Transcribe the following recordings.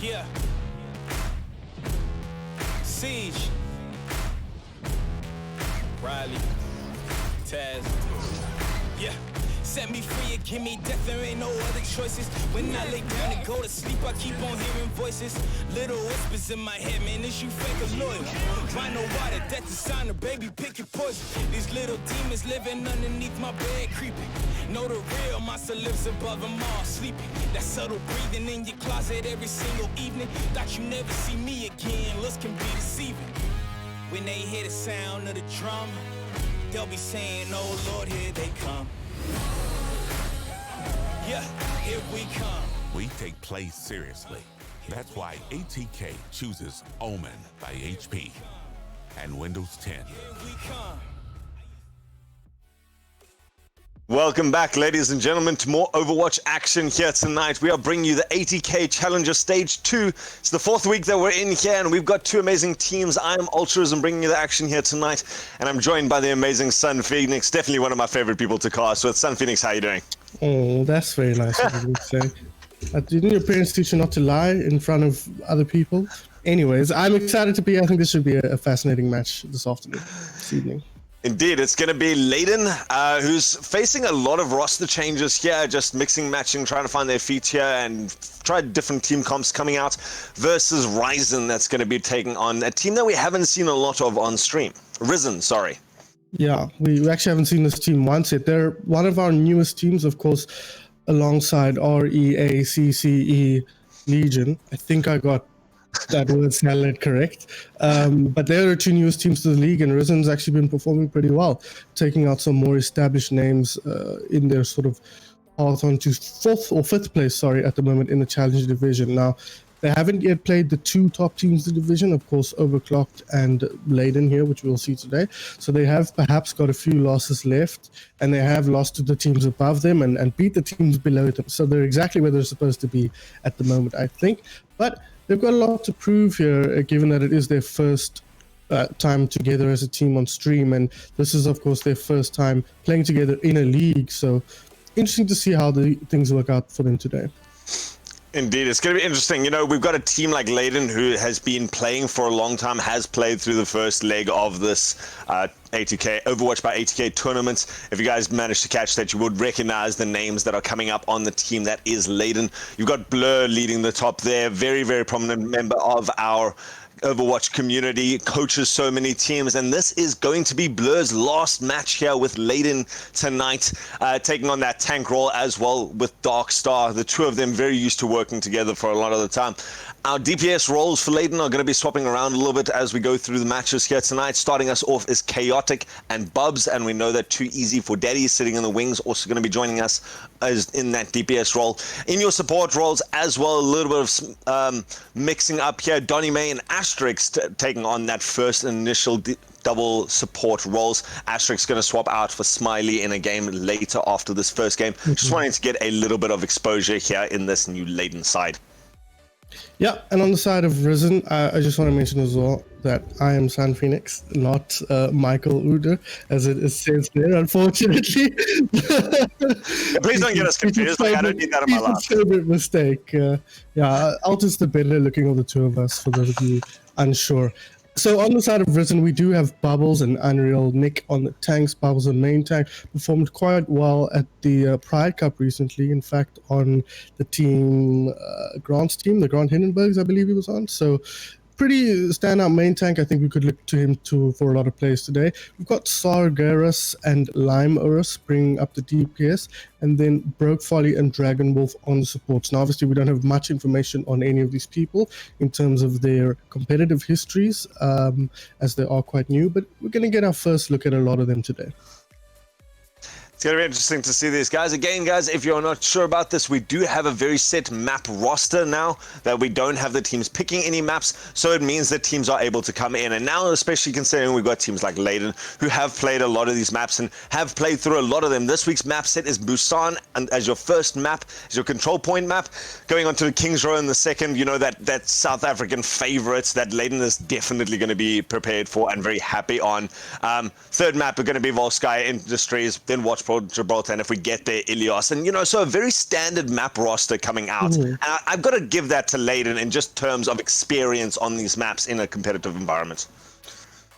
Yeah. Siege. Riley. Taz. Yeah. Set me free and give me death, there ain't no other choices. When I lay down and go to sleep, I keep on hearing voices. Little whispers in my head, man, is you fake or loyal? Find no water, death is sign, baby, pick your poison. These little demons living underneath my bed, creeping. Know the real monster lives above them all, sleeping. That subtle breathing in your closet every single evening. Thought you never see me again, looks can be deceiving. When they hear the sound of the drum, they'll be saying, oh Lord, here they come. Yeah, here we come. We take play seriously. That's why ATK chooses Omen by HP and Windows 10. Here we come. Welcome back, ladies and gentlemen, to more Overwatch action here tonight. We are bringing you the ATK Challenger Stage 2. It's the fourth week that we're in here, and we've got two amazing teams. I am Ultras and bringing you the action here tonight, and I'm joined by the amazing Sun Phoenix, definitely one of my favorite people to cast with. Sun Phoenix, how are you doing? Oh, that's very nice of you to say. Didn't your parents teach you not to lie in front of other people? Anyways, I'm excited to be. I think this should be a fascinating match this afternoon, this evening. Indeed, it's going to be Ladon, who's facing a lot of roster changes here, just mixing, matching, trying to find their feet here and try different team comps coming out, versus Ryzen, that's going to be taking on a team that we haven't seen a lot of on stream. Risen, sorry. Yeah, we actually haven't seen this team once yet. They're one of our newest teams, of course, alongside REACCE Legion. I think I got that word salad correct. But they're the two newest teams to the league, and Risen's actually been performing pretty well, taking out some more established names in their sort of path on to fifth place, at the moment in the Challenger division. Now, they haven't yet played the two top teams in the division, of course, Overclocked and Ladon here, which we'll see today. So they have perhaps got a few losses left, and they have lost to the teams above them and beat the teams below them. So they're exactly where they're supposed to be at the moment, I think. But they've got a lot to prove here, given that it is their first time together as a team on stream. And this is, of course, their first time playing together in a league. So interesting to see how the things work out for them today. Indeed, it's going to be interesting. You know, we've got a team like Ladon who has been playing for a long time, has played through the first leg of this ATK Overwatch by ATK tournament. If you guys managed to catch that, you would recognize the names that are coming up on the team that is Ladon. You've got Blur leading the top there, very, very prominent member of our Overwatch community, coaches so many teams, and this is going to be Blur's last match here with Ladon tonight, taking on that tank role as well with Darkstar. The two of them very used to working together for a lot of the time. Our DPS roles for Ladon are going to be swapping around a little bit as we go through the matches here tonight. Starting us off is Chaotic and Bubs, and we know that Too Easy for Daddy sitting in the wings, also going to be joining us as in that DPS role. In your support roles as well, a little bit of mixing up here. Donny May and Asterix taking on that first initial double support roles. Asterix going to swap out for Smiley in a game later after this first game. Just wanting to get a little bit of exposure here in this new Ladon side. Yeah, and on the side of Risen, I just want to mention as well that I am Sun Phoenix, not Michael Uder, as it says there, unfortunately. Please don't get us confused. Like, I don't need that in my life. It's a favorite mistake. Yeah, Alta's the better looking of the two of us, for those of you unsure. So on the side of Risen, we do have Bubbles and Unreal Nick on the tanks. Bubbles on main tank performed quite well at the Pride Cup recently. In fact, on the team, Grant's team, the Grant Hindenburgs, I believe he was on. So pretty standout main tank. I think we could look to him for a lot of plays today. We've got Sargeras and Lime Urus bringing up the DPS, and then Broke Folly and Dragon Wolf on the supports. Now, obviously, we don't have much information on any of these people in terms of their competitive histories, as they are quite new, but we're going to get our first look at a lot of them today. It's going to be interesting to see these guys. Again, guys, if you're not sure about this, we do have a very set map roster now that we don't have the teams picking any maps, so it means that teams are able to come in. And now, especially considering we've got teams like Ladon who have played a lot of these maps and have played through a lot of them. This week's map set is Busan and as your first map, as your control point map. Going on to the King's Row in the second, you know, that South African favorite that Ladon is definitely going to be prepared for and very happy on. Third map are going to be Volskaya Industries, then Watchpoint for Gibraltar, and if we get there, Ilios. And, so a very standard map roster coming out. And I've got to give that to Ladon in just terms of experience on these maps in a competitive environment.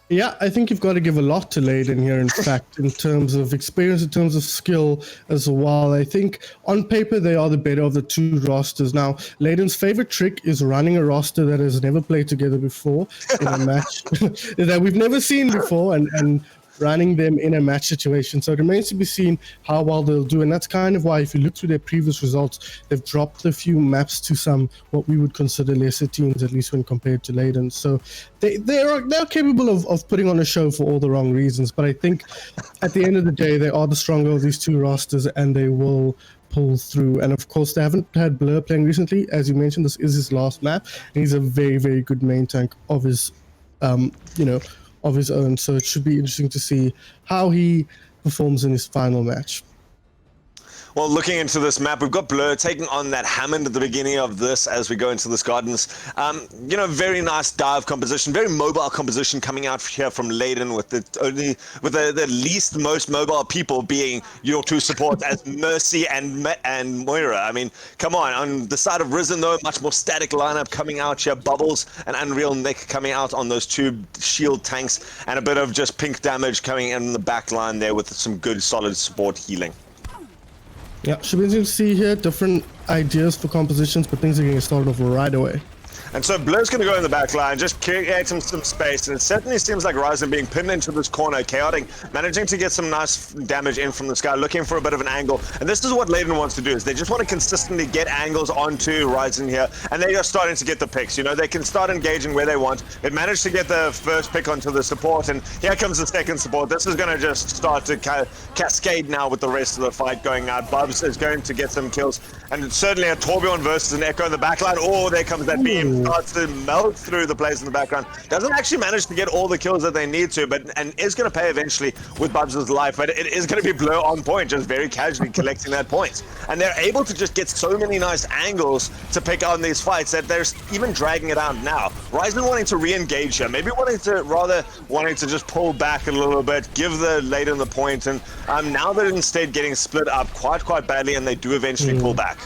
Yeah, I think you've got to give a lot to Ladon here, in fact, in terms of experience, in terms of skill as well. I think on paper, they are the better of the two rosters. Now, Ladon's favorite trick is running a roster that has never played together before in a match that we've never seen before, and running them in a match situation. So it remains to be seen how well they'll do. And that's kind of why, if you look through their previous results, they've dropped a few maps to some what we would consider lesser teams, at least when compared to Ladon. So they're capable of putting on a show for all the wrong reasons. But I think at the end of the day, they are the stronger of these two rosters, and they will pull through. And of course, they haven't had Blur playing recently. As you mentioned, this is his last map, and he's a very, very good main tank of his, of his own. So it should be interesting to see how he performs in his final match. Well, looking into this map, we've got Blur taking on that Hammond at the beginning of this as we go into this Gardens. Very nice dive composition, very mobile composition coming out here from Ladon, with the least most mobile people being your two supports as Mercy and Moira. I mean, come on the side of Risen though, much more static lineup coming out here. Bubbles and Unreal Nick coming out on those two shield tanks, and a bit of just pink damage coming in the back line there with some good solid support healing. Yeah, should be interesting to see here. Different ideas for compositions, but things are getting started off right away. And so Blur's going to go in the back line, just create some space, and it certainly seems like Ryzen being pinned into this corner, Chaotic managing to get some nice damage in from the sky, looking for a bit of an angle. And this is what Ladon wants to do, is they just want to consistently get angles onto Ryzen here, and they are starting to get the picks. They can start engaging where they want. It managed to get the first pick onto the support, and here comes the second support. This is going to just start to cascade now with the rest of the fight going out. Bubs is going to get some kills, and certainly a Torbjorn versus an Echo in the backline. Oh, there comes that beam. Starts to melt through the players in the background. Doesn't actually manage to get all the kills that they need to, and is going to pay eventually with Bubs' life. But it is going to be Blur on point, just very casually collecting that point. And they're able to just get so many nice angles to pick on these fights that they're even dragging it out now. Ryzen wanting to re-engage here, maybe wanting to just pull back a little bit, give the Ladon the point, and now they're instead getting split up quite badly, and they do eventually pull back.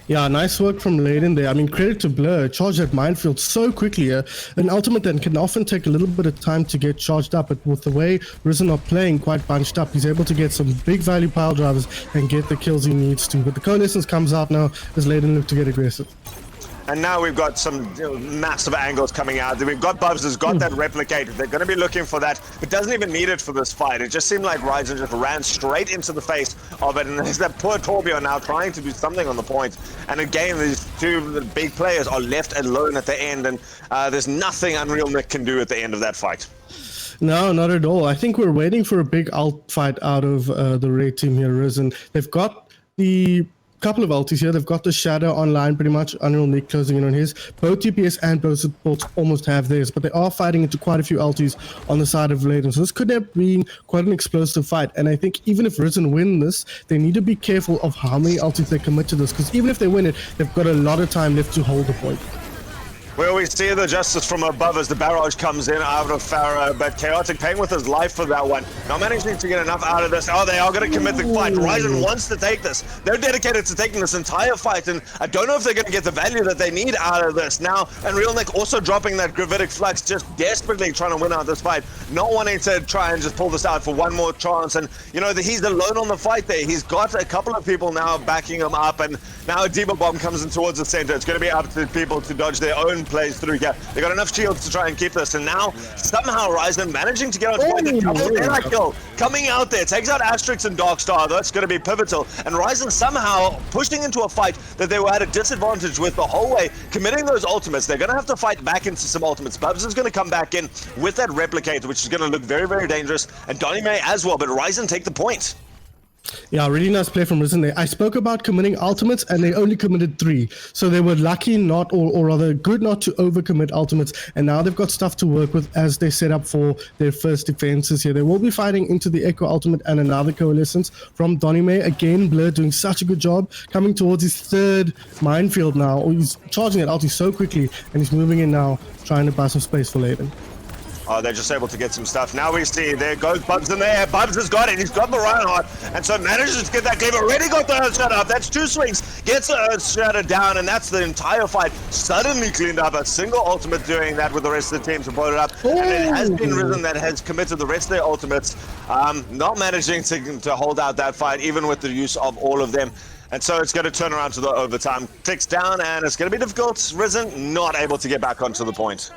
Yeah, nice work from Ladon there. I mean, credit to Blur, charged that minefield so quickly. An ultimate that can often take a little bit of time to get charged up, but with the way Risen are playing quite bunched up, he's able to get some big value pile drivers and get the kills he needs to. But the Coalescence comes out now as Ladon look to get aggressive. And now we've got some massive angles coming out. We've got Bubs has got that replicator. They're going to be looking for that, but doesn't even need it for this fight. It just seemed like Ryzen just ran straight into the face of it, and there's that poor Torbjorn now trying to do something on the point. And again, these two big players are left alone at the end, and there's nothing Unreal Nick can do at the end of that fight. No, not at all. I think we're waiting for a big ult fight out of the Red team here, Risen. They've got the couple of ultis here. They've got the Shadow online pretty much. Unreal Nick closing in on his. Both DPS and both supports almost have theirs, but they are fighting into quite a few ultis on the side of Ladon. So this could have been quite an explosive fight. And I think even if Risen win this, they need to be careful of how many ultis they commit to this, because even if they win it, they've got a lot of time left to hold the point. We always see the justice from above as the barrage comes in out of Pharaoh, but Chaotic paying with his life for that one. Not managing to get enough out of this. Oh, they are going to commit the fight. Ryzen wants to take this. They're dedicated to taking this entire fight, and I don't know if they're going to get the value that they need out of this. Now, Unreal Nick also dropping that Gravitic Flux, just desperately trying to win out this fight, not wanting to try and just pull this out for one more chance. And, he's alone on the fight there. He's got a couple of people now backing him up, and now a Demon Bomb comes in towards the center. It's going to be up to people to dodge their own plays through here. They got enough shields to try and keep this, and now somehow Ryzen managing to get on point. The double Deadeye kill coming out there, takes out Asterix and Darkstar. That's going to be pivotal, and Ryzen somehow pushing into a fight that they were at a disadvantage with the whole way, committing those ultimates. They're going to have to fight back into some ultimates. Bubs is going to come back in with that replicator, which is going to look very, very dangerous, and Donny May as well, but Ryzen take the point. Yeah, really nice play from Risen there. I spoke about committing ultimates, and they only committed 3. So they were lucky not, or rather good not to overcommit ultimates. And now they've got stuff to work with as they set up for their first defenses here. They will be fighting into the Echo ultimate and another Coalescence from Donny May. Again, Blur doing such a good job coming towards his third minefield now. He's charging that ulti so quickly, and he's moving in now, trying to buy some space for Ladon. Oh, they're just able to get some stuff. Now we see there goes Bubs in there. Bubs has got it. He's got the Reinhardt. And so manages to get that game. Already got the Earthshatter up. That's 2 swings. Gets the Earthshatter down. And that's the entire fight suddenly cleaned up. A single ultimate doing that with the rest of the team to blow it up. And it has been Risen that has committed the rest of their ultimates. Not managing to hold out that fight, even with the use of all of them. And so it's going to turn around to the overtime. Ticks down, and it's going to be difficult. Risen not able to get back onto the point.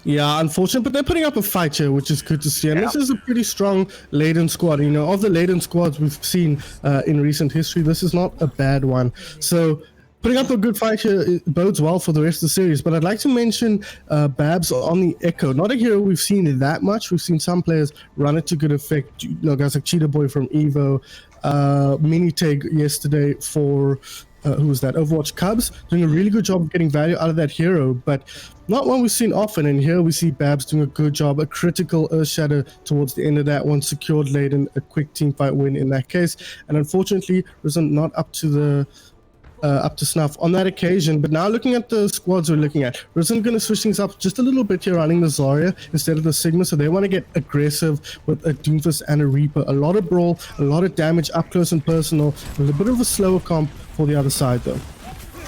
Yeah, unfortunate, but they're putting up a fight here, which is good to see. And this is a pretty strong Ladon squad. You know, of the Ladon squads we've seen in recent history, this is not a bad one. So putting up a good fight here bodes well for the rest of the series. But I'd like to mention Babs on the Echo. Not a hero we've seen that much. We've seen some players run it to good effect. You know, guys like Cheetah Boy from Evo, Miniteg yesterday for who was that? Overwatch Cubs, doing a really good job of getting value out of that hero, but not one we've seen often. And here we see Babs doing a good job, a critical Earthshatter towards the end of that one, secured Ladon a quick teamfight win in that case. And unfortunately, Risen not up to snuff on that occasion. But now looking at the squads we're looking at, Risen going to switch things up just a little bit here, running the Zarya instead of the Sigma. So they want to get aggressive with a Doomfist and a Reaper. A lot of brawl, a lot of damage up close and personal. A little bit of a slower comp for the other side though.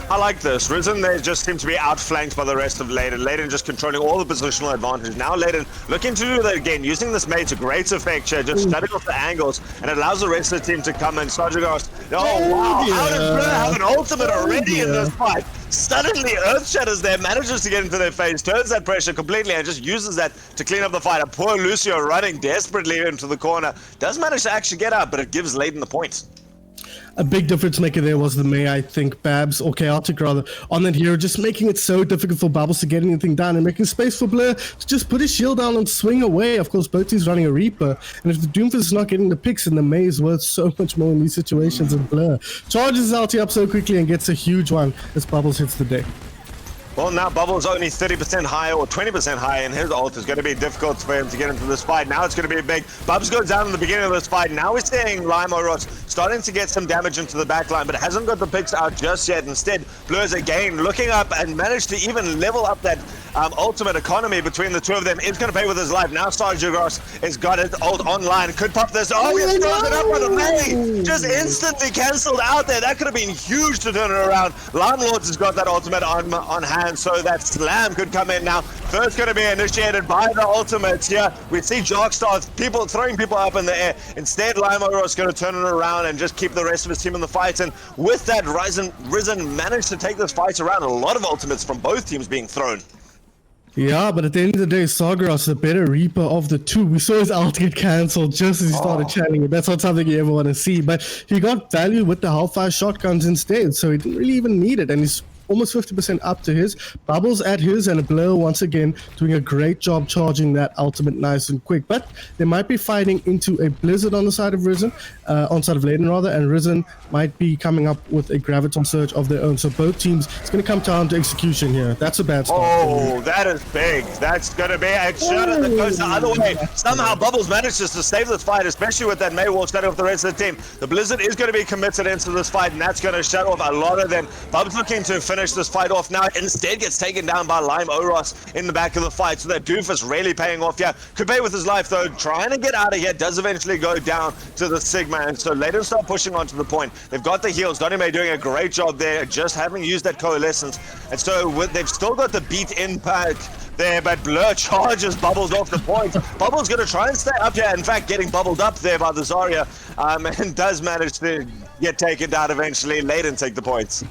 I like this. Risen, they just seem to be outflanked by the rest of Ladon. Ladon just controlling all the positional advantage. Now Ladon looking to do that again, using this mate to great effect here, just studying off the angles, and it allows the rest of the team to come in. Sajagast, oh wow, how did Blur have an ultimate already in this fight? Suddenly Earthshatters there, manages to get into their face, turns that pressure completely, and just uses that to clean up the fight. And poor Lucio running desperately into the corner. Does manage to actually get out, but it gives Ladon the point. A big difference maker there was the May, I think, Babs, or Chaotic rather, on that hero, just making it so difficult for Bubbles to get anything done and making space for Blur to just put his shield down and swing away. Of course, both teams running a Reaper, and if the Doomfist is not getting the picks, and the May is worth so much more in these situations than Blur. Charges his ulti up so quickly and gets a huge one as Bubbles hits the deck. Well, now Bubbles only 30% higher or 20% higher in his ult. Is going to be difficult for him to get into this fight. Now it's going to be big. Bubs goes down in the beginning of this fight. Now we're seeing Lime Oros starting to get some damage into the backline, but hasn't got the picks out just yet. Instead, Blur's again looking up and managed to even level up that ultimate economy between the two of them. Is going to pay with his life. Now Sarjagos has got his ult online. Could pop this. Oh, he's thrown it up with a May. Just instantly cancelled out there. That could have been huge to turn it around. Lime Lords has got that ultimate on hand, so that slam could come in now. First going to be initiated by the ultimates here. We see Jockstar people throwing people up in the air. Instead, Lime is going to turn it around and just keep the rest of his team in the fight. And with that, Risen managed to take this fight around. A lot of ultimates from both teams being thrown. Yeah, but at the end of the day, Sargeras, the better Reaper of the two. We saw his ult get cancelled just as he started channeling it. That's not something you ever want to see. But he got value with the Hellfire shotguns instead, so he didn't really even need it. And he's almost 50% up to his. Bubbles at his, and a Blur once again doing a great job charging that ultimate nice and quick. But they might be fighting into a Blizzard on the side of Risen, on side of Ladon rather, and Risen might be coming up with a Graviton Surge of their own. So both teams, it's going to come down to execution here. That's a bad start. Oh, that is big. That's going to be a shot that goes the other way. Somehow Bubbles manages to save this fight, especially with that Maywall starting off the rest of the team. The Blizzard is going to be committed into this fight, and that's going to shut off a lot of them. Bubs looking to finish this fight off now. Instead gets taken down by Lime Oros in the back of the fight. So that Doofus really paying off here. Could pay with his life though. Trying to get out of here. Does eventually go down to the Sigma. And so Ladon start pushing onto the point. They've got the heals. Donime doing a great job there. Just having used that coalescence. And so they've still got the beat impact there, but Blur charges Bubbles off the point. Bubbles going to try and stay up here. In fact, getting bubbled up there by the Zarya, and does manage to get taken down eventually. Ladon take the points.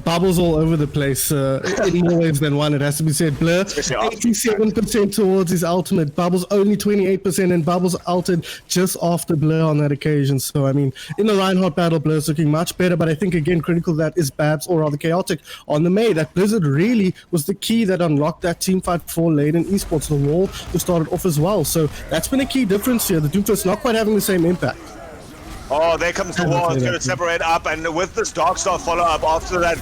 Bubbles all over the place, in more ways than one, it has to be said. Blur, 87% towards his ultimate. Bubbles only 28%, and Bubbles ulted just after Blur on that occasion. So, I mean, in the Reinhardt battle, Blur's looking much better, but I think, again, critical that is Babs, or rather Chaotic, on the May. That Blizzard really was the key that unlocked that team fight for Ladon Esports. The wall was started off as well. So, that's been a key difference here. The Doomfist not quite having the same impact. Oh, there comes the wall. It's going to separate up, and with this Darkstar follow-up after that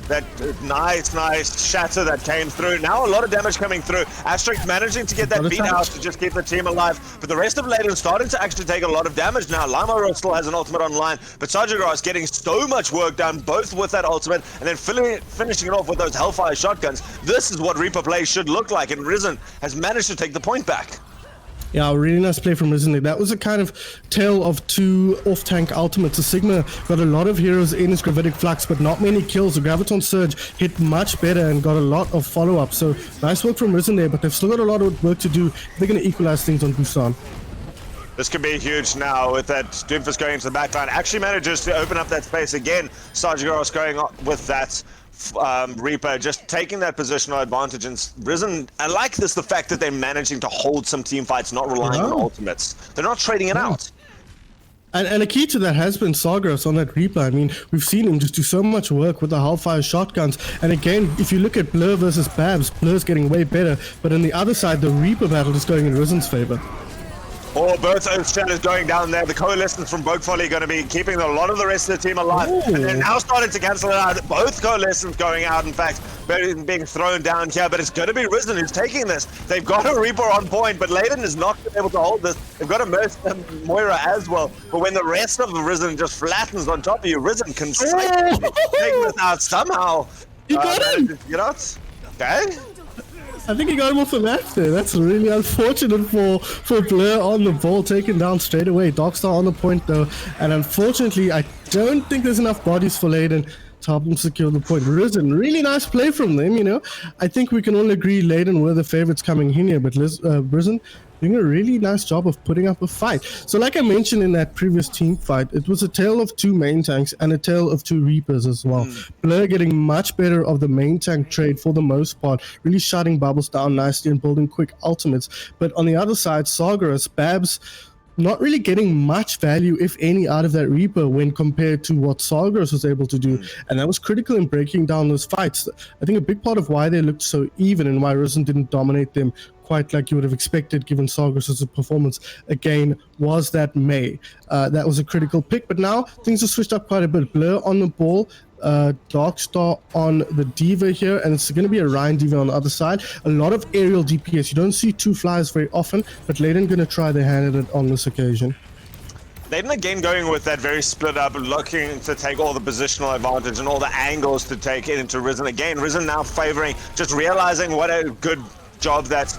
That nice shatter that came through. Now a lot of damage coming through. Asterix managing to get that beat out to just keep the team alive. But the rest of Ladon starting to actually take a lot of damage now. Limaro still has an ultimate online, but Sajagras getting so much work done, both with that ultimate and then finishing it off with those Hellfire shotguns. This is what Reaper play should look like, and Risen has managed to take the point back. Yeah, really nice play from Risen. That was a kind of tale of two off-tank ultimates. The Sigma got a lot of heroes in his Gravitic Flux, but not many kills. The Graviton Surge hit much better and got a lot of follow-up. So nice work from Risen there, but they've still got a lot of work to do. They're going to equalize things on Busan. This could be huge now with that Doomfist going into the backline. Actually manages to open up that space again. Sajagras going up with that. Reaper just taking that positional advantage, and Risen, I like this, the fact that they're managing to hold some team fights, not relying on ultimates. They're not trading it out. And a key to that has been Sagras on that Reaper. I mean, we've seen him just do so much work with the Hellfire shotguns. And again, if you look at Blur versus Babs, Blur's getting way better. But on the other side, the Reaper battle is going in Risen's favor. Both Earth Shadows going down there. The Coalescence from Boat Folly going to be keeping a lot of the rest of the team alive. Ooh. And they're now starting to cancel it out. Both Coalescence going out, in fact, being thrown down here. But it's going to be Risen who's taking this. They've got a Reaper on point, but Ladon is not been able to hold this. They've got a Moira as well. But when the rest of the Risen just flattens on top of you, Risen can take this out somehow. You got him! Get out. Okay. I think he got him off the left there. That's really unfortunate for Blur on the ball, taken down straight away. Darkstar on the point though, and unfortunately, I don't think there's enough bodies for Ladon to help him secure the point. Risen, really nice play from them, you know. I think we can all agree Ladon were the favorites coming in here, but Risen doing a really nice job of putting up a fight. So like I mentioned in that previous team fight, it was a tale of two main tanks and a tale of two Reapers as well. Blur getting much better of the main tank trade for the most part, really shutting bubbles down nicely and building quick ultimates. But on the other side, Sagras, Babs, not really getting much value, if any, out of that Reaper when compared to what Sagras was able to do. And that was critical in breaking down those fights. I think a big part of why they looked so even and why Risen didn't dominate them quite like you would have expected given Sagras' performance again was that May. That was a critical pick, but now things have switched up quite a bit. Blur on the ball, Darkstar on the Diva here, and it's going to be a Ryan Diva on the other side. A lot of aerial DPS. You don't see two flyers very often, but Ladon going to try their hand at it on this occasion. Ladon again going with that very split up, looking to take all the positional advantage and all the angles to take it into Risen. Again, Risen now favoring, just realizing what a good job that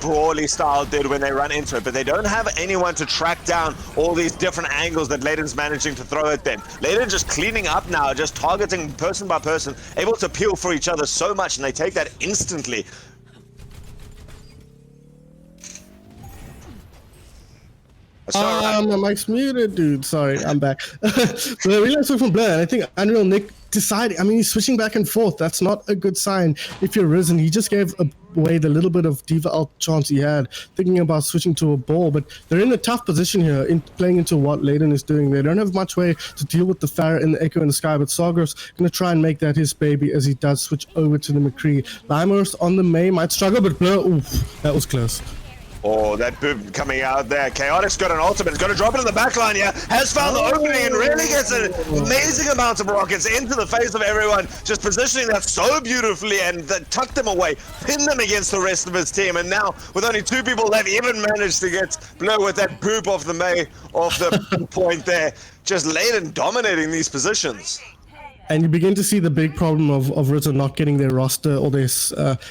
Brawly style did when they run into it, but they don't have anyone to track down all these different angles that Ladon's managing to throw at them. Ladon just cleaning up now, just targeting person by person, able to peel for each other so much, and they take that instantly. My mic's muted, dude. Sorry, I'm back. So I realized from Blur, and I think Unreal Nick decided, I mean, he's switching back and forth. That's not a good sign if you're Risen. He just gave away the little bit of Diva ult chance he had, thinking about switching to a ball, but they're in a tough position here in playing into what Ladon is doing. They don't have much way to deal with the Pharah and the Echo in the sky, but Sagras going to try and make that his baby as he does switch over to the McCree. Limers on the May might struggle, but Blur, oof, that was close. Oh, that boob coming out there. Chaotic's got an ultimate. He's going to drop it in the backline here. Has found the opening and really gets an amazing amount of rockets into the face of everyone. Just positioning that so beautifully and tucked them away. Pinned them against the rest of his team. And now, with only two people left, even managed to get Blur with that poop off the point there. Just Ladon dominating these positions. And you begin to see the big problem of Risen not getting their roster or their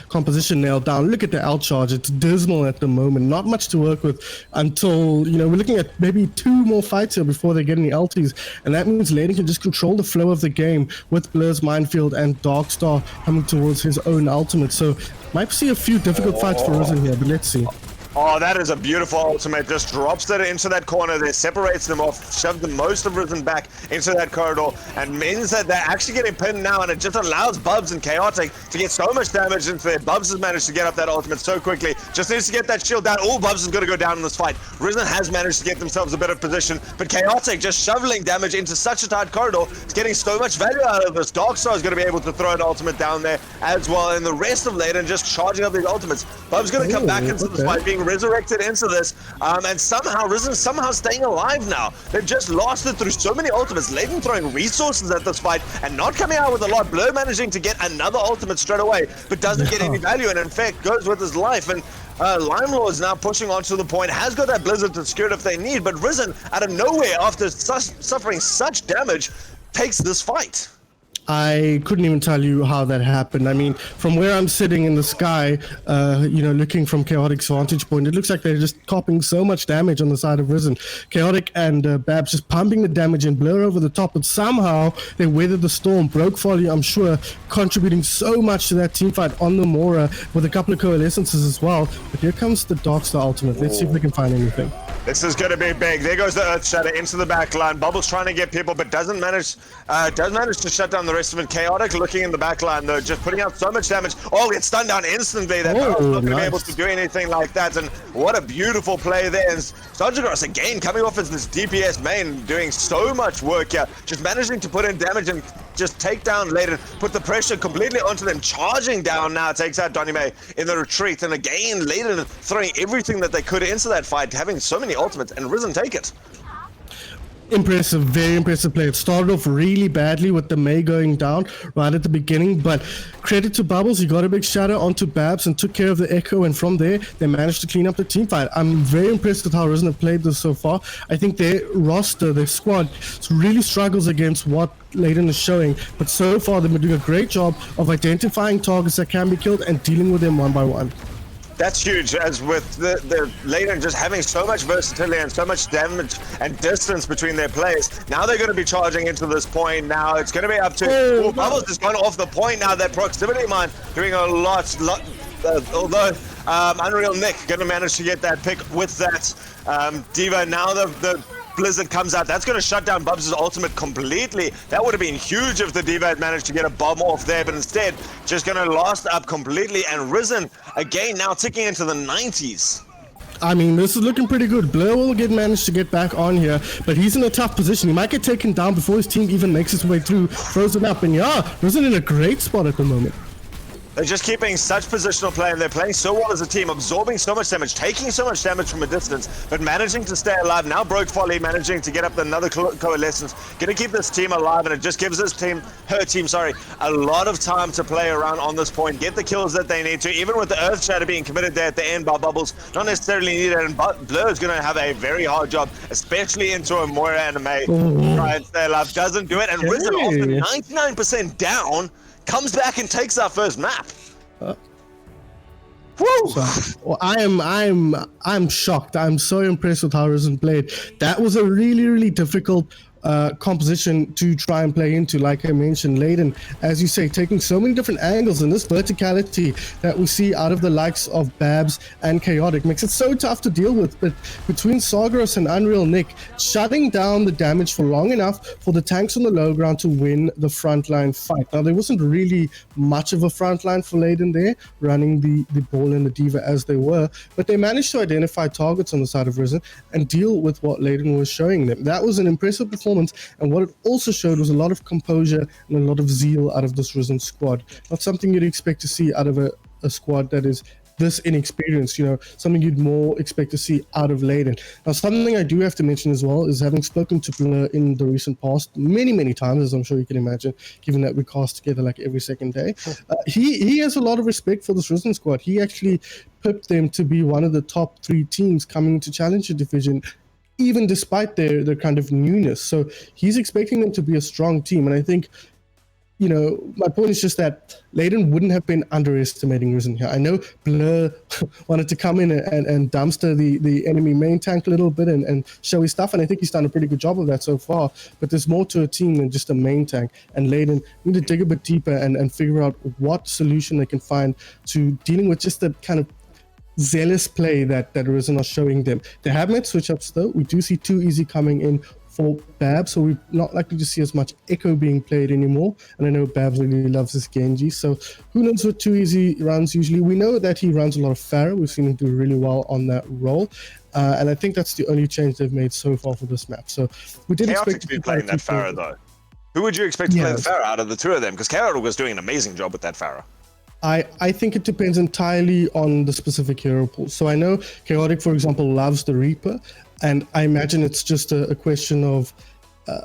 composition nailed down. Look at the outcharge. It's dismal at the moment. Not much to work with until, you know, we're looking at maybe two more fights here before they get any LTs. And that means Ladon can just control the flow of the game with Blur's Minefield and Darkstar coming towards his own ultimate. So might see a few difficult fights for Risen here, but let's see. Oh, that is a beautiful ultimate. Just drops it into that corner there, separates them off, shoves the most of Risen back into that corridor, and means that they're actually getting pinned now, and it just allows Bubs and Chaotic to get so much damage into there. Bubs has managed to get up that ultimate so quickly. Just needs to get that shield down. Oh, Bubs is going to go down in this fight. Risen has managed to get themselves a bit of position, but Chaotic just shoveling damage into such a tight corridor. It's getting so much value out of this. Darkstar is going to be able to throw an ultimate down there as well, and the rest of Ladon just charging up these ultimates. Bubs going to come back into this fight, being being resurrected into this, and somehow Risen somehow staying alive now. They've just lost it through so many ultimates. Ladon throwing resources at this fight and not coming out with a lot. Blur managing to get another ultimate straight away, but doesn't get any value, and in fact goes with his life. And Lime Lord is now pushing onto the point, has got that Blizzard to secure it if they need, but Risen out of nowhere after suffering such damage takes this fight. I couldn't even tell you how that happened. I mean, from where I'm sitting in the sky, looking from Chaotic's vantage point, it looks like they're just copping so much damage on the side of Risen. Chaotic and Babs just pumping the damage and Blur over the top, but somehow they weathered the storm. Broke Folly, I'm sure, contributing so much to that team fight on the Mora with a couple of coalescences as well. But here comes the Darkstar ultimate. Let's see if we can find anything. This is going to be big. There goes the Earth Shatter into the back line. Bubbles trying to get people, but does manage to shut down the rest of it. Chaotic looking in the back line, though, just putting out so much damage. Oh, gets stunned down instantly. That Barrel's not going to be able to do anything like that. And what a beautiful play there. And Sojourner again coming off as this DPS main, doing so much work here. Just managing to put in damage and just take down Ladon, put the pressure completely onto them. Charging down now, takes out Donny May in the retreat. And again, Ladon throwing everything that they could into that fight, having so many ultimates, and Risen take it. Impressive, very impressive play. It started off really badly with the May going down right at the beginning, but credit to Bubbles, he got a big shadow onto Babs and took care of the Echo, and from there they managed to clean up the team fight. I'm very impressed with how Risen have played this so far. I think their roster, their squad really struggles against what Ladon is showing, but so far they've been doing a great job of identifying targets that can be killed and dealing with them one by one. That's huge, as with the Ladon just having so much versatility and so much damage and distance between their players. Now they're going to be charging into this point. Now it's going to be up to Bubbles has gone off the point now. That proximity mine doing a lot although Unreal Nick going to manage to get that pick with that Diva. Now the Blizzard comes out. That's going to shut down Bubs' ultimate completely. That would have been huge if the Diva had managed to get a bomb off there, but instead just going to last up completely. And Risen again now ticking into the 90s. I mean, this is looking pretty good. Blur will manage to get back on here, but he's in a tough position. He might get taken down before his team even makes its way through, throws it up, and Risen in a great spot at the moment. They're just keeping such positional play, and they're playing so well as a team, absorbing so much damage, taking so much damage from a distance, but managing to stay alive. Now Broke Folly managing to get up another coalescence, going to keep this team alive, and it just gives her team, a lot of time to play around on this point, get the kills that they need to, even with the Earth Shatter being committed there at the end by Bubbles, not necessarily needed, and Blur is going to have a very hard job, especially into a Moira anime, try and stay alive, doesn't do it, and Risen off the 99% down, comes back and takes our first map. Woo! So, I'm shocked. I'm so impressed with how Risen played. That was a really, really difficult composition to try and play into. Like I mentioned, Ladon, as you say, taking so many different angles, and this verticality that we see out of the likes of Babs and Chaotic makes it so tough to deal with. But between Sargeras and Unreal Nick, shutting down the damage for long enough for the tanks on the low ground to win the frontline fight. Now, there wasn't really much of a frontline for Ladon there, running the ball and the Diva as they were, but they managed to identify targets on the side of Risen and deal with what Ladon was showing them. That was an impressive performance. And what it also showed was a lot of composure and a lot of zeal out of this Risen squad. Not something you'd expect to see out of a squad that is this inexperienced, something you'd more expect to see out of Ladon. Now, something I do have to mention as well is having spoken to Blur in the recent past many, many times, as I'm sure you can imagine, given that we cast together like every second day. He has a lot of respect for this Risen squad. He actually pipped them to be one of the top 3 teams coming into Challenger Division, even despite their kind of newness. So he's expecting them to be a strong team. And I think, my point is just that Ladon wouldn't have been underestimating Risen here. I know Blur wanted to come in and dumpster the enemy main tank a little bit and show his stuff, and I think he's done a pretty good job of that so far. But there's more to a team than just a main tank. And Ladon need to dig a bit deeper and figure out what solution they can find to dealing with just the kind of zealous play that Risen are showing them. They have made switch-ups though. We do see 2 easy coming in for Babs, so we're not likely to see as much Echo being played anymore. And I know Babs really loves his Genji, so who knows what 2 easy runs usually. We know that he runs a lot of Pharah. We've seen him do really well on that role. And I think that's the only change they've made so far for this map. So we did expect to be playing that Pharah though. Who would you expect to play the Pharah out of the 2 of them? Because Chaotic was doing an amazing job with that Pharah. I think it depends entirely on the specific hero pool. So I know Chaotic, for example, loves the Reaper, and I imagine it's just a question of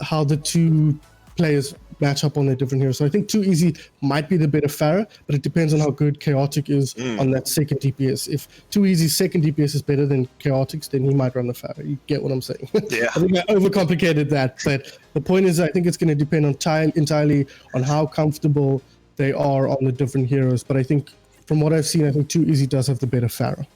how the two players match up on their different heroes. So I think Too Easy might be the better Pharah, but it depends on how good Chaotic is on that second DPS. If Too Easy's second DPS is better than Chaotic's, then he might run the Pharah. You get what I'm saying? Yeah. I think I overcomplicated that, but the point is I think it's going to depend on entirely on how comfortable they are on the different heroes. But I think from what I've seen, I think Too Easy does have the better Pharah.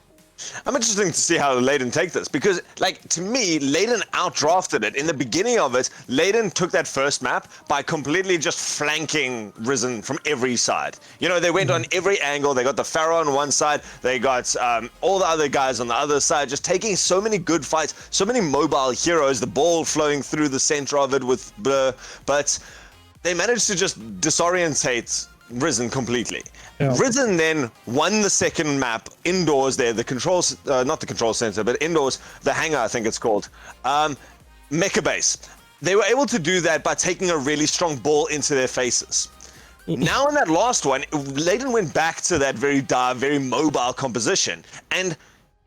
I'm interested to see how Ladon take this, because, like, to me, Ladon outdrafted it. In the beginning of it, Ladon took that first map by completely just flanking Risen from every side. You know, they went on every angle. They got the Pharaoh on one side. They got all the other guys on the other side, just taking so many good fights, so many mobile heroes, the ball flowing through the center of it with Blur. But they managed to just disorientate Risen completely. Yeah. Risen then won the second map indoors there, the controls, not the control center, but indoors, the hangar, I think it's called, Mecha Base. They were able to do that by taking a really strong ball into their faces. Now in that last one, Ladon went back to that very mobile composition, and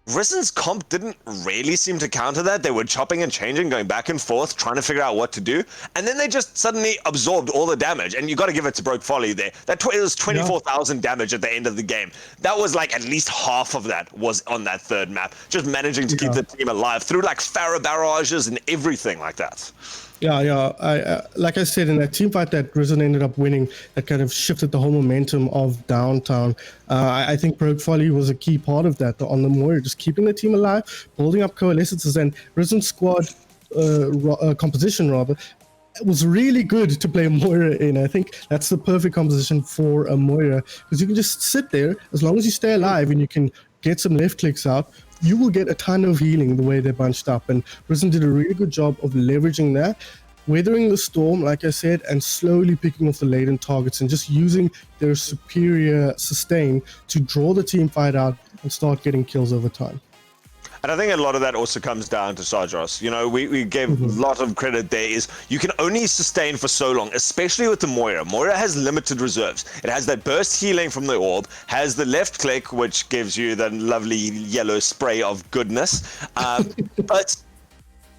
Risen's comp didn't really seem to counter that. They were chopping and changing, going back and forth, trying to figure out what to do. And then they just suddenly absorbed all the damage. And you got to give it to Broke Folly there. It was 24,000 damage at the end of the game. That was like at least half of that was on that third map. Just managing to keep the team alive through like Pharah barrages and everything like that. Yeah. Like I said, in that team fight that Risen ended up winning, that kind of shifted the whole momentum of Downtown. I think Broke Folly was a key part of that on the Moira, just keeping the team alive, building up coalescences, and Risen's squad composition rather was really good to play Moira in. I think that's the perfect composition for a Moira, because you can just sit there as long as you stay alive and you can get some left clicks out. You will get a ton of healing the way they're bunched up, and Risen did a really good job of leveraging that, weathering the storm, like I said, and slowly picking off the latent targets and just using their superior sustain to draw the team fight out and start getting kills over time. And I think a lot of that also comes down to Sargeras. You know, we gave a lot of credit there. Is you can only sustain for so long, especially with the Moira. Moira has limited reserves. It has that burst healing from the orb, has the left click, which gives you the lovely yellow spray of goodness. But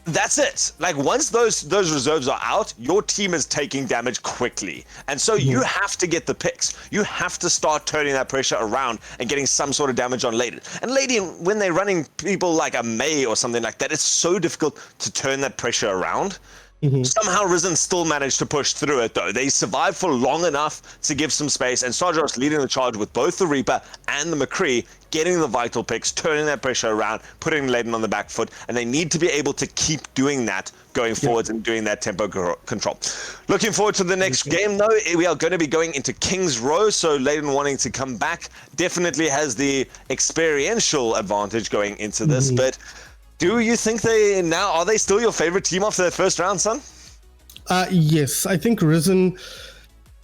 that's it. Like, once those reserves are out, your team is taking damage quickly. And so you have to get the picks. You have to start turning that pressure around and getting some sort of damage on Ladon. And Ladon, when they're running people like a May or something like that, it's so difficult to turn that pressure around. Somehow Risen still managed to push through it, though. They survived for long enough to give some space, and Sargeras leading the charge with both the Reaper and the McCree, getting the vital picks, turning that pressure around, putting Ladon on the back foot, and they need to be able to keep doing that going forwards and doing that tempo control. Looking forward to the next game, though. We are going to be going into King's Row, so Ladon wanting to come back definitely has the experiential advantage going into this, but do you think are they still your favorite team after that first round, son? Yes, I think Risen,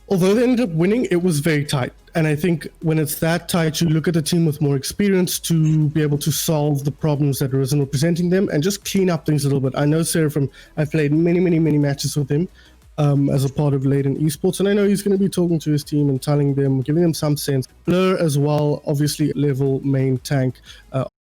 although they ended up winning, it was very tight. And I think when it's that tight, you look at a team with more experience to be able to solve the problems that Risen were presenting them and just clean up things a little bit. I know Seraphim, I've played many matches with him as a part of Ladon Esports, and I know he's going to be talking to his team and telling them, giving them some sense. Blur as well, obviously level main tank,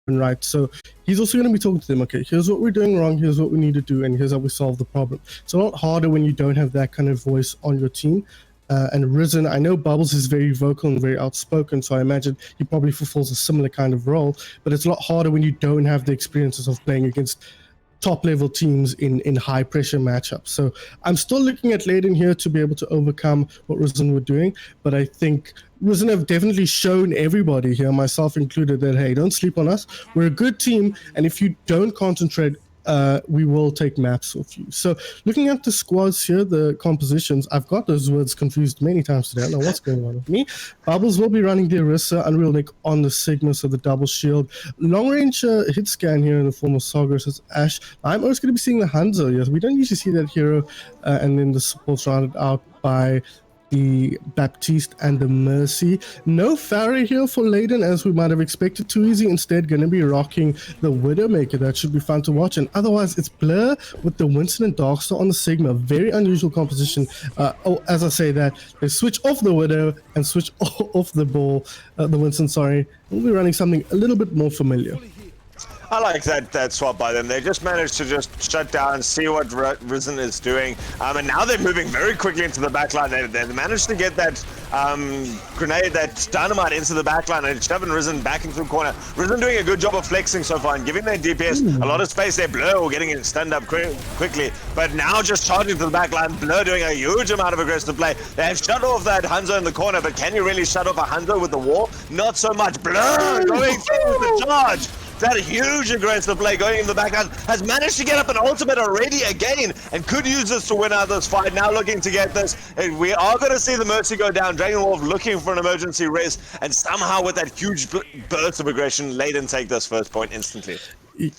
right, so he's also going to be talking to them. Okay, here's what we're doing wrong, here's what we need to do, and here's how we solve the problem. It's a lot harder when you don't have that kind of voice on your team. And Risen, I know Bubbles is very vocal and very outspoken, so I imagine he probably fulfills a similar kind of role, but it's a lot harder when you don't have the experiences of playing against top level teams in high pressure matchups. So I'm still looking at Ladon here to be able to overcome what Risen were doing, but I think Risen have definitely shown everybody here, myself included, that hey, don't sleep on us. We're a good team, and if you don't concentrate, we will take maps off you. So looking at the squads here, the compositions, I've got those words confused many times today. I don't know what's going on with me. Bubbles will be running the Orisa, Unreal Nick on the Sigma, so the double shield. Long range hit scan here in the form of Sargeras as Ash. I'm always going to be seeing the Hanzo. Yes, we don't usually see that hero, and then the support's rounded out by the Baptiste and the Mercy. No Farah here for Ladon, as we might have expected. Too easy. Instead, going to be rocking the Widowmaker. That should be fun to watch. And otherwise, it's Blur with the Winston and Darkstar on the Sigma. Very unusual composition. As I say that, they switch off the Widow and switch off the Winston, sorry. We'll be running something a little bit more familiar. I like that swap by them. They just managed to just shut down, see what Risen is doing, and now they're moving very quickly into the backline. They managed to get that grenade, that dynamite into the backline and shoving Risen back into the corner. Risen doing a good job of flexing so far and giving their DPS a lot of space. They're Blur or getting it stunned up quickly, but now just charging to the backline. Blur doing a huge amount of aggressive play. They have shut off that Hanzo in the corner, but can you really shut off a Hanzo with the wall? Not so much. Blur going through the charge. That huge aggressive play going in the backhand has managed to get up an ultimate already again and could use this to win out this fight. Now looking to get this. And we are going to see the Mercy go down. Dragon Wolf looking for an emergency res, and somehow with that huge burst of aggression, Ladon take this first point instantly.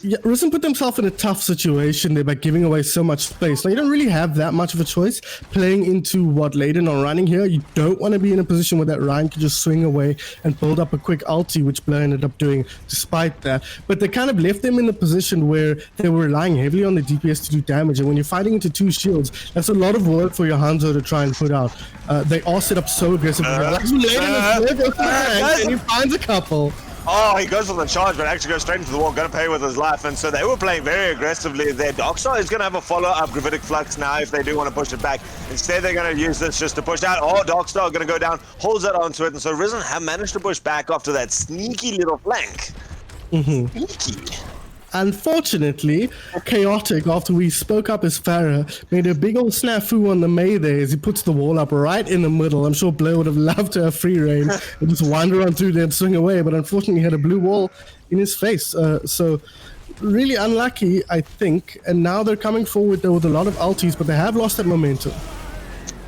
Yeah, Risen put themselves in a tough situation there by giving away so much space. Now, you don't really have that much of a choice playing into what Ladon are running here. You don't want to be in a position where that Ryan can just swing away and build up a quick ulti, which Blur ended up doing despite that. But they kind of left them in a position where they were relying heavily on the DPS to do damage. And when you're fighting into two shields, that's a lot of work for your Hanzo to try and put out. They are set up so aggressively. And he finds a couple. Oh, he goes for the charge, but actually goes straight into the wall, going to pay with his life. And so they were playing very aggressively there. Darkstar is going to have a follow-up Gravitic Flux now if they do want to push it back. Instead, they're going to use this just to push out. Oh, Darkstar going to go down, holds that onto it. And so Risen have managed to push back after that sneaky little flank. Sneaky. Unfortunately, Chaotic, after we spoke up as Farah, made a big old snafu on the May there as he puts the wall up right in the middle. I'm sure Blur would have loved to have free reign and just wander on through there and swing away, but unfortunately he had a blue wall in his face. So really unlucky, I think. And now they're coming forward though with a lot of ultis, but they have lost that momentum.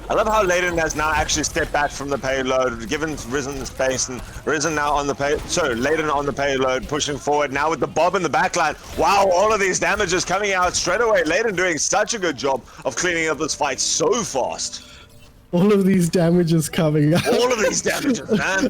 I love how Ladon has now actually stepped back from the payload, given Risen the space, and Risen now on the Ladon on the payload, pushing forward now with the Bob in the backline. Wow, all of these damages coming out straight away. Ladon doing such a good job of cleaning up this fight so fast. All of these damages coming out. All of these damages, man.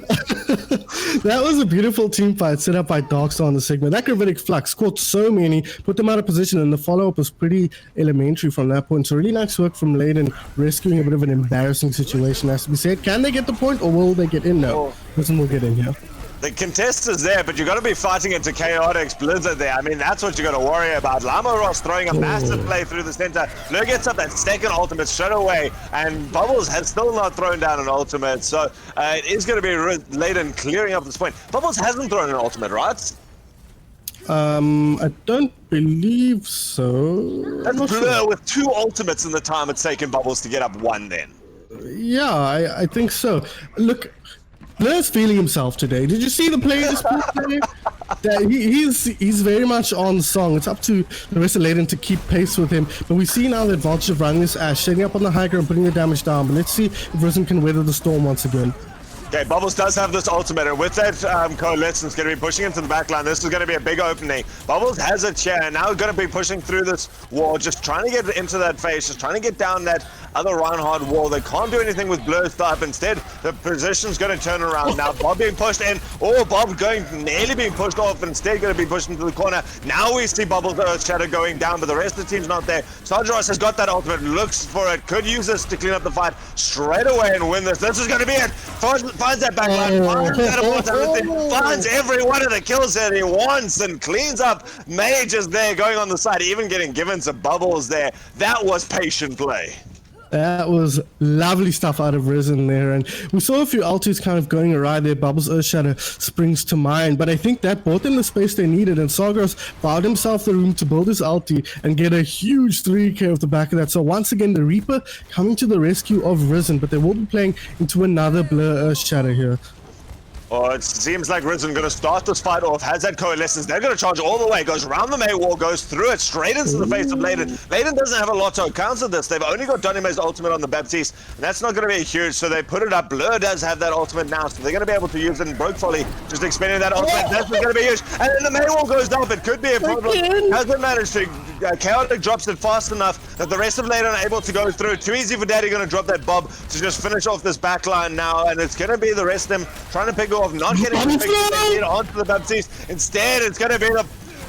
That was a beautiful team fight set up by Darkstar on the Sigma. That Gravitic Flux caught so many, put them out of position, and the follow-up was pretty elementary from that point. So really nice work from Ladon, rescuing a bit of an embarrassing situation, has to be said. Can they get the point, or will they get in now? Listen, we'll get in here. The contest is there, but you got to be fighting into Chaotic's Blizzard there. I mean, that's what you got to worry about. Lama Ross throwing a massive play through the center. Blur gets up that second ultimate straight away, and Bubbles has still not thrown down an ultimate. So it is going to be Ladon clearing up this point. Bubbles hasn't thrown an ultimate, right? I don't believe so. That's Blur with two ultimates in the time it's taken Bubbles to get up one then. Yeah, I think so. Look, Blur's feeling himself today. Did you see the play today? He's very much on song. It's up to the rest of Ladon to keep pace with him. But we see now that Vulture running his ash, setting up on the high ground, putting the damage down. But let's see if Risen can weather the storm once again. Okay, Bubbles does have this ultimate, and with that Coalescence going to be pushing into the backline. This is going to be a big opening. Bubbles has a chair, now going to be pushing through this wall, just trying to get into that face, just trying to get down that other Reinhardt wall. They can't do anything with Blur's stuff. Instead, the position's going to turn around now. Bob being pushed in, or Bob nearly being pushed off, instead going to be pushed into the corner. Now we see Bubbles Earth Shadow going down, but the rest of the team's not there. Sargeras has got that ultimate, looks for it, could use this to clean up the fight straight away and win this. This is going to be it. Finds that backline, finds every one of the kills that he wants and cleans up. Mage is there going on the side, even getting given some Bubbles there. That was patient play. That was lovely stuff out of Risen there, and we saw a few ultis kind of going awry there. Bubbles Earth Shadow springs to mind, but I think that bought them the space they needed, and Sargeras bought himself the room to build his ulti and get a huge 3k off the back of that. So once again, the Reaper coming to the rescue of Risen, but they will be playing into another Blur Earth Shadow here. Oh, it seems like Risen going to start this fight off, has that Coalescence. They're going to charge all the way, goes around the May wall, goes through it, straight into the face of Ladon. Ladon doesn't have a lot to counter this. They've only got Donime's ultimate on the Baptiste, and that's not going to be huge, so they put it up. Blur does have that ultimate now, so they're going to be able to use it in Broke Folly, just expending that ultimate. That's going to be huge. And then the May wall goes up. It could be a problem. Hasn't managed to Chaotic drops it fast enough that the rest of Ladon are able to go through. Too easy for Daddy going to drop that bob to just finish off this back line now, and it's going to be the rest of them trying to pick it off, not getting to get onto the Baptiste. Instead, it's going to be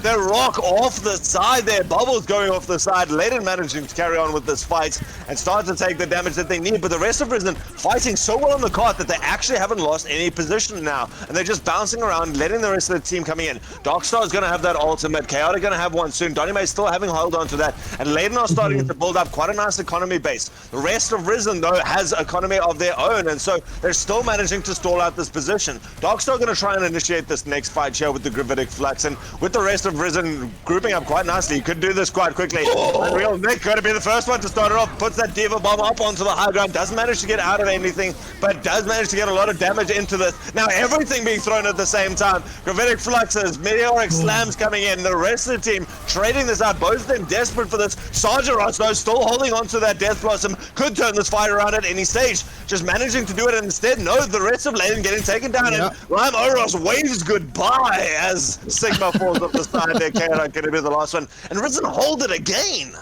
the rock off the side there. Bubbles going off the side. Ladon managing to carry on with this fight and start to take the damage that they need. But the rest of Risen fighting so well on the cart that they actually haven't lost any position now. And they're just bouncing around, letting the rest of the team coming in. Darkstar is going to have that ultimate. Chaotic going to have one soon. Donnie May still having hold on to that. And Ladon are starting to build up quite a nice economy base. The rest of Risen, though, has economy of their own. And so they're still managing to stall out this position. Darkstar going to try and initiate this next fight here with the Gravitic Flux. And with the rest of Risen grouping up quite nicely. You could do this quite quickly. Unreal Nick going to be the first one to start it off. Puts that Diva Bomb up onto the high ground. Doesn't manage to get out of anything, but does manage to get a lot of damage into this. Now everything being thrown at the same time. Gravitic Fluxes, Meteoric Slams coming in. The rest of the team trading this out. Both of them desperate for this. Sargeras, though, still holding on to that Death Blossom. Could turn this fight around at any stage. Just managing to do it, and instead, no, the rest of Ladon getting taken down. And Lime Oros waves goodbye as Sigma falls off the side there. Chaotic going to be the last one. And Risen hold it again.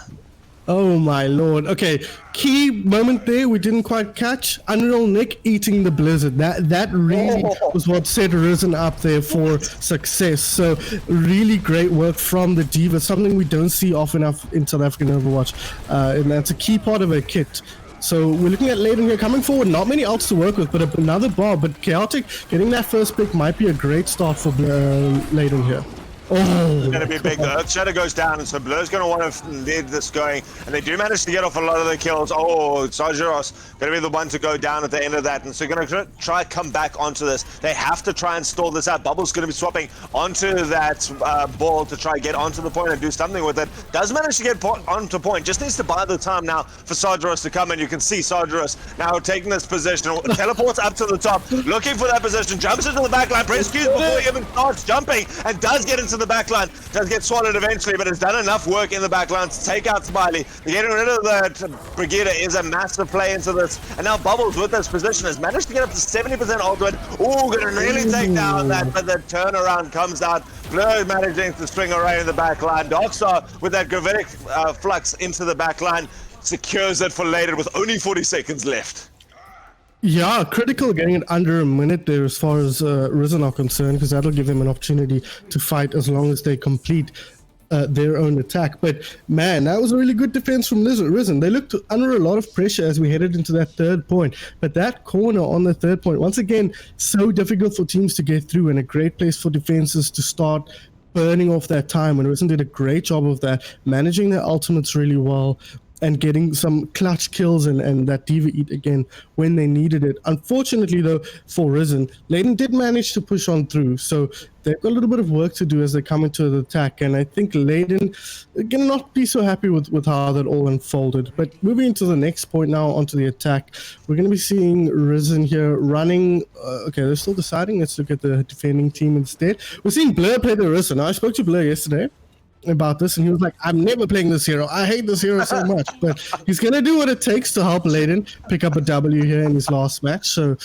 Oh my lord. Okay, key moment there we didn't quite catch. Unreal Nick eating the blizzard. That really was what set Risen up there for success. So really great work from the Diva, something we don't see often enough in South African Overwatch. And that's a key part of her kit. So we're looking at Ladon here coming forward. Not many ults to work with, but another bar. But Chaotic getting that first pick might be a great start for Ladon here. It's going to be big. The Earth Shadow goes down, and so Blur's going to want to lead this going, and they do manage to get off a lot of the kills. Oh, Sargeras going to be the one to go down at the end of that, and so going to try come back onto this. They have to try and stall this out. Bubbles going to be swapping onto that ball to try get onto the point and do something with it. Does manage to get onto point. Just needs to buy the time now for Sargeras to come, and you can see Sargeras now taking this position. Teleports up to the top, looking for that position. Jumps into the backline. Press Q's before he even starts jumping, and does get into the backline. Does get swallowed eventually, but has done enough work in the backline to take out Smiley. Getting rid of the Brigida is a massive play into this, and now Bubbles with this position has managed to get up to 70% ultimate. Ooh, gonna really take down that, but the turnaround comes out. Blur managing to string array in the backline. Darkstar with that Gravitic Flux into the backline secures it for later with only 40 seconds left. Yeah, critical getting it under a minute there as far as Risen are concerned, because that'll give them an opportunity to fight as long as they complete their own attack. But man, that was a really good defense from Risen. They looked under a lot of pressure as we headed into that third point. But that corner on the third point, once again, so difficult for teams to get through, and a great place for defenses to start burning off that time. And Risen did a great job of that, managing their ultimates really well, and getting some clutch kills and that Diva eat again when they needed it. Unfortunately, though, for Risen, Ladon did manage to push on through, so they've got a little bit of work to do as they come into the attack, and I think Ladon can not be so happy with how that all unfolded. But moving into the next point now, onto the attack, we're going to be seeing Risen here running. Okay, they're still deciding. Let's look at the defending team instead. We're seeing Blur play the Risen. I spoke to Blur yesterday about this, and he was like, I'm never playing this hero. I hate this hero so much. But he's going to do what it takes to help Ladon pick up a W here in his last match. So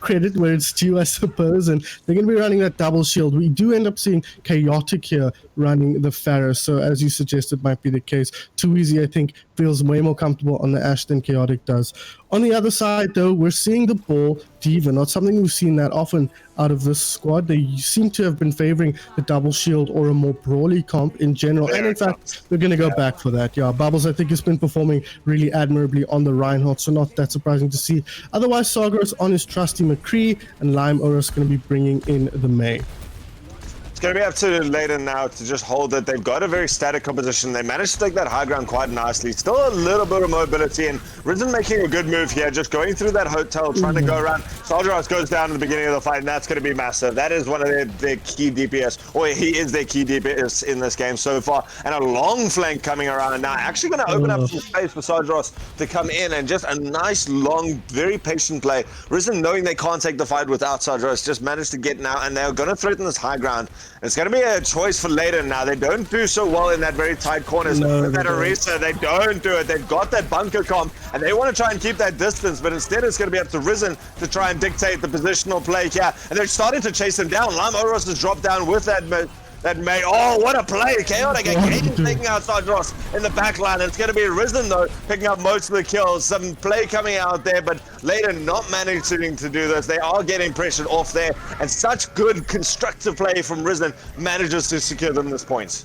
credit where it's due, I suppose. And they're going to be running that double shield. We do end up seeing Chaotic here running the Pharaoh. So as you suggested, might be the case. Too Easy, I think, feels way more comfortable on the Ashe than Chaotic does. On the other side, though, we're seeing the ball Diva, not something we've seen that often out of this squad. They seem to have been favoring the double shield or a more brawly comp in general. And in fact, they're going to go back for that. Yeah, Bubbles, I think, has been performing really admirably on the Reinhardt, so not that surprising to see. Otherwise, Sargeras on his trusty McCree, and Lime Oros going to be bringing in the May. It's going to be up to Ladon now to just hold it. They've got a very static composition. They managed to take that high ground quite nicely. Still a little bit of mobility, and Risen making a good move here, just going through that hotel, trying to go around. Sargeras goes down in the beginning of the fight, and that's going to be massive. That is one of their key DPS, or he is their key DPS in this game so far. And a long flank coming around now. Actually going to open up some space for Sargeras to come in, and just a nice, long, very patient play. Risen, knowing they can't take the fight without Sargeras, just managed to get now, and they're going to threaten this high ground. It's going to be a choice for Ladon now. They don't do so well in that very tight corners. With that Orisa, they don't do it. They've got that bunker comp, and they want to try and keep that distance, but instead it's going to be up to Risen to try and dictate the positional play here. And they're starting to chase him down. Lime Oros has dropped down with that that May. Oh, what a play. Chaotic again taking out Sadros in the back line. It's going to be Risen, though, picking up most of the kills. Some play coming out there, but Ladon not managing to do this. They are getting pressured off there, and such good constructive play from Risen manages to secure them this point.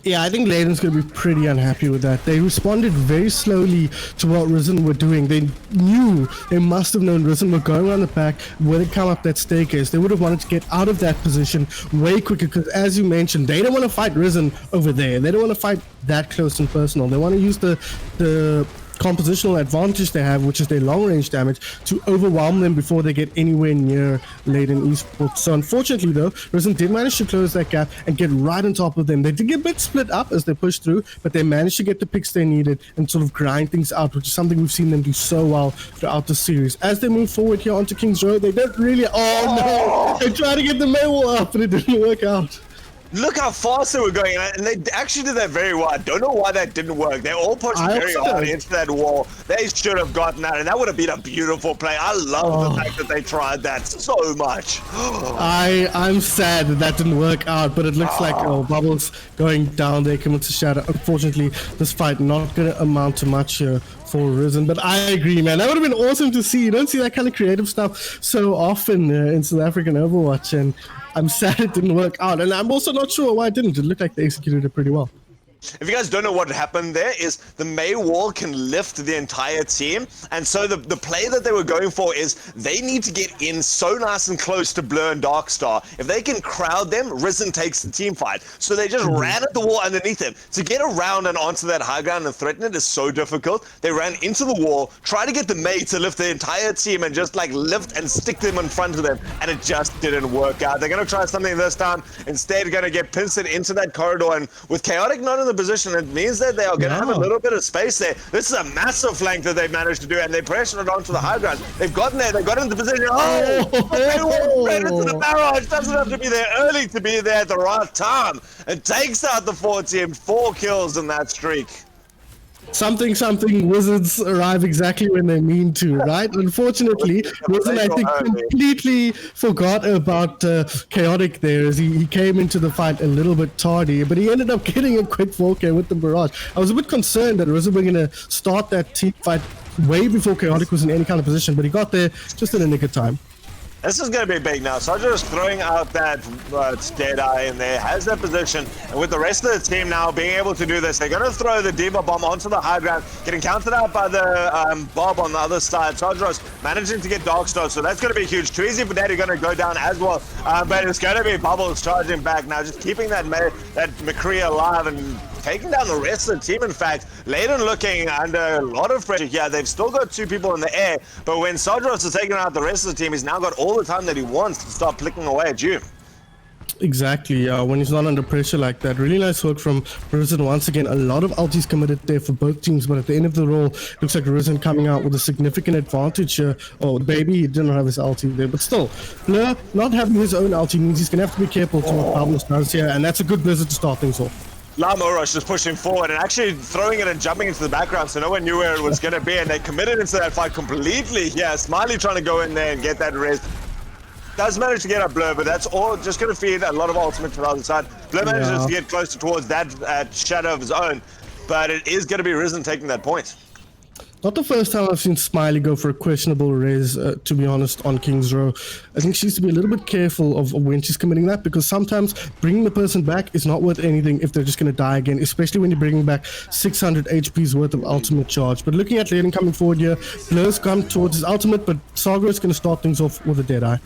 Yeah, I think Ladon's going to be pretty unhappy with that. They responded very slowly to what Risen were doing. They must have known Risen were going around the back when they come up that staircase. They would have wanted to get out of that position way quicker because, as you mentioned, they don't want to fight Risen over there. They don't want to fight that close and personal. They want to use the compositional advantage they have, which is their long range damage, to overwhelm them before they get anywhere near Ladon Esports. So unfortunately though, Risen did manage to close that gap and get right on top of them. They did get a bit split up as they pushed through, but they managed to get the picks they needed and sort of grind things out, which is something we've seen them do so well throughout the series. As they move forward here onto King's Road, they don't really, oh no, they tried to get the main wall up, but it didn't work out. Look how fast they were going, and they actually did that very well. I don't know why that didn't work. They all pushed very hard into that wall. They should have gotten that, and that would have been a beautiful play. I love the fact that they tried that so much. I'm sad that didn't work out, but it looks like Bubbles going down there, commits a shadow. Unfortunately, this fight not going to amount to much here for Risen, but I agree, man. That would have been awesome to see. You don't see that kind of creative stuff so often in South African Overwatch, and I'm sad it didn't work out, and I'm also not sure why it didn't. It looked like they executed it pretty well. If you guys don't know what happened there, is the May wall can lift the entire team, and so the play that they were going for is they need to get in so nice and close to Blur and Darkstar. If they can crowd them, Risen takes the team fight. So they just ran at the wall underneath him. To get around and onto that high ground and threaten it is so difficult. They ran into the wall, try to get the May to lift the entire team and just like lift and stick them in front of them, and it just didn't work out. They're going to try something this time. Instead, going to get Pinsent into that corridor, and with Chaotic not in the position, it means that they are going to have a little bit of space there. This is a massive flank that they've managed to do, and they pressured it onto the high ground. They've gotten there, they've got into position. Oh, they went right into the barrage. Doesn't have to be there early to be there at the right time. It takes out the 4 team, 4 kills in that streak. Something Wizards arrive exactly when they mean to, right? Unfortunately, Wizard, I think, completely forgot about Chaotic there as he came into the fight a little bit tardy, but he ended up getting a quick 4K with the barrage. I was a bit concerned that Wizard were going to start that team fight way before Chaotic was in any kind of position, but he got there just in the nick of time. This is going to be big now. Sajra is throwing out that Deadeye in there, has that position, and with the rest of the team now being able to do this, they're going to throw the Diva Bomb onto the high ground, getting countered out by the Bob on the other side. Sajra's managing to get Darkstar, so that's going to be huge. Too easy for Daddy going to go down as well, but it's going to be Bubbles charging back now, just keeping that McCree alive and taking down the rest of the team. In fact, Ladon looking under a lot of pressure here. They've still got 2 people in the air, but when Sadros is taking out the rest of the team, he's now got all the time that he wants to start flicking away at you. Exactly, when he's not under pressure like that. Really nice work from Risen once again. A lot of ultis committed there for both teams, but at the end of the roll, looks like Risen coming out with a significant advantage here. Oh, baby, he didn't have his ulti there, but still, Blur not having his own ulti means he's going to have to be careful to what Pablo does here, and that's a good Blizzard to start things off. Lamo Rush just pushing forward and actually throwing it and jumping into the background, so no one knew where it was going to be, and they committed into that fight completely. Yeah, Smiley trying to go in there and get that res. Does manage to get a Blur, but that's all just going to feed a lot of ultimate to the other side. Blur manages to get closer towards that shadow of his own, but it is going to be Risen taking that point. Not the first time I've seen Smiley go for a questionable res, to be honest, on King's Row. I think she needs to be a little bit careful of when she's committing that, because sometimes bringing the person back is not worth anything if they're just going to die again, especially when you're bringing back 600 HP's worth of ultimate charge. But looking at Ladon coming forward here, Blur's come towards his ultimate, but Saga is going to start things off with a Deadeye.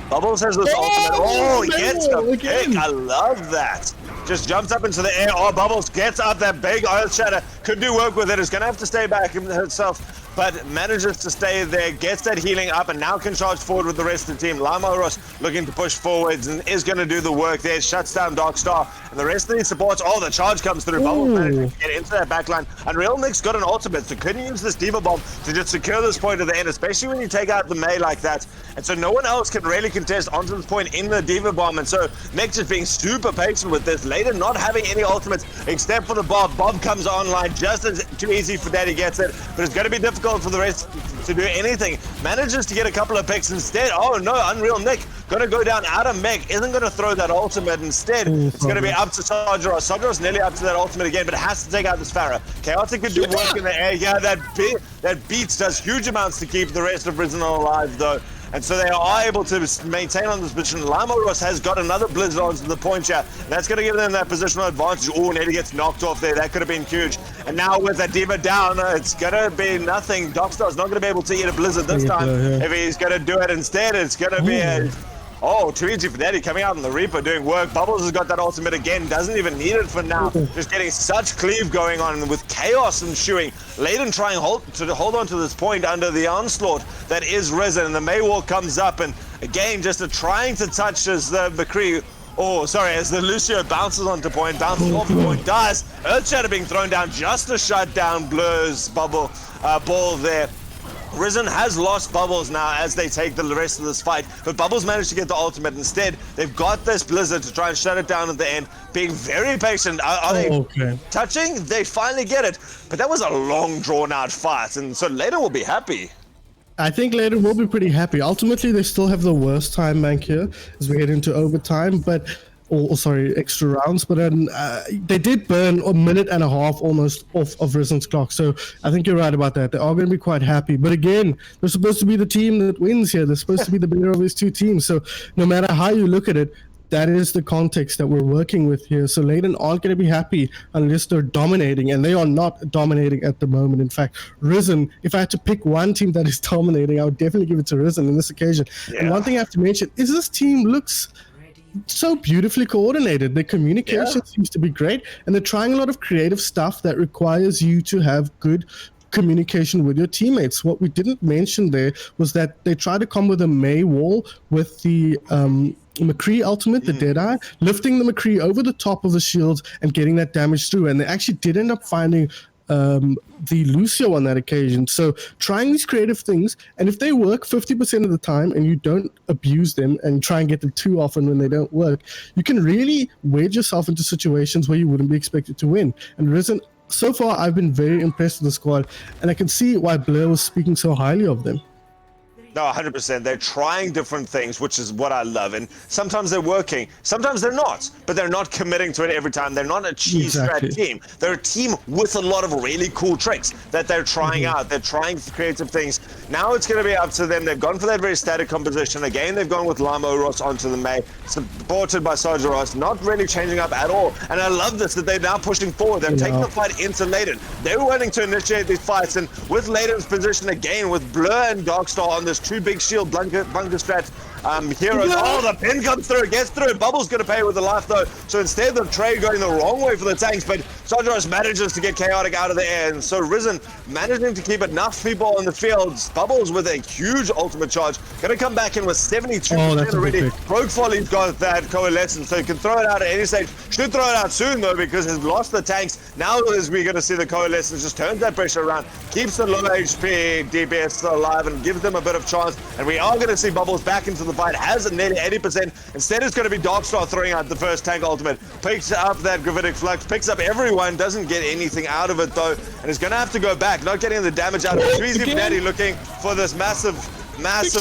Bubbles has this ultimate. Oh, he gets the pick. I love that. Just jumps up into the air. Oh, Bubbles gets up that big Earth Shatter. Could do work with it. It's going to have to stay back himself, but manages to stay there, gets that healing up, and now can charge forward with the rest of the team. Lama Ross looking to push forwards and is going to do the work there. Shuts down Darkstar, and the rest of these supports. Oh, the charge comes through. Bubbles managing to get into that backline. Unreal Nick's got an ultimate, so couldn't use this Diva Bomb to just secure this point at the end, especially when you take out the Mei like that. And so no one else can really contest onto this point in the Diva Bomb, and so Nick just being super patient with this. Ladon not having any ultimates except for the Bob. Bob comes online just as too easy for Daddy gets it, but it's going to be difficult difficult for the rest to do anything. Manages to get a couple of picks instead. Oh no, Unreal Nick gonna go down out of mech. Isn't gonna throw that ultimate instead. It's gonna be up to Sargeras. Sargeras nearly up to that ultimate again, but has to take out this Pharah. Chaotic could do work in the air. Yeah, that beats does huge amounts to keep the rest of Risen alive though. And so they are able to maintain on this position. Lamoros has got another Blizzard onto the point here. That's going to give them that positional advantage. Oh, nearly gets knocked off there. That could have been huge. And now with that D.Va down, it's going to be nothing. Dockstar's not going to be able to eat a Blizzard this time. If he's going to do it instead, it's going to be a... Oh, too easy for Daddy coming out on the Reaper doing work. Bubbles has got that ultimate again. Doesn't even need it for now. Just getting such cleave going on with chaos ensuing. Ladon trying to hold on to this point under the onslaught that is Risen. And the Maywalk comes up and again just trying to touch as the McCree. Oh, sorry, as the Lucio bounces onto point, bounces off the point, dies. Earthshatter being thrown down just to shut down Blur's ball there. Risen has lost Bubbles now as they take the rest of this fight, but Bubbles managed to get the ultimate instead. They've got this Blizzard to try and shut it down at the end, being very patient. Are they touching? They finally get it, but that was a long drawn out fight, and so Ladon will be happy. I think Ladon will be pretty happy. Ultimately, they still have the worst time bank here as we head into overtime, but extra rounds, but they did burn a minute and a half almost off of Risen's clock, so I think you're right about that. They are going to be quite happy, but again, they're supposed to be the team that wins here. They're supposed to be the better of these two teams, so no matter how you look at it, that is the context that we're working with here. So Ladon aren't going to be happy unless they're dominating, and they are not dominating at the moment. In fact, Risen, if I had to pick one team that is dominating, I would definitely give it to Risen in this occasion. And one thing I have to mention is this team looks so beautifully coordinated. Their communication seems to be great, and they're trying a lot of creative stuff that requires you to have good communication with your teammates. What we didn't mention there was that they tried to come with a May wall with the McCree ultimate, the Deadeye, lifting the McCree over the top of the shields and getting that damage through, and they actually did end up finding the Lucio on that occasion. So trying these creative things, and if they work 50% of the time and you don't abuse them and try and get them too often when they don't work, you can really wedge yourself into situations where you wouldn't be expected to win. And Risen, so far I've been very impressed with the squad, and I can see why Blur was speaking so highly of them. No, 100%. They're trying different things, which is what I love. And sometimes they're working, sometimes they're not, but they're not committing to it every time. They're not a cheese strat team. They're a team with a lot of really cool tricks that they're trying out. They're trying creative things. Now it's going to be up to them. They've gone for that very static composition. Again, they've gone with Lamoros onto the May, supported by Sargeras, not really changing up at all. And I love this, that they're now pushing forward. They're taking the fight into Ladon. They're wanting to initiate these fights, and with Ladon's position again, with Blur and Darkstar on this two big shield bunker strat heroes. Oh, the pin comes through, gets through. Bubbles gonna pay with the life though. So instead of trade going the wrong way for the tanks, but Sargeras manages to get Chaotic out of the air, and so Risen managing to keep enough people on the field. Bubbles with a huge ultimate charge, gonna come back in with 72% already. Rogue Folly's got that coalescence, so he can throw it out at any stage. Should throw it out soon though, because he's lost the tanks. Now as we're gonna see the coalescence, just turns that pressure around, keeps the low HP DPS alive, and gives them a bit of chance. And we are going to see Bubbles back into the fight, has nearly 80%. Instead, it's going to be Darkstar throwing out the first tank ultimate. Picks up that Gravitic Flux, picks up everyone, doesn't get anything out of it though, and is going to have to go back, not getting the damage out of it. Tweezy Daddy looking for this massive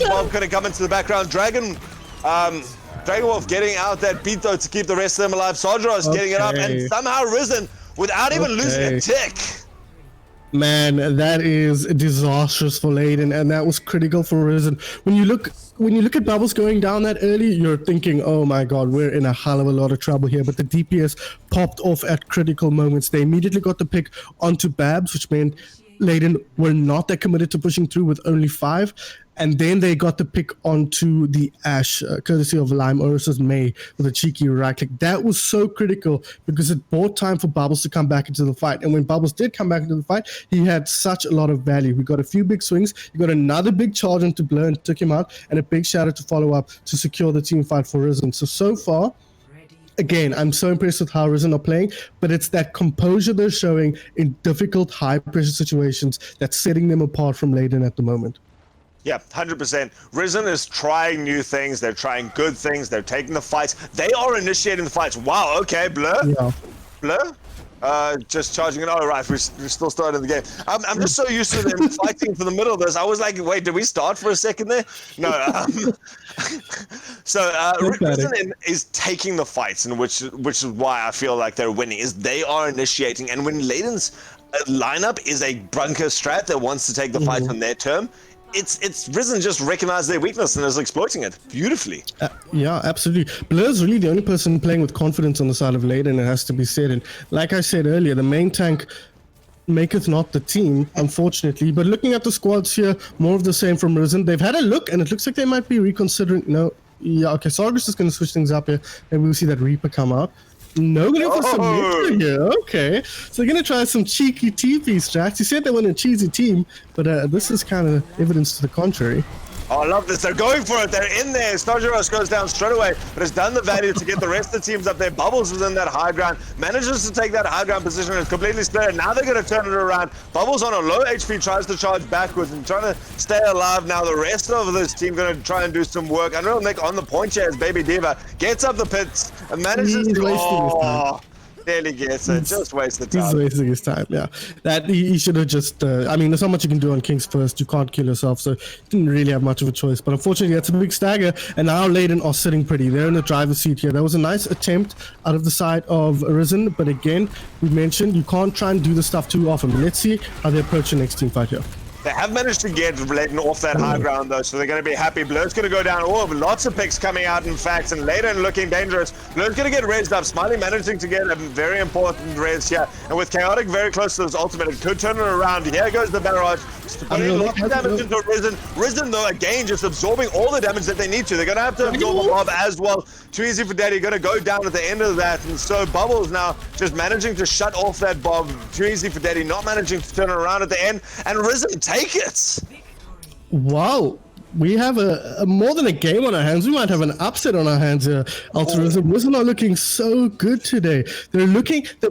bomb going to come into the background. Dragon Wolf getting out that beat though to keep the rest of them alive. Sargeras getting it up, and somehow Risen without even losing a tick. Man, that is disastrous for Ladon, and that was critical for Risen. When you look at Bubbles going down that early, you're thinking, oh my god, we're in a hell of a lot of trouble here. But the DPS popped off at critical moments. They immediately got the pick onto Babs, which meant Ladon were not that committed to pushing through with only 5. And then they got the pick onto the Ashe, courtesy of Lamoros' May, with a cheeky right click. That was so critical because it bought time for Bubbles to come back into the fight. And when Bubbles did come back into the fight, he had such a lot of value. We got a few big swings. He got another big charge into Blur and took him out, and a big shout out to follow up to secure the team fight for Risen. So far, again, I'm so impressed with how Risen are playing, but it's that composure they're showing in difficult, high-pressure situations that's setting them apart from Ladon at the moment. Yeah, 100%. Risen is trying new things. They're trying good things. They're taking the fights. They are initiating the fights. Wow, okay, Blur? Yeah. Blur? Just charging it. Oh, right, we're still starting the game. I'm just so used to them fighting for the middle of this. I was like, wait, did we start for a second there? No. So Risen is taking the fights, and which is why I feel like they're winning. Is they are initiating, and when Ladon's lineup is a bunker strat that wants to take the fight on their term, it's Risen just recognized their weakness and is exploiting it beautifully. Yeah, absolutely. Blur's really the only person playing with confidence on the side of Ladon, it has to be said. And like I said earlier, the main tank maketh not the team, unfortunately. But looking at the squads here, more of the same from Risen. They've had a look, and it looks like they might be reconsidering. No, yeah, okay, Sargus is going to switch things up here, and we'll see that Reaper come out. No, going for some Reaper here. Okay, so they're going to try some cheeky TP strats. You said they want a cheesy team, but this is kind of evidence to the contrary. Oh, I love this. They're going for it. They're in there. Stajoros goes down straight away, but has done the value to get the rest of the teams up there. Bubbles was in that high ground. Manages to take that high ground position and completely split it. Now they're going to turn it around. Bubbles on a low HP tries to charge backwards and trying to stay alive. Now the rest of this team going to try and do some work. Unreal Nick on the point chair as Baby Diva gets up the pits and manages to... Nearly gets it. Just wasted time. He's wasting his time, yeah. That he should have just... I mean, there's not much you can do on King's First. You can't kill yourself, so didn't really have much of a choice. But unfortunately, that's a big stagger, and now Ladon are sitting pretty. They're in the driver's seat here. That was a nice attempt out of the side of Risen, but again, we mentioned you can't try and do this stuff too often. But let's see how they approach the next team fight here. They have managed to get Ladon off that high ground, though, so they're going to be happy. Blur's going to go down. Oh, lots of picks coming out, in fact, and Ladon looking dangerous. Blur's going to get rezzed up. Smiley managing to get a very important res here. And with Chaotic very close to his ultimate, it could turn it around. Here goes the barrage. Putting lots of damage into Risen. Risen, though, again, just absorbing all the damage that they need to. They're going to have to absorb the mob as well. Too easy for Daddy. Going to go down at the end of that. And so Bubbles now just managing to shut off that bomb. Too easy for Daddy. Not managing to turn it around at the end. And Risen take it. Wow, we have a more than a game on our hands. We might have an upset on our hands here. Altruism Risen are looking so good today. They're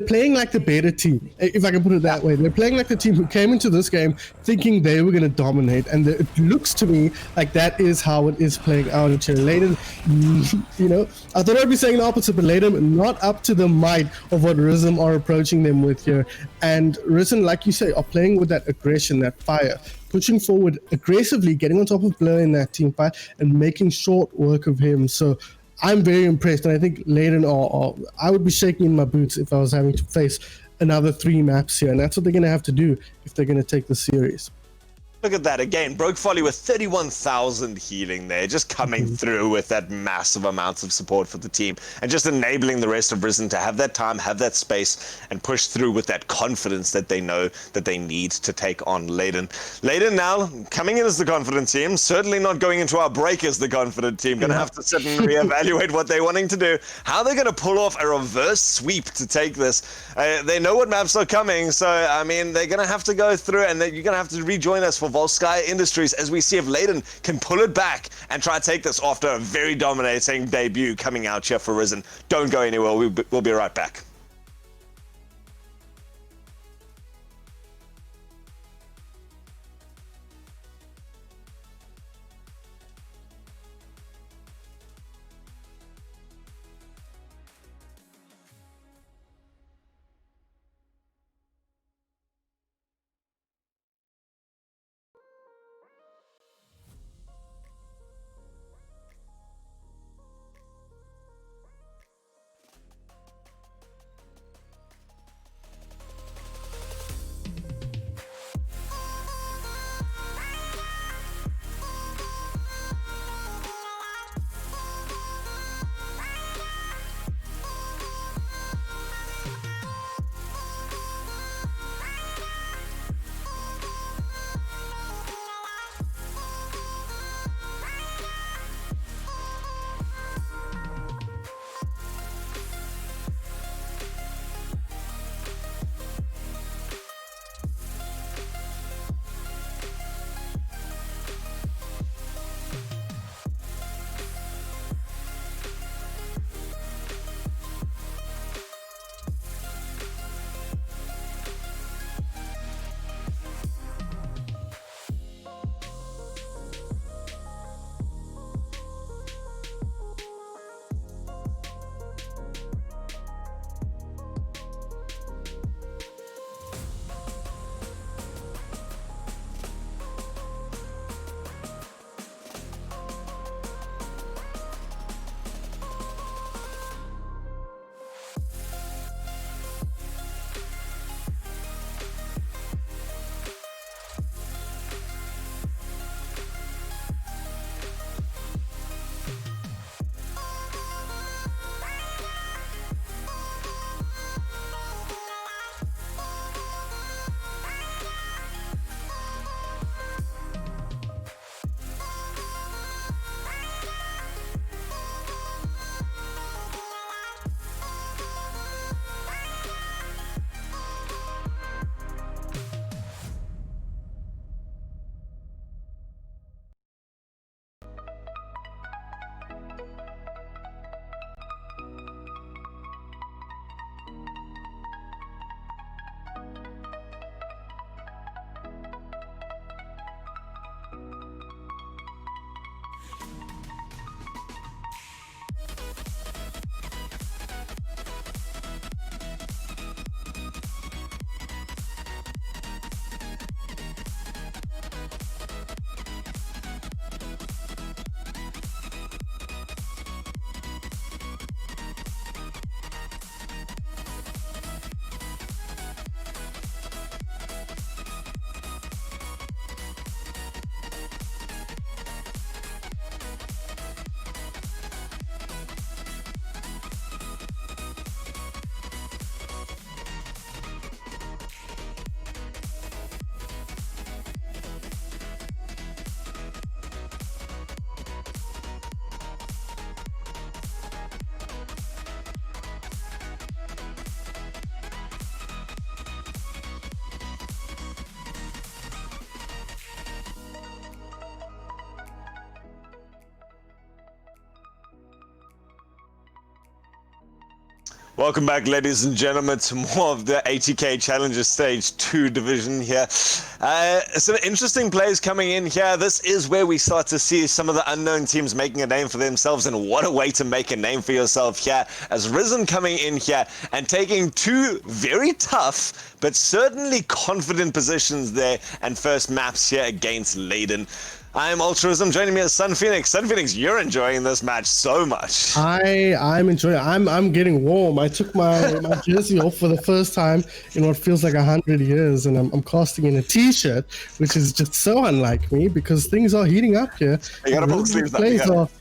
playing like the better team, if I can put it that way. They're playing like the team who came into this game thinking they were going to dominate, and it looks to me like that is how it is playing out in here. Ladon, you know, I thought I'd be saying the opposite, but Ladon not up to the might of what Risen are approaching them with here. And Risen, like you say, are playing with that aggression, that fire, pushing forward aggressively, getting on top of Blur in that team fight and making short work of him. So I'm very impressed, and I think Ladon I would be shaking in my boots if I was having to face another 3 maps here, and that's what they're going to have to do if they're going to take the series. Look at that again. Broke Folly with 31,000 healing there, just coming through with that massive amounts of support for the team and just enabling the rest of Risen to have that time, have that space, and push through with that confidence that they know that they need to take on Ladon. Ladon now coming in as the confident team, certainly not going into our break as the confident team. Going to have to sit and reevaluate what they're wanting to do, how they're going to pull off a reverse sweep to take this. They know what maps are coming, so I mean, they're going to have to go through, and you're going to have to rejoin us for Volskaya Industries as we see if Ladon can pull it back and try to take this after a very dominating debut coming out here for Risen. Don't go anywhere. We'll be right back. Welcome back, ladies and gentlemen, to more of the ATK Challenger Stage 2 division here. Some interesting plays coming in here. This is where we start to see some of the unknown teams making a name for themselves, and what a way to make a name for yourself here, as Risen coming in here and taking two very tough but certainly confident positions there, and first maps here against Ladon. I'm Altruism, joining me is Sun Phoenix. Sun Phoenix, you're enjoying this match so much. I'm enjoying. I'm getting warm. I took my jersey off for the first time in what feels like 100 years, and I'm casting in a t-shirt, which is just so unlike me because things are heating up here. You gotta pull the sleeves up.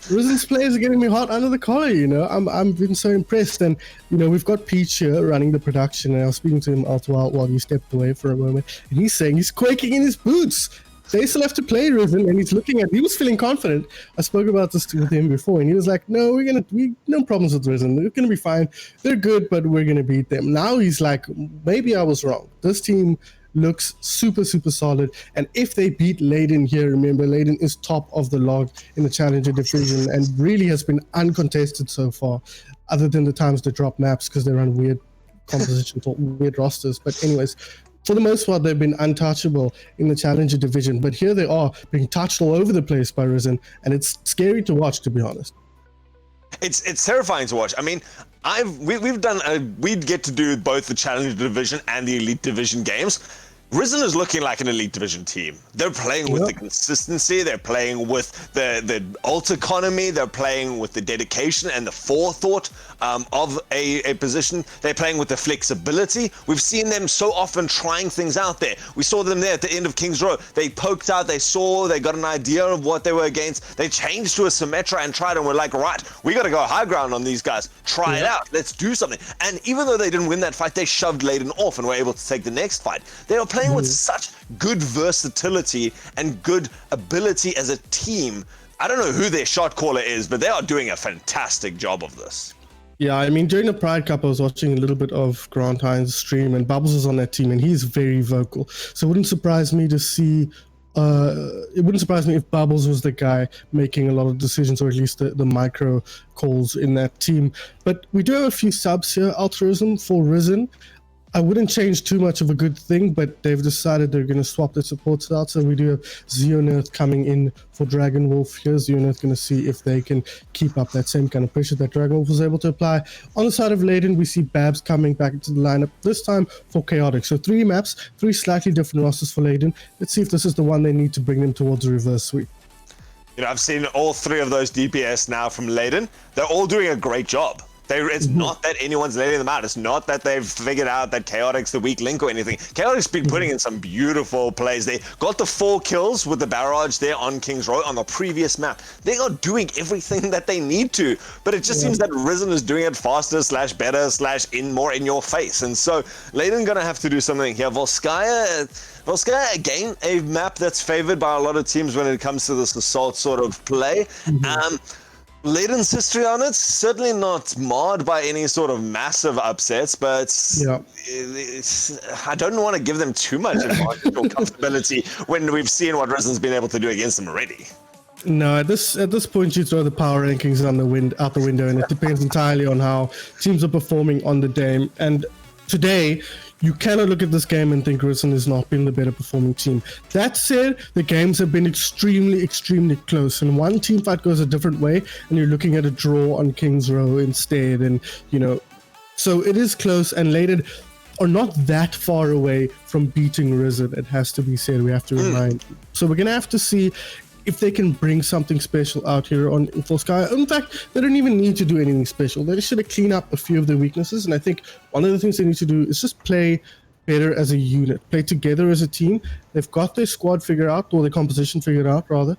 Risen's players are getting me hot under the collar. You know, I'm been so impressed, and you know we've got Peach here running the production, and I was speaking to him after while he stepped away for a moment, and he's saying he's quaking in his boots. They still have to play Risen, and he was feeling confident. I spoke about this with him before, and he was like, no, no problems with Risen. They're going to be fine. They're good, but we're going to beat them. Now he's like, maybe I was wrong. This team looks super, super solid. And if they beat Ladon here, remember, Ladon is top of the log in the Challenger division and really has been uncontested so far, other than the times they drop maps because they run weird compositions or weird rosters. But anyways, for the most part, they've been untouchable in the Challenger division, but here they are being touched all over the place by Risen, and it's scary to watch, to be honest. It's terrifying to watch. I mean, we'd get to do both the Challenger division and the Elite division games. Risen is looking like an Elite division team. They're playing with the consistency, they're playing with the ult economy, they're playing with the dedication and the forethought of a position. They're playing with the flexibility. We've seen them so often trying things out there. We saw them there at the end of King's Row. They poked out, they got an idea of what they were against. They changed to a Symmetra and tried, and we're like, right, we got to go high ground on these guys. Try it out. Let's do something. And even though they didn't win that fight, they shoved Ladon off and were able to take the next fight. They are playing with such good versatility and good ability as a team. I don't know who their shot caller is, but they are doing a fantastic job of this. Yeah, I mean, during the Pride Cup, I was watching a little bit of Grant Hines' stream, and Bubbles is on that team, and he's very vocal. So it wouldn't surprise me to see. It wouldn't surprise me if Bubbles was the guy making a lot of decisions, or at least the micro calls in that team. But we do have a few subs here, Altruism for Risen. I wouldn't change too much of a good thing, but they've decided they're going to swap their supports out. So we do have Xeonerth coming in for Dragon Wolf here. Xeonerth going to see if they can keep up that same kind of pressure that Dragon Wolf was able to apply. On the side of Ladon, we see Babs coming back into the lineup, this time for Chaotic. So 3 maps, 3 slightly different rosters for Ladon. Let's see if this is the one they need to bring them towards a reverse sweep. You know, I've seen all 3 of those DPS now from Ladon. They're all doing a great job. It's not that anyone's letting them out. It's not that they've figured out that Chaotic's the weak link or anything. Chaotic's been putting in some beautiful plays. They got the 4 kills with the barrage there on King's Row on the previous map. They are doing everything that they need to, but it just seems that Risen is doing it faster / better / more in your face. And so Ladon gonna have to do something here. Volskaya, again, a map that's favored by a lot of teams when it comes to this assault sort of play. Ladon's history on it, certainly not marred by any sort of massive upsets, but I don't want to give them too much advantage or comfortability when we've seen what Risen's been able to do against them already. No, at this point you throw the power rankings out the window, and it depends entirely on how teams are performing on the day. And today, you cannot look at this game and think Risen has not been the better performing team. That said, the games have been extremely, extremely close, and one team fight goes a different way, and you're looking at a draw on King's Row instead, and you know, so it is close, and Ladon are not that far away from beating Risen. It has to be said. We have to remind. So we're gonna have to see if they can bring something special out here on Volskaya. In fact, they don't even need to do anything special. They just should clean up a few of their weaknesses. And I think one of the things they need to do is just play better as a unit, play together as a team. They've got their squad figured out, or their composition figured out, rather.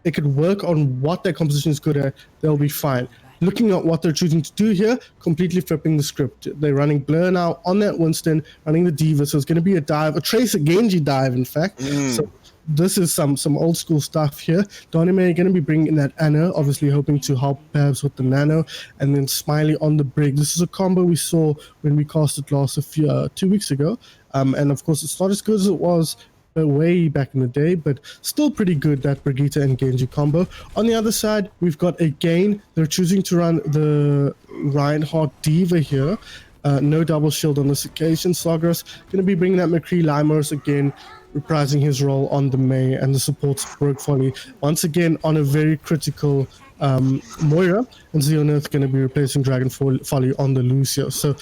They could work on what their composition is good at. They'll be fine. Looking at what they're choosing to do here, completely flipping the script. They're running Blur now on that Winston, running the Diva. So it's going to be a dive, a Tracer Genji dive, in fact. So this is some old school stuff here. Donime going to be bringing in that Anna, obviously hoping to help Babs with the Nano, and then Smiley on the Brig. This is a combo we saw when we cast it last 2 weeks ago. And of course, it's not as good as it was way back in the day, but still pretty good, that Brigitte and Genji combo. On the other side, we've got again, they're choosing to run the Reinhardt Diva here. No double shield on this occasion. Sagras going to be bringing that McCree Limers again, reprising his role on the May, and the supports Broke Folly once again on a very critical Moira, and Xeonerth going to be replacing Dragon Folly on the Lucio. So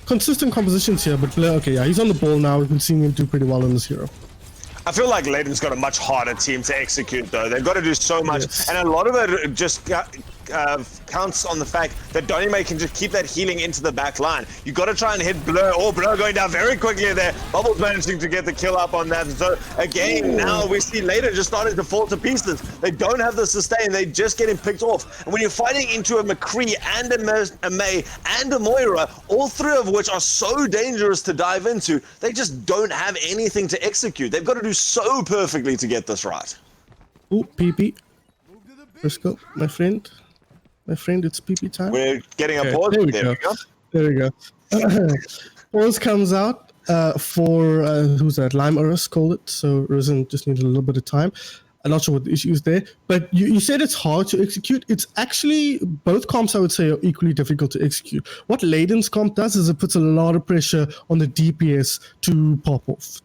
consistent compositions here, but okay, yeah, he's on the ball now. We've been seeing him do pretty well on this hero. I feel like Ladon's got a much harder team to execute, though. They've got to do so much, and a lot of it just counts on the fact that Donnie can just keep that healing into the back line. You got to try and hit Blur. Oh, Blur going down very quickly there. Bubbles managing to get the kill up on that. So again, now we see Ladon just starting to fall to pieces. They don't have the sustain. They just getting picked off. And when you're fighting into a McCree and a May and a Moira, all three of which are so dangerous to dive into, they just don't have anything to execute. They've got to do so perfectly to get this right. Ooh, PP. Briscoe, my friend. My friend, it's PP time. We're getting a pause. There we go. There we go. Pause comes out for, who's that? Lime Urus called it. So Risen just needed a little bit of time. I'm not sure what the issue is there. But you said it's hard to execute. It's actually, both comps I would say are equally difficult to execute. What Ladon's comp does is it puts a lot of pressure on the DPS to pop off.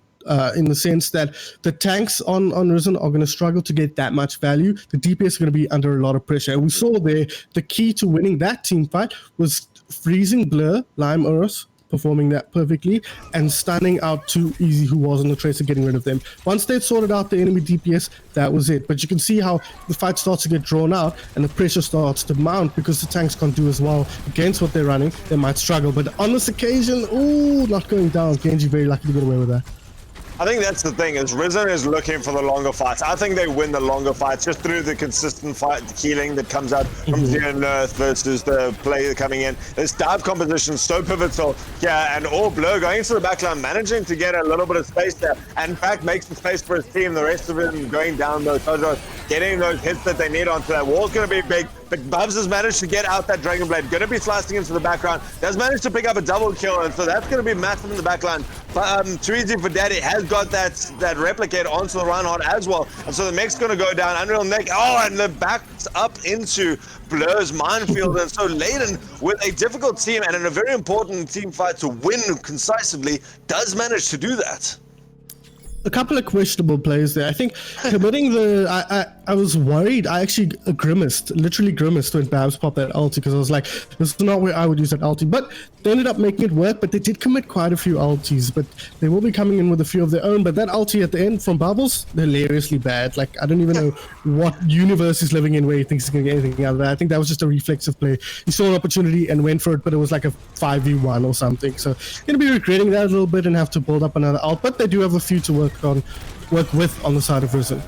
In the sense that the tanks on Risen are going to struggle to get that much value. The DPS are going to be under a lot of pressure. And we saw there the key to winning that team fight was freezing Blur, Lime Urus, performing that perfectly, and stunning out Too Easy, who was on the tracer, getting rid of them. Once they'd sorted out the enemy DPS, that was it. But you can see how the fight starts to get drawn out and the pressure starts to mount because the tanks can't do as well against what they're running. They might struggle. But on this occasion, ooh, not going down. Genji very lucky to get away with that. I think that's the thing, is Risen is looking for the longer fights. I think they win the longer fights just through the consistent fight, the healing that comes out from Xeonerth versus the play coming in. This dive composition is so pivotal. Yeah, and all Blur going into the backline, managing to get a little bit of space there, and in fact makes the space for his team. The rest of them going down those, getting those hits that they need onto that wall's going to be big. But Bubs has managed to get out that Dragon Blade, going to be slicing into the background. Does manage to pick up a double kill, and so that's going to be massive in the backline. But Too Easy for Daddy has got that replicate onto the Reinhardt as well. And so the mech's going to go down. Unreal Nick, and the backs up into Blur's minefield. And so Ladon, with a difficult team and in a very important team fight to win concisively, does manage to do that. A couple of questionable plays there. I think committing I was worried. I actually grimaced, literally grimaced when Babs popped that ulti, because I was like, this is not where I would use that ulti. But they ended up making it work, but they did commit quite a few ultis. But they will be coming in with a few of their own. But that ulti at the end from Bubbles, hilariously bad. Like, I don't even know what universe he's living in where he thinks he's going to get anything out of that. I think that was just a reflexive play. He saw an opportunity and went for it, but it was like a 5v1 or something. So going to be regretting that a little bit and have to build up another ult. But they do have a few to work with on the side of Risen.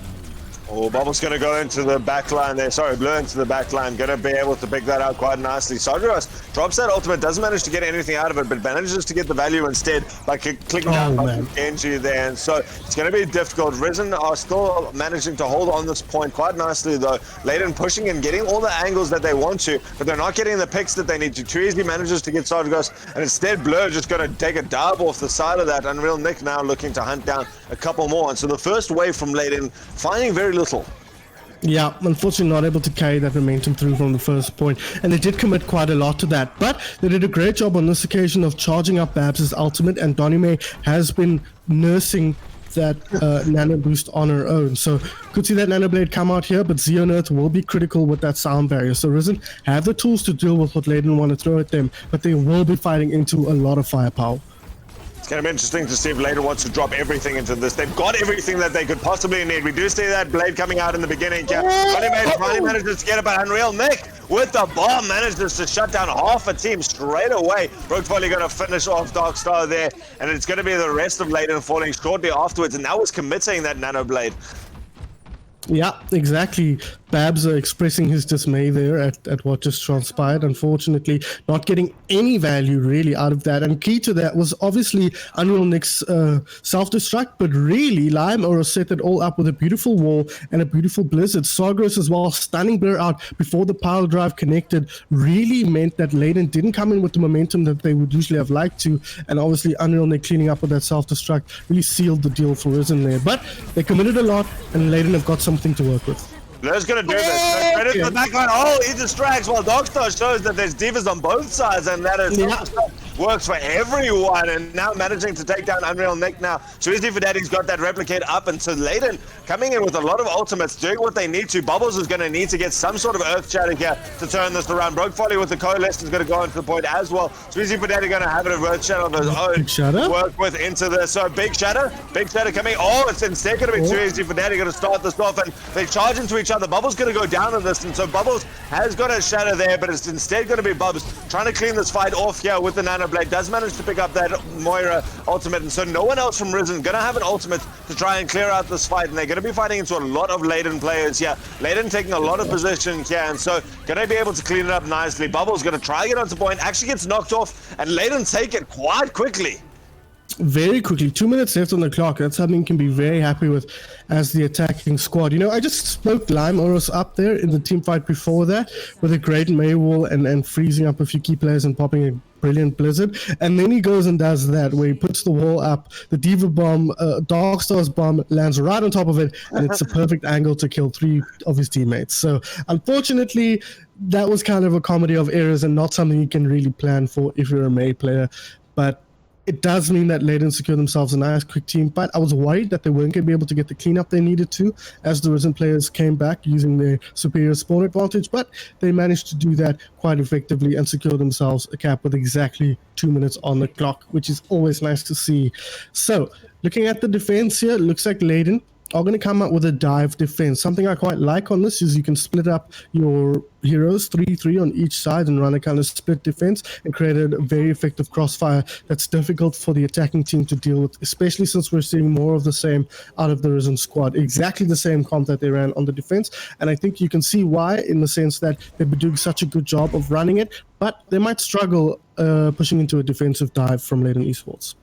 Oh, Bubble's going to go into the back line there. Sorry, Blur into the back line. Going to be able to pick that out quite nicely. Sagras drops that ultimate, doesn't manage to get anything out of it, but manages to get the value instead by clicking down on Genji there. And so it's going to be difficult. Risen are still managing to hold on this point quite nicely, though. Ladon pushing and getting all the angles that they want to, but they're not getting the picks that they need to. Too Easy manages to get Sagras, and instead Blur just going to take a dab off the side of that. Unreal Nick now looking to hunt down a couple more. And so the first wave from Ladon, finding very little. Yeah, unfortunately not able to carry that momentum through from the first point, and they did commit quite a lot to that, but they did a great job on this occasion of charging up Babs' ultimate, and Donnie has been nursing that nano boost on her own. So could see that nano blade come out here, but Xeonerth will be critical with that sound barrier. So Risen have the tools to deal with what Ladon want to throw at them, but they will be fighting into a lot of firepower. It's going to be interesting to see if Ladon wants to drop everything into this. They've got everything that they could possibly need. We do see that blade coming out in the beginning. Finally manages to get it, but Unreal Nick with the bomb manages to shut down half a team straight away. Broke Folly going to finish off Darkstar there, and it's going to be the rest of Ladon falling shortly afterwards, and that was committing that nano blade. Yeah, exactly. Babs expressing his dismay there at what just transpired. Unfortunately, not getting any value really out of that. And key to that was obviously Unreal Nick's self-destruct, but really Lime Urus set it all up with a beautiful wall and a beautiful blizzard. Sagras as well, stunning Blur out before the power drive connected, really meant that Ladon didn't come in with the momentum that they would usually have liked to. And obviously Unreal Nick cleaning up with that self-destruct really sealed the deal for Risen there. But they committed a lot, and Ladon have got something to work with. Blur's gonna do this. Credit to the backline. Oh, he distracts while Dogstar shows that there's divas on both sides, and that is works for everyone. And now managing to take down Unreal Nick now. Too for Daddy's got that replicate up, and so Ladon coming in with a lot of ultimates, doing what they need to. Bubbles is gonna need to get some sort of earth shatter here to turn this around. Broke Folly with the coalesce is gonna go into the point as well. Too for Daddy gonna have it of earth shatter of his own to work with into this. So big shatter coming. Oh, it's instead gonna be too easy for Daddy. Gonna start this off, and they charge into each other. Bubbles gonna go down in this, and so Bubbles has got a shatter there, but it's instead gonna be Bubs trying to clean this fight off here with the Nano Blade. Does manage to pick up that Moira ultimate, and so no one else from Risen gonna have an ultimate to try and clear out this fight, and they're gonna be fighting into a lot of Ladon players here. Ladon taking a lot of position here, and so gonna be able to clean it up nicely. Bubbles gonna try to get onto point, actually gets knocked off, and Ladon take it quite quickly. Very quickly, 2 minutes left on the clock. That's something you can be very happy with as the attacking squad. You know, I just spoke Lime Oros up there in the team fight before that with a great Maywall and freezing up a few key players and popping a brilliant blizzard, and then he goes and does that where he puts the wall up, the Diva bomb, Darkstar's bomb lands right on top of it, and it's a perfect angle to kill 3 of his teammates. So unfortunately, that was kind of a comedy of errors and not something you can really plan for if you're a May player, but it does mean that Ladon secured themselves a nice quick team fight. I was worried that they weren't going to be able to get the cleanup they needed to as the Risen players came back using their superior spawn advantage, but they managed to do that quite effectively and secure themselves a cap with exactly 2 minutes on the clock, which is always nice to see. So, looking at the defense here, it looks like Ladon are going to come out with a dive defense. Something I quite like on this is you can split up your heroes 3-3 on each side and run a kind of split defense and create a very effective crossfire that's difficult for the attacking team to deal with, especially since we're seeing more of the same out of the Risen squad. Exactly the same comp that they ran on the defense, and I think you can see why, in the sense that they've been doing such a good job of running it, but they might struggle pushing into a defensive dive from Ladon Esports.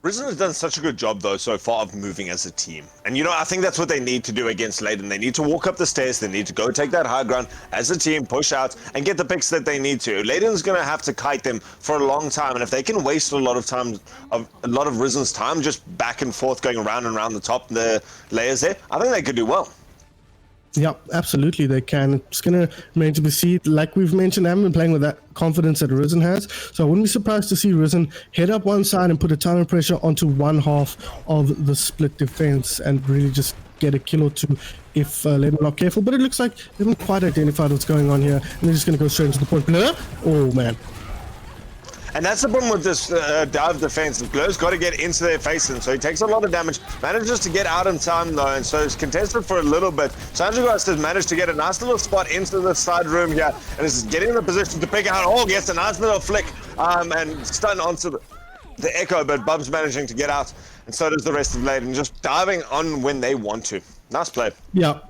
Risen has done such a good job, though, so far of moving as a team. And, you know, I think that's what they need to do against Ladon. They need to walk up the stairs. They need to go take that high ground as a team, push out, and get the picks that they need to. Ladon's going to have to kite them for a long time. And if they can waste a lot of Risen's time just back and forth going around and around the top, the layers there, I think they could do well. Yeah, absolutely they can. It's going to remain to be seen. Like we've mentioned, I haven't been playing with that confidence that Risen has, so I wouldn't be surprised to see Risen head up one side and put a ton of pressure onto one half of the split defense and really just get a kill or two if they're not careful. But it looks like they haven't quite identified what's going on here, and they're just going to go straight into the point. Blur? Oh, man. And that's the problem with this dive defense. Blur's got to get into their faces, so he takes a lot of damage. Manages to get out in time, though, and so it's contested for a little bit. Sandragast has managed to get a nice little spot into the side room here, and is getting in the position to pick out. Oh, gets a nice little flick and stun onto the Echo, but Bub's managing to get out, and so does the rest of Ladon, just diving on when they want to. Nice play. Yeah.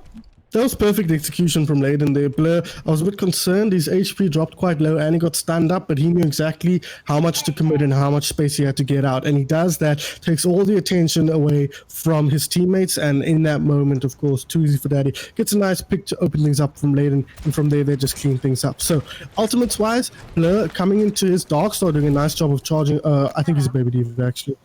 That was perfect execution from Ladon there. Blur, I was a bit concerned. His HP dropped quite low and he got stunned up, but he knew exactly how much to commit and how much space he had to get out. And he does that, takes all the attention away from his teammates. And in that moment, of course, too easy for Daddy. Gets a nice pick to open things up from Ladon. And from there, they just clean things up. So, ultimates-wise, Blur coming into his Darkstar doing a nice job of charging. I think he's a Baby Diva, actually.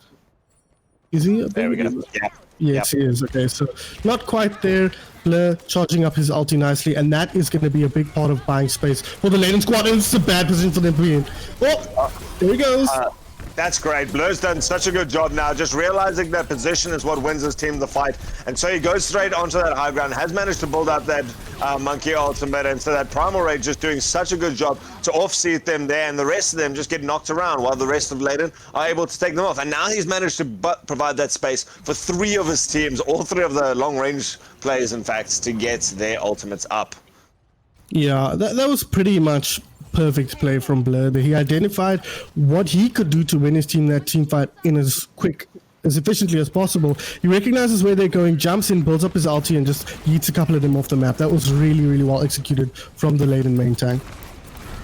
Is he a Baby Diva? Yeah. Yes, he is. Okay, so not quite there. Blur charging up his ulti nicely, and that is going to be a big part of buying space for the Ladon squad, and it's a bad position for them to be in. Oh, there he goes. That's great. Blur's done such a good job now, just realizing that position is what wins his team the fight. And so he goes straight onto that high ground, has managed to build up that monkey ultimate, and so that Primal Rage just doing such a good job to offseat them there, and the rest of them just get knocked around while the rest of Ladon are able to take them off. And now he's managed to provide that space for 3 of his teams, all 3 of the long-range players, in fact, to get their ultimates up. Yeah, that was pretty much perfect play from Blur. He identified what he could do to win his team that team fight in as efficiently as possible. He recognizes where they're going, jumps in, builds up his ulti, and just yeets a couple of them off the map. That was really, really well executed from the Ladon main tank.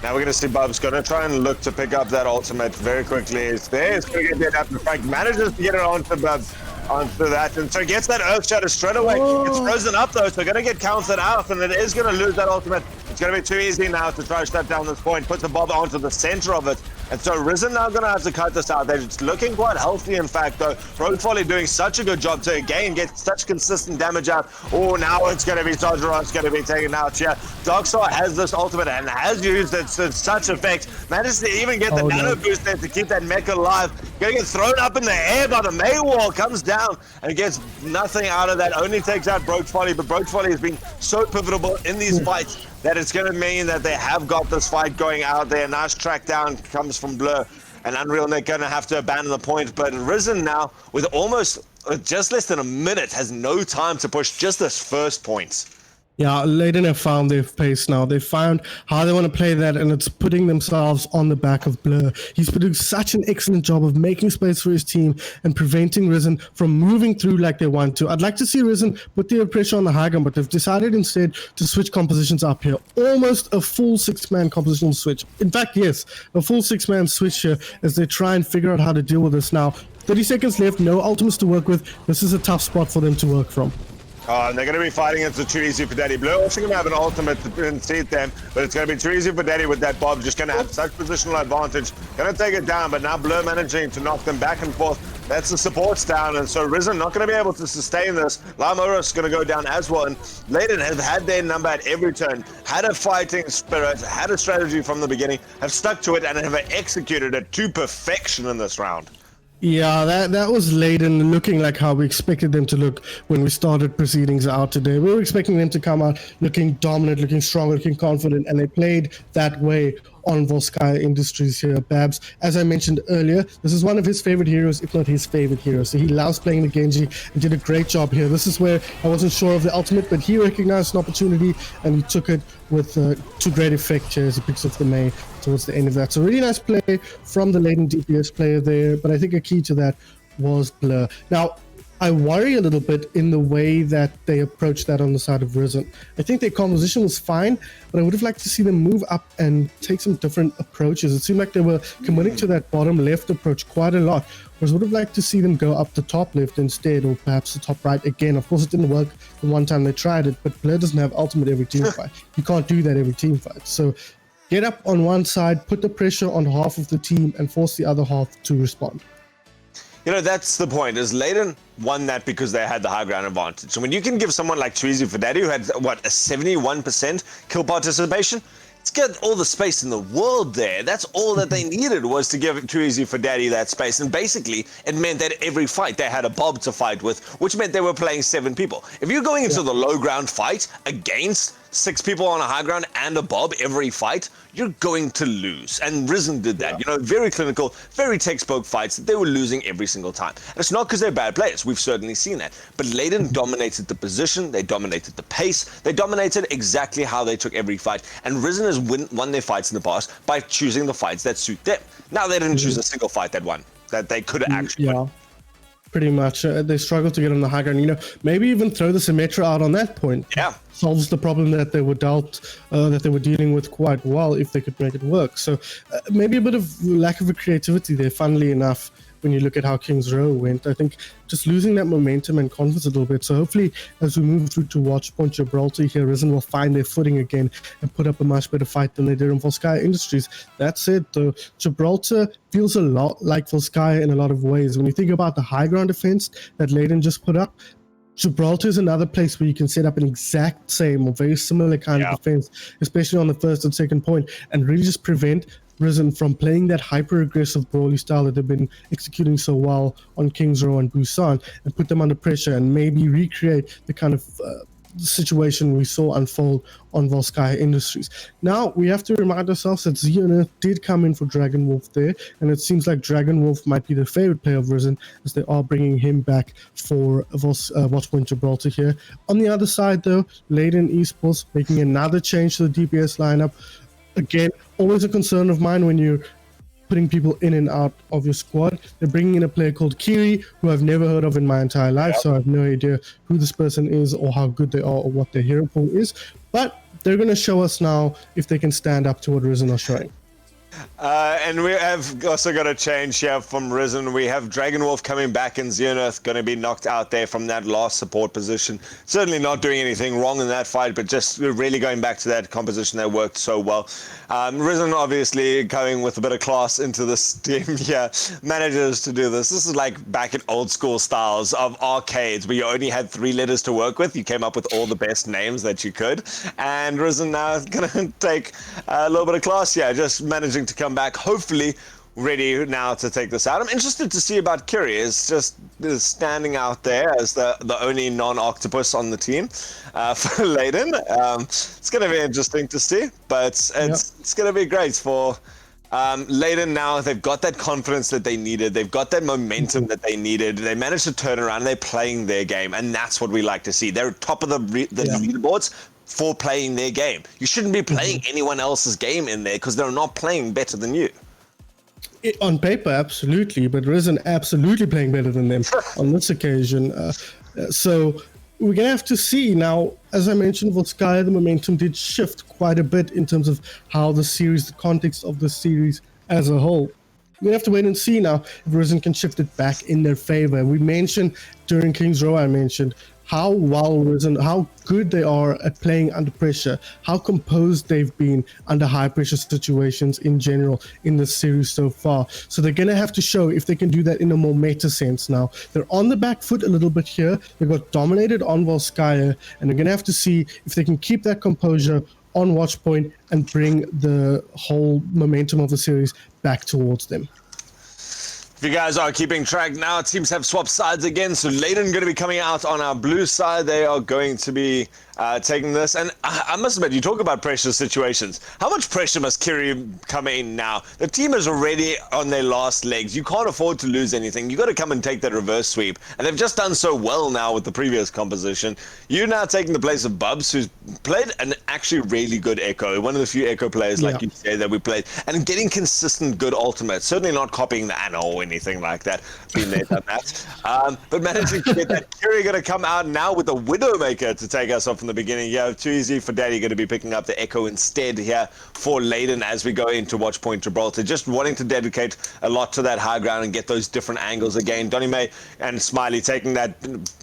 Now we're going to see Bub's going to try and look to pick up that ultimate very quickly. It's there. It's going to get that up. In fact, manages to get it onto Bub's. Onto that, and so gets that Earth Shatter straight away. It's frozen up though, so going to get counted out, and it is going to lose that ultimate. It's going to be too easy now to try to shut down this point. Puts the Bob onto the center of it, And so Risen now going to have to cut this out. They're just looking quite healthy, in fact, though. Rogue Folly doing such a good job to, again, get such consistent damage out. Oh, now it's going to be Sojourner's going to be taken out here. Darkstar has this ultimate and has used it to such effect. Managed to even get the nano boost there to keep that mech alive. Going to get thrown up in the air by the May wall. Comes down and gets nothing out of that. Only takes out Broke Folly, but Broke Folly has been so pivotal in these fights that it's going to mean that they have got this fight going out there. Nice track down comes from Blur, and Unreal Nick going to have to abandon the point. But Risen now, with almost just less than a minute, has no time to push just this first point. Yeah, Ladon have found their pace now. They found how they want to play that, and it's putting themselves on the back of Blur. He's doing such an excellent job of making space for his team and preventing Risen from moving through like they want to. I'd like to see Risen put their pressure on the high ground, but they've decided instead to switch compositions up here. Almost a full six-man compositional switch. In fact, yes, a full six-man switch here as they try and figure out how to deal with this now. 30 seconds left, no ultimates to work with. This is a tough spot for them to work from. Oh, and they're going to be fighting it too easy for Daddy. Blue also going to have an ultimate to concede them, but it's going to be too easy for Daddy with that Bob. Just going to have such positional advantage. Going to take it down, but now Blur managing to knock them back and forth. That's the supports down, and so Risen not going to be able to sustain this. Lamora's going to go down as well, and Ladon have had their number at every turn, had a fighting spirit, had a strategy from the beginning, have stuck to it, and have executed it to perfection in this round. Yeah, that was Ladon looking like how we expected them to look when we started proceedings out today. We were expecting them to come out looking dominant, looking strong, looking confident, and they played that way on Volskaya Industries here. Babs, as I mentioned earlier, this is one of his favorite heroes, if not his favorite hero. So he loves playing the Genji and did a great job here. This is where I wasn't sure of the ultimate, but he recognized an opportunity and he took it with to great effect here as he picks off the May towards the end of that. So really nice play from the Ladon DPS player there, but I think a key to that was Blur. Now, I worry a little bit in the way that they approached that on the side of Risen. I think their composition was fine, but I would have liked to see them move up and take some different approaches. It seemed like they were committing to that bottom left approach quite a lot, whereas I would have liked to see them go up the top left instead, or perhaps the top right again. Of course, it didn't work the one time they tried it, but Blair doesn't have ultimate every team fight. You can't do that every team fight. So get up on one side, put the pressure on half of the team, and force the other half to respond. You know, that's the point, is Ladon won that because they had the high ground advantage. So when you can give someone like Tweezy for Daddy, who had, what, a 71% kill participation, it's got all the space in the world there. That's all that they needed, was to give Too Easy for Daddy that space. And basically, it meant that every fight they had a Bob to fight with, which meant they were playing 7 people. If you're going into the low ground fight against 6 people on a high ground and a Bob every fight, you're going to lose. And Risen did that. You know, very clinical, very textbook fights. They were losing every single time. And it's not because they're bad players. We've certainly seen that. But Ladon dominated the position. They dominated the pace. They dominated exactly how they took every fight. And Risen has won their fights in the past by choosing the fights that suit them. Now, they didn't choose a single fight that won, that they could have actually won. Pretty much. They struggled to get on the high ground. You know, maybe even throw the Symmetra out on that point. Yeah. Solves the problem that they were that they were dealing with quite well if they could make it work. So maybe a bit of lack of creativity there, funnily enough, when you look at how King's Row went. I think just losing that momentum and confidence a little bit. So hopefully, as we move through to Watchpoint Gibraltar here, Risen will find their footing again and put up a much better fight than they did in Volskaya Industries. That said, though, Gibraltar feels a lot like Volskaya in a lot of ways. When you think about the high ground defense that Ladon just put up, Gibraltar is another place where you can set up an exact same or very similar kind of defense, especially on the first and second point, and really just prevent Risen from playing that hyper-aggressive brawly style that they've been executing so well on King's Row and Busan, and put them under pressure and maybe recreate the kind of situation we saw unfold on Volskaya Industries. Now, we have to remind ourselves that Xehanort did come in for Dragon Wolf there, and it seems like Dragon Wolf might be the favorite player of Risen, as they are bringing him back for Watchpoint Gibraltar here. On the other side, though, Ladon Esports making another change to the DPS lineup. Again, always a concern of mine when you're putting people in and out of your squad. They're bringing in a player called Kiri, who I've never heard of in my entire life, so I have no idea who this person is or how good they are or what their hero pool is. But they're going to show us now if they can stand up to what Risen are showing. And we have also got a change here from Risen. We have Dragon Wolf coming back and Xeonoth going to be knocked out there from that last support position. Certainly not doing anything wrong in that fight, but just really going back to that composition that worked so well. Risen obviously going with a bit of class into this team here, manages to do this. This is like back in old school styles of arcades where you only had 3 letters to work with. You came up with all the best names that you could. And Risen now is going to take a little bit of class here, just managing to come back, hopefully ready now to take this out. I'm interested to see about Kiri. Is standing out there as the only non-octopus on the team for Ladon. It's going to be interesting to see, but it's going to be great for Ladon now. They've got that confidence that they needed. They've got that momentum that they needed. They managed to turn around. They're playing their game, and that's what we like to see. They're top of the leaderboards for playing their game. You shouldn't be playing anyone else's game in there because they're not playing better than you. On paper, absolutely, but Risen absolutely playing better than them on this occasion. So we're going to have to see. Now, as I mentioned, Volskaya, the momentum did shift quite a bit in terms of how the series, the context of the series as a whole. We have to wait and see now if Risen can shift it back in their favor. We mentioned during King's Row, I mentioned how well Risen, how good they are at playing under pressure, how composed they've been under high pressure situations in general in this series so far. So they're going to have to show if they can do that in a more meta sense now. They're on the back foot a little bit here. They got dominated on Volskaya, and they're going to have to see if they can keep that composure on watch point and bring the whole momentum of the series back towards them. If you guys are keeping track now, teams have swapped sides again. So Ladon going to be coming out on our blue side. They are going to be taking this. And I must admit, you talk about pressure situations. How much pressure must Kiri come in now? The team is already on their last legs. You can't afford to lose anything. You got to come and take that reverse sweep. And they've just done so well now with the previous composition. You're now taking the place of Bubs, who's played an actually really good Echo. One of the few Echo players, like you say, that we played. And getting consistent good ultimates. Certainly not copying the Ana or anything like that. Been there, done that. But managing to get that. Kiri going to come out now with the Widowmaker to take us off from the beginning. Yeah, too easy for Daddy, going to be picking up the Echo instead here for Ladon as we go into Watch Point Gibraltar. Just wanting to dedicate a lot to that high ground and get those different angles again. Donny May and Smiley taking that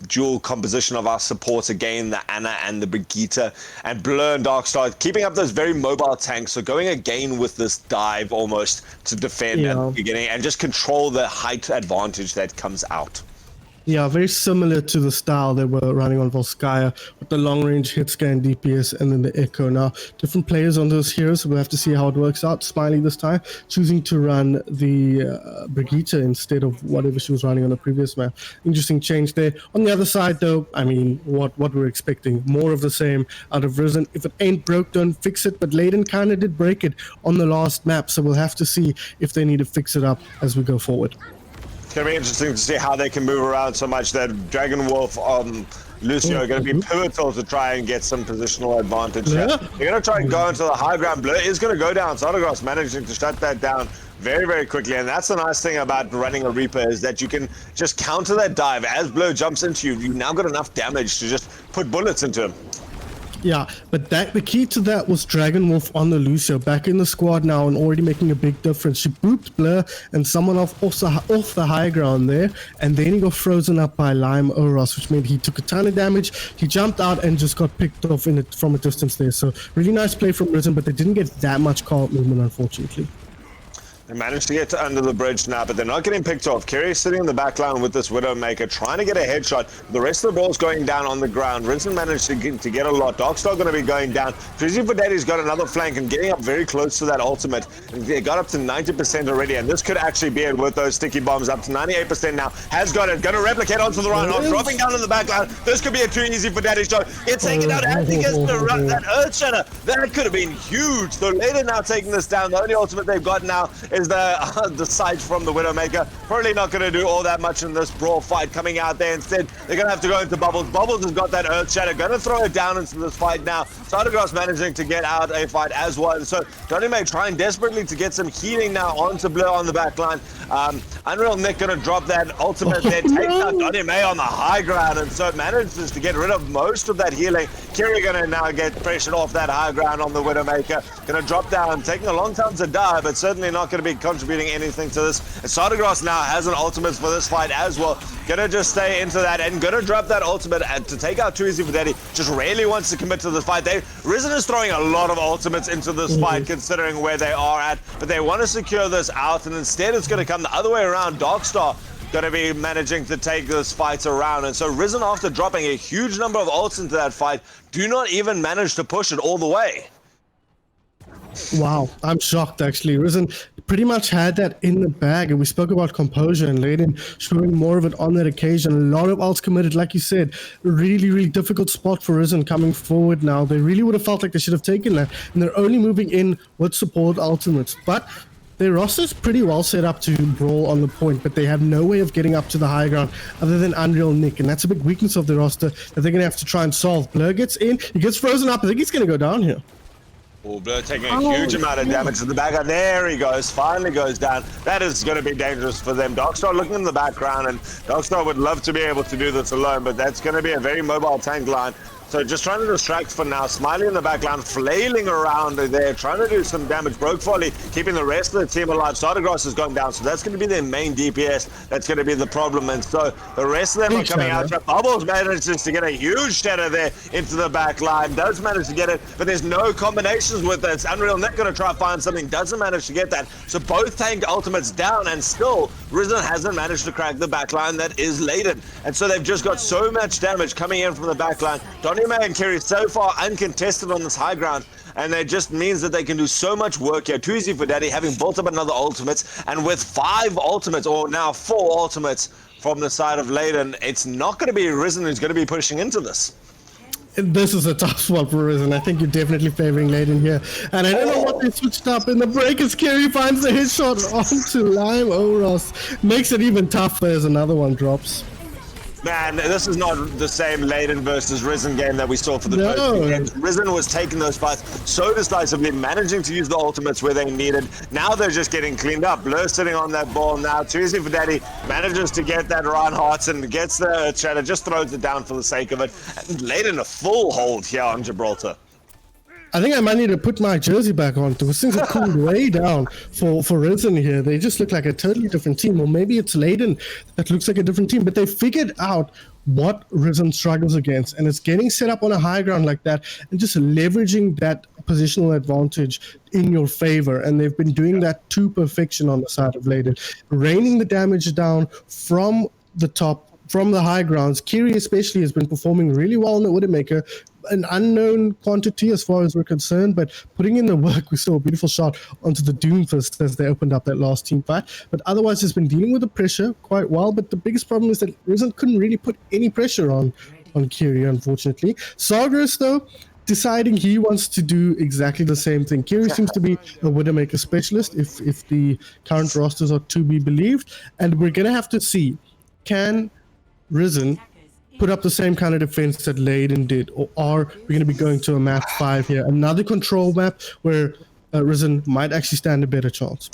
dual composition of our supports again, the Ana and the Brigitte, and Blur and Darkstar keeping up those very mobile tanks. So going again with this dive almost to defend at the beginning and just control the height advantage that comes out. Yeah, very similar to the style they were running on Volskaya with the long-range hit scan DPS and then the Echo. Now, different players on those heroes, so we'll have to see how it works out. Smiley this time choosing to run the Brigitte instead of whatever she was running on the previous map. Interesting change there. On the other side, though, I mean, what we're expecting, more of the same out of Risen. If it ain't broke, don't fix it. But Ladon kind of did break it on the last map, so we'll have to see if they need to fix it up as we go forward. It's going to be interesting to see how they can move around so much. That Dragon Wolf Lucio are going to be pivotal to try and get some positional advantage here. They're going to try and go into the high ground. Blur is going to go down. Sodagross managing to shut that down very, very quickly. And that's the nice thing about running a Reaper is that you can just counter that dive. As Blur jumps into you, you've now got enough damage to just put bullets into him. Yeah, but the key to that was Dragon Wolf on the Lucio, back in the squad now and already making a big difference. She booped Blur and someone off the high ground there, and then he got frozen up by Lime Oros, which meant he took a ton of damage. He jumped out and just got picked off from a distance there. So really nice play from Risen, but they didn't get that much call movement, unfortunately. They managed to get to under the bridge now, but they're not getting picked off. Kiri sitting in the back line with this Widowmaker, trying to get a headshot. The rest of the ball's going down on the ground. Risen managed to get a lot. Darkstar going to be going down. Frizzy for Daddy's got another flank and getting up very close to that ultimate. They got up to 90% already, and this could actually be it with those sticky bombs. Up to 98% now. Has got it. Going to replicate onto the right. Dropping down in the back line. This could be a too easy for Daddy's shot. It's taken out as he gets to run that Earth Shatter. That could have been huge. So Ladon now taking this down. The only ultimate they've got now is the sight from the Widowmaker. Probably not going to do all that much in this brawl fight coming out there. Instead, they're going to have to go into Bubbles. Bubbles has got that Earth Shatter, going to throw it down into this fight now. Sardagross managing to get out a fight as well. And so Johnny May trying desperately to get some healing now onto Blur on the back line. Unreal Nick going to drop that ultimate there, takes out Johnny May on the high ground, and so manages to get rid of most of that healing. Kiri going to now get pressured off that high ground on the Widowmaker. Going to drop down, taking a long time to die, but certainly not going to be contributing anything to this. And Sardagross now has an ultimate for this fight as well. Going to just stay into that and going to drop that ultimate to take out Too Easy for Daddy. Just really wants to commit to the fight. Risen is throwing a lot of ultimates into this fight considering where they are at, but they want to secure this out, and instead it's going to come the other way around. Darkstar going to be managing to take this fight around, and so Risen, after dropping a huge number of ults into that fight, do not even manage to push it all the way. Wow, I'm shocked actually. Risen pretty much had that in the bag, and we spoke about composure and Ladon showing more of it on that occasion. A lot of ults committed, like you said. Really, really difficult spot for Risen coming forward now. They really would have felt like they should have taken that, and they're only moving in with support ultimates. But their roster's pretty well set up to brawl on the point, but they have no way of getting up to the high ground other than Unreal Nick, and that's a big weakness of the roster that they're going to have to try and solve. Blur gets in, he gets frozen up. I think he's going to go down here. Oh, Blur taking a huge amount of damage to the back. And there he goes, finally goes down. That is going to be dangerous for them. Darkstar looking in the background, and Darkstar would love to be able to do this alone, but that's going to be a very mobile tank line. So just trying to distract for now. Smiley in the background, flailing around there, trying to do some damage. Broke Folly, keeping the rest of the team alive. Sardagross is going down, so that's going to be their main DPS. That's going to be the problem. And so the rest of them are coming out. Bubbles manages to get a huge shatter there into the back line. Does manage to get it, but there's no combinations with it. It's Unreal Nick going to try and find something. Doesn't manage to get that. So both tank ultimates down, and still Risen hasn't managed to crack the back line that is Ladon. And so they've just got so much damage coming in from the back line. Donnie May and Kiri so far uncontested on this high ground, and it just means that they can do so much work here. Too Easy for Daddy having built up another ultimate, and with 5 ultimates, or now 4 ultimates from the side of Ladon, it's not going to be Risen who's going to be pushing into this. This is a tough spot for Risen. I think you're definitely favoring Ladon here. And I don't know what they switched up in the break as Kiri finds the headshot onto Lime Oros. Makes it even tougher as another one drops. Man, this is not the same Ladon versus Risen game that we saw for the first two games. Risen was taking those fights so decisively, managing to use the ultimates where they needed. Now they're just getting cleaned up. Blur sitting on that ball now. Too Easy for Daddy manages to get that Reinhardt and gets the shatter, just throws it down for the sake of it. And Ladon a full hold here on Gibraltar. I think I might need to put my jersey back on because things have cooled way down for Risen here. They just look like a totally different team, or maybe it's Ladon that looks like a different team, but they figured out what Risen struggles against, and it's getting set up on a high ground like that and just leveraging that positional advantage in your favor, and they've been doing that to perfection on the side of Ladon, raining the damage down from the top, from the high grounds. Kiri especially has been performing really well on the Widowmaker, an unknown quantity as far as we're concerned, but putting in the work. We saw a beautiful shot onto the Doomfist as they opened up that last team fight, but otherwise has been dealing with the pressure quite well. But the biggest problem is that Risen couldn't really put any pressure on Kiri, unfortunately. Sardagross, though, deciding he wants to do exactly the same thing. Kiri seems to be a Widowmaker specialist, if the current rosters are to be believed, and we're gonna have to see, can Risen put up the same kind of defense that Ladon did, or are we going to be going to a map 5 here, another control map where Risen might actually stand a better chance?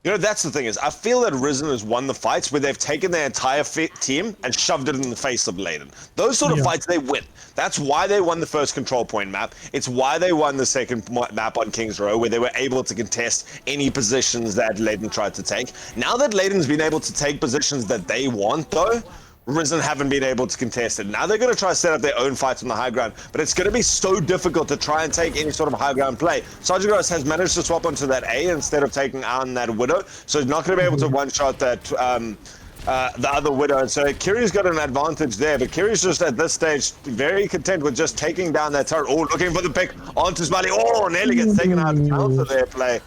You know, that's the thing is, I feel that Risen has won the fights where they've taken their entire team and shoved it in the face of Ladon. Those sort of fights, they win. That's why they won the first control point map. It's why they won the second map on King's Row, where they were able to contest any positions that Ladon tried to take. Now that Ladon's been able to take positions that they want, though, Risen haven't been able to contest it. Now they're going to try to set up their own fights on the high ground, but it's going to be so difficult to try and take any sort of high ground play. Sardagross has managed to swap onto that A instead of taking on that Widow, so he's not going to be able to one-shot that the other Widow. And so Kiri's got an advantage there, but Kiri's just at this stage very content with just taking down that turret. Oh, looking for the pick onto Smiley. Oh, nearly gets taken out of counter there play.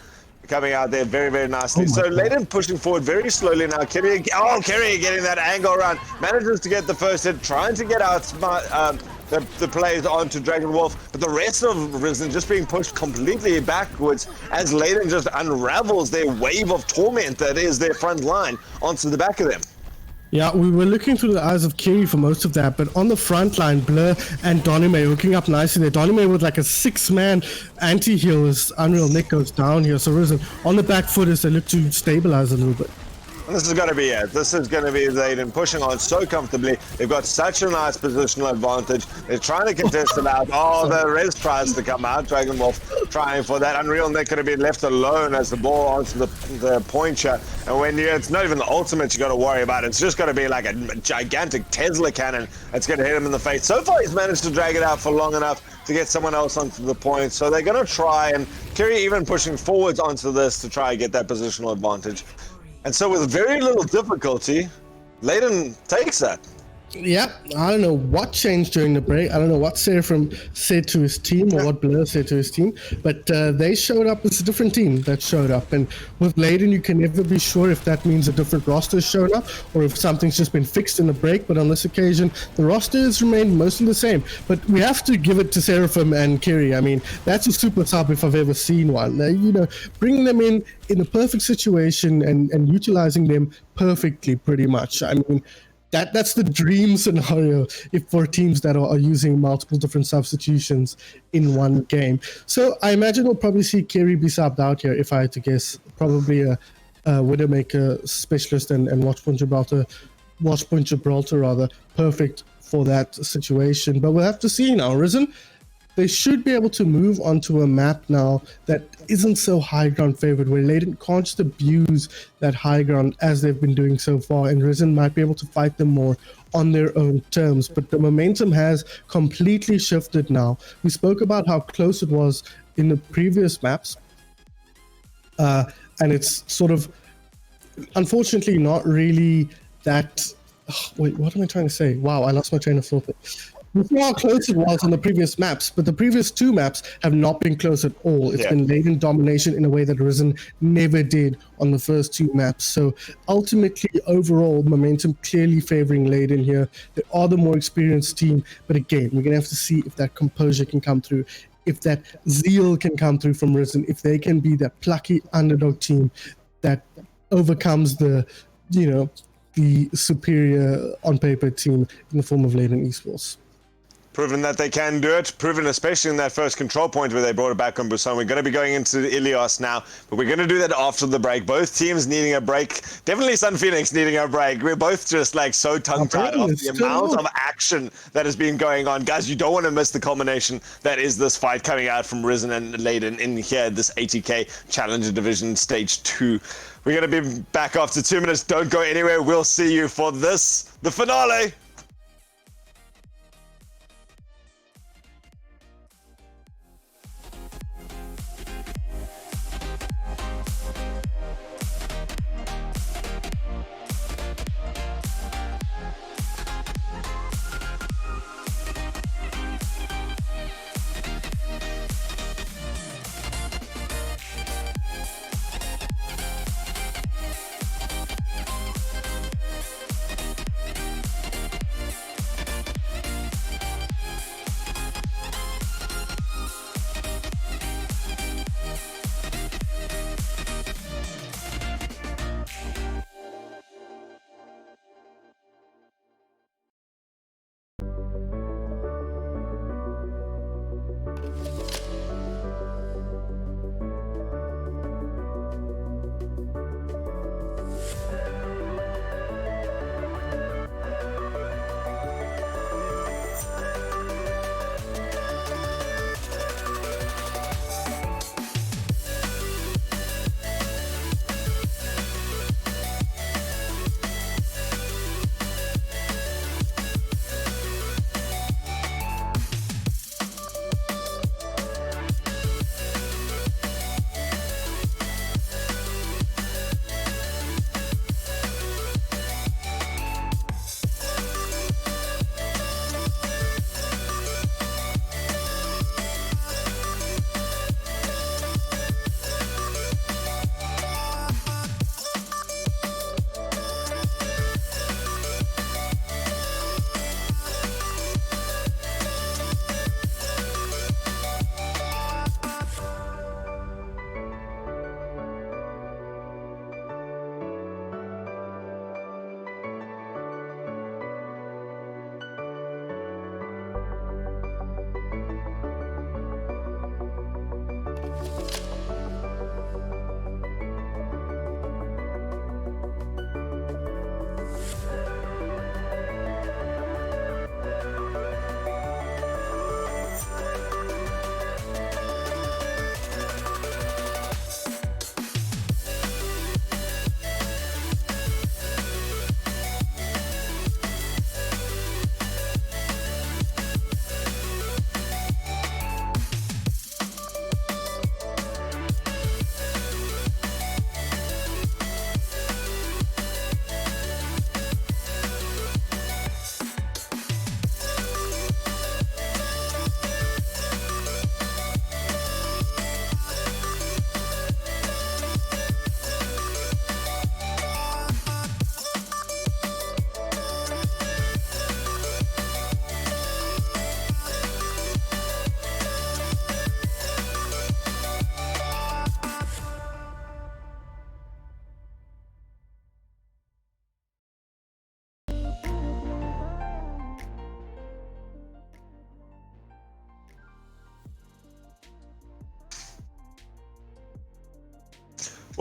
Coming out there very, very nicely. So Ladon pushing forward very slowly now. Kiri getting that angle around. Manages to get the first hit, trying to get out the plays onto Dragon Wolf, but the rest of Risen just being pushed completely backwards as Ladon just unravels their wave of torment that is their front line onto the back of them. Yeah, we were looking through the eyes of Kiri for most of that, but on the front line, Blur and Donime hooking up nicely there. Donime with like a 6-man anti-heal as Unreal Nick goes down here. So Risen on the back foot as they look to stabilize a little bit. This is going to be it. This is going to be Ladon pushing on so comfortably. They've got such a nice positional advantage. They're trying to contest it out. Oh, the res tries to come out. Dragon Wolf trying for that. Unreal Nick could have been left alone as the ball onto the pointer. And when it's not even the ultimate you got to worry about. It's just going to be like a gigantic Tesla cannon that's going to hit him in the face. So far, he's managed to drag it out for long enough to get someone else onto the point. So they're going to try, and Kiri even pushing forwards onto this to try and get that positional advantage. And so with very little difficulty, Ladon takes that. Yeah, I don't know what changed during the break. I don't know what Seraphim said to his team or what Blur said to his team, but they showed up. It's a different team that showed up. And with Ladon, you can never be sure if that means a different roster has shown up or if something's just been fixed in the break. But on this occasion, the roster has remained mostly the same. But we have to give it to Seraphim and Kiri. I mean, that's a super sub if I've ever seen one. Bringing them in a perfect situation and utilizing them perfectly, pretty much. I mean, that's the dream scenario if for teams that are using multiple different substitutions in one game. So I imagine we'll probably see Kiri be subbed out here, if I had to guess. Probably a Widowmaker specialist and Watchpoint Gibraltar rather, perfect for that situation. But we'll have to see now. Risen, they should be able to move onto a map now that isn't so high ground favored, where Ladon can't just abuse that high ground as they've been doing so far, and Risen might be able to fight them more on their own terms. But the momentum has completely shifted now. We spoke about how close it was in the previous maps, and it's sort of, unfortunately, not really that... wait, what am I trying to say? Wow, I lost my train of thought. We saw how close it was on the previous maps, but the previous 2 maps have not been close at all. It's been Ladon domination in a way that Risen never did on the first 2 maps. So ultimately, overall, momentum clearly favoring Ladon here. They are the more experienced team, but again, we're going to have to see if that composure can come through, if that zeal can come through from Risen, if they can be that plucky underdog team that overcomes the superior on-paper team in the form of Ladon Esports. Proven that they can do it, proven especially in that first control point where they brought it back on Busan. We're going to be going into Ilios now, but we're going to do that after the break. Both teams needing a break. Definitely Sun Phoenix needing a break. We're both just like so tongue-tied of the amount of action that has been going on. Guys, you don't want to miss the culmination that is this fight coming out from Risen and Ladon in here, this 80K Challenger Division Stage 2. We're going to be back after 2 minutes. Don't go anywhere. We'll see you for this, the finale.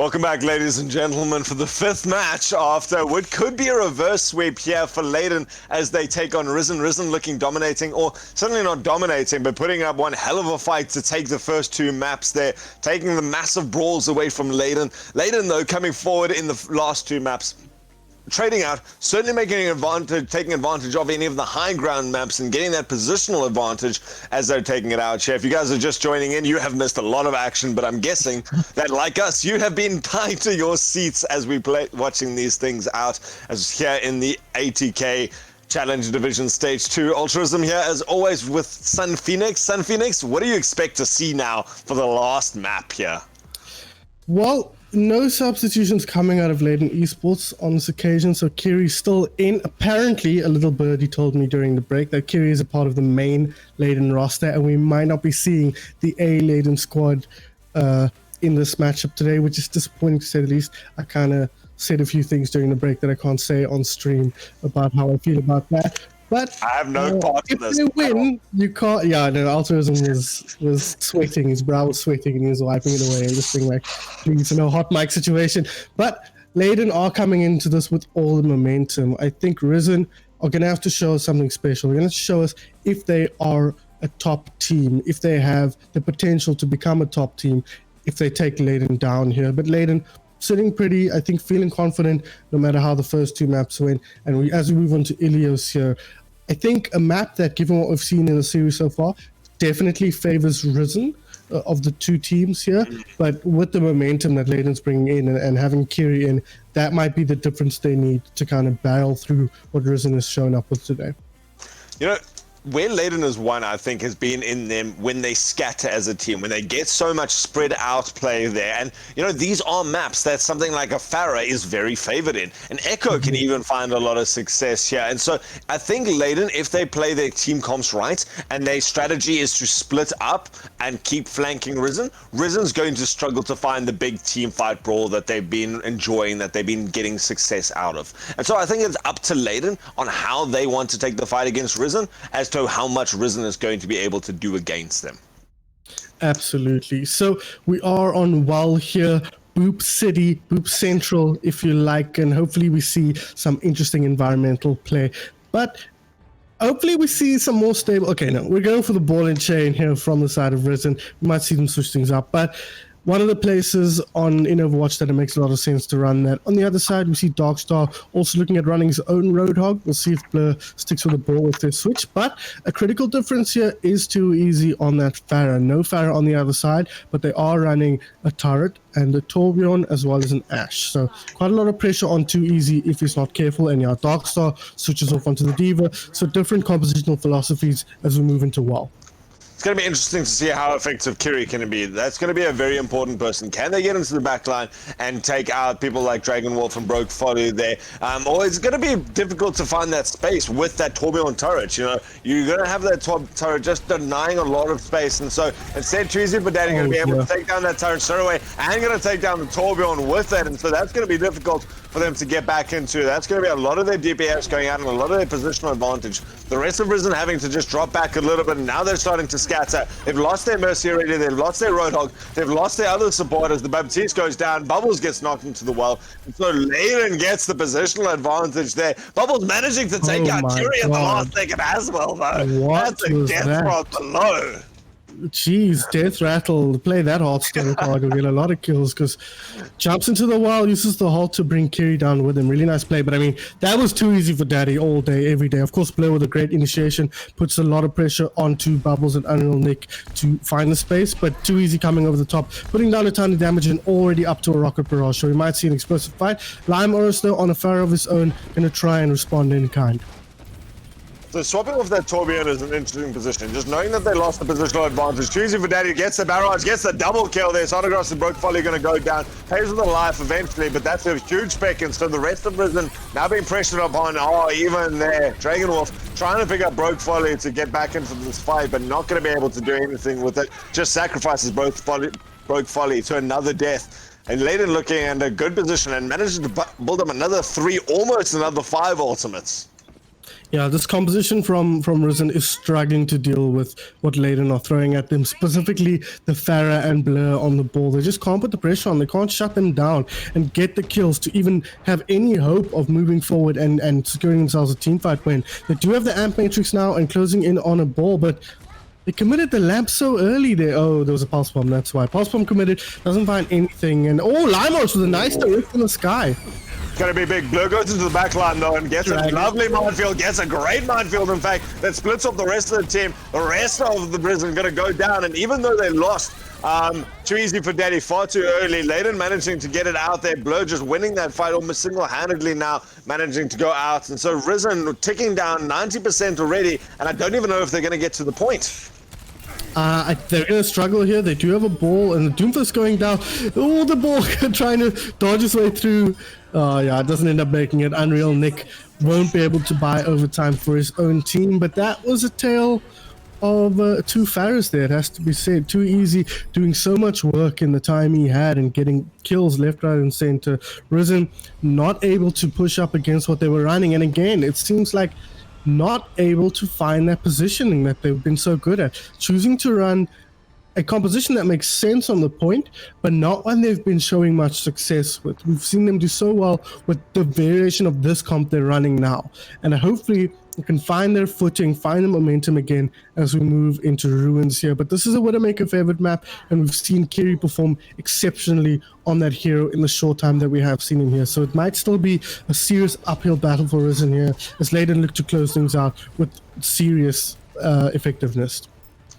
Welcome back, ladies and gentlemen, for the fifth match after what could be a reverse sweep here for Ladon as they take on Risen. Risen looking dominating, or certainly not dominating, but putting up one hell of a fight to take the first two maps there, taking the massive brawls away from Ladon. Ladon, though, coming forward in the last two maps, trading out, certainly taking advantage of any of the high ground maps and getting that positional advantage as they're taking it out here. If you guys are just joining in, you have missed a lot of action, but I'm guessing that, like us, you have been tied to your seats as we play, watching these things out, as here in the ATK Challenge Division Stage 2. Altruism here, as always, with Sun Phoenix. Sun Phoenix, what do you expect to see now for the last map here? Well, no substitutions coming out of Ladon Esports on this occasion, so Kiri's still in. Apparently, a little birdie told me during the break that Kiri is a part of the main Ladon roster, and we might not be seeing the A Ladon squad in this matchup today, which is disappointing to say the least. I kind of said a few things during the break that I can't say on stream about how I feel about that. But I have no part in this. If they win, you can't. Yeah, no, Altruism was sweating. His brow was sweating, and he was wiping it away and just being like, "Please, no hot mic situation." But Ladon are coming into this with all the momentum. I think Risen are going to have to show us something special. They're going to show us if they are a top team, if they have the potential to become a top team, if they take Ladon down here. But Ladon sitting pretty, I think, feeling confident no matter how the first two maps went. And as we move on to Ilios here, I think a map that, given what we've seen in the series so far, definitely favors Risen of the two teams here. But with the momentum that Ladon's bringing in and having Kiri in, that might be the difference they need to kind of barrel through what Risen has shown up with today. You know, where Ladon has won, I think, has been in them when they scatter as a team, when they get so much spread out play there. And, you know, these are maps that something like a Farah is very favored in. And Echo can even find a lot of success here. And so I think Ladon, if they play their team comps right and their strategy is to split up and keep flanking Risen, Risen's going to struggle to find the big team fight brawl that they've been enjoying, that they've been getting success out of. And so I think it's up to Ladon on how they want to take the fight against Risen as to how much Risen is going to be able to do against them. Absolutely. So we are on Well here, Boop City, Boop Central, if you like, and hopefully we see some interesting environmental play. But hopefully we see some more stable. Okay, no, we're going for the ball and chain here from the side of Risen. We might see them switch things up, but one of the places in Overwatch that it makes a lot of sense to run that. On the other side, we see Darkstar also looking at running his own Roadhog. We'll see if Blur sticks with the ball with their switch. But a critical difference here is too easy on that Farah. No Farah on the other side, but they are running a turret and a Torbjorn as well as an Ashe. So quite a lot of pressure on Too Easy if he's not careful. And yeah, Darkstar switches off onto the Diva. So different compositional philosophies as we move into WoW. It's going to be interesting to see how effective Kiri can be. That's going to be a very important person. Can they get into the backline and take out people like Dragon Wolf and Broke Folly there? Or it's going to be difficult to find that space with that Torbjorn turret. You know, you're going to have that turret just denying a lot of space. And so instead, Too Easy for Daddy going to be able to take down that turret straight away and going to take down the Torbjorn with it. And so that's going to be difficult for them to get back into. That's going to be a lot of their DPS going out and a lot of their positional advantage. The rest of Risen having to just drop back a little bit, and now they're starting to scatter. They've lost their Mercy already, they've lost their Roadhog, they've lost their other supporters. The Baptiste goes down, Bubbles gets knocked into the well, and so Ladon gets the positional advantage there. Bubbles managing to take out Kiri at the last second as well, though. That's a death rod below. Jeez, Death Rattle, play that Hearthstone card, will get a lot of kills because jumps into the wild, uses the halt to bring Kiri down with him. Really nice play, but I mean, that was Too Easy for Daddy all day, every day. Of course, Blur with a great initiation puts a lot of pressure onto Bubbles and Unreal Nick to find the space, but Too Easy coming over the top, putting down a ton of damage and already up to a Rocket Barrage, so we might see an explosive fight. Lime Oris, though, on a Farah of his own, going to try and respond in kind. So swapping off that Torbjorn is an interesting position. Just knowing that they lost the positional advantage. Too Easy for Daddy gets the barrage, gets the double kill there. Sonograss and Broke Folly going to go down. Pays with a life eventually, but that's a huge spec. And so the rest of Risen now being pressured upon, even there. Dragon Wolf trying to pick up Broke Folly to get back into this fight, but not going to be able to do anything with it. Just sacrifices Broke Folly to another death. And Ladon looking in a good position and manages to build up another 3, almost another 5 ultimates. Yeah, this composition from Risen is struggling to deal with what Ladon are throwing at them, specifically the Farah and Blur on the ball. They just can't put the pressure on. They can't shut them down and get the kills to even have any hope of moving forward and securing themselves a teamfight win. They do have the Amp Matrix now and closing in on a ball, but they committed the lamp so early there. Oh, there was a pulse bomb, that's why. Pulse bomb committed, doesn't find anything. And Limos with a nice direct in the sky. Gonna be big. Blur goes into the back line though and gets a lovely minefield, gets a great minefield in fact, that splits off the rest of the team. The rest of the Brisbane gonna go down, and even though they lost, too easy for Daddy, far too early. Ladon managing to get it out there. Blur just winning that fight almost single-handedly now, managing to go out. And so Risen ticking down 90% already, and I don't even know if they're gonna get to the point. They're going to struggle here. They do have a ball, and the Doomfist going down. Oh, the ball trying to dodge his way through. Yeah, it doesn't end up making it. Unreal Nick won't be able to buy overtime for his own team, but that was a tale of two Farahs there, it has to be said. Too easy, doing so much work in the time he had and getting kills left, right, and center. Risen not able to push up against what they were running, and again, it seems like not able to find that positioning that they've been so good at, choosing to run a composition that makes sense on the point, but not one they've been showing much success with. We've seen them do so well with the variation of this comp they're running now, and hopefully they can find their footing, find the momentum again as we move into Ruins here. But this is a Widowmaker favored map, and we've seen Kiri perform exceptionally on that hero in the short time that we have seen him here. So it might still be a serious uphill battle for Risen here as Ladon look to close things out with serious effectiveness.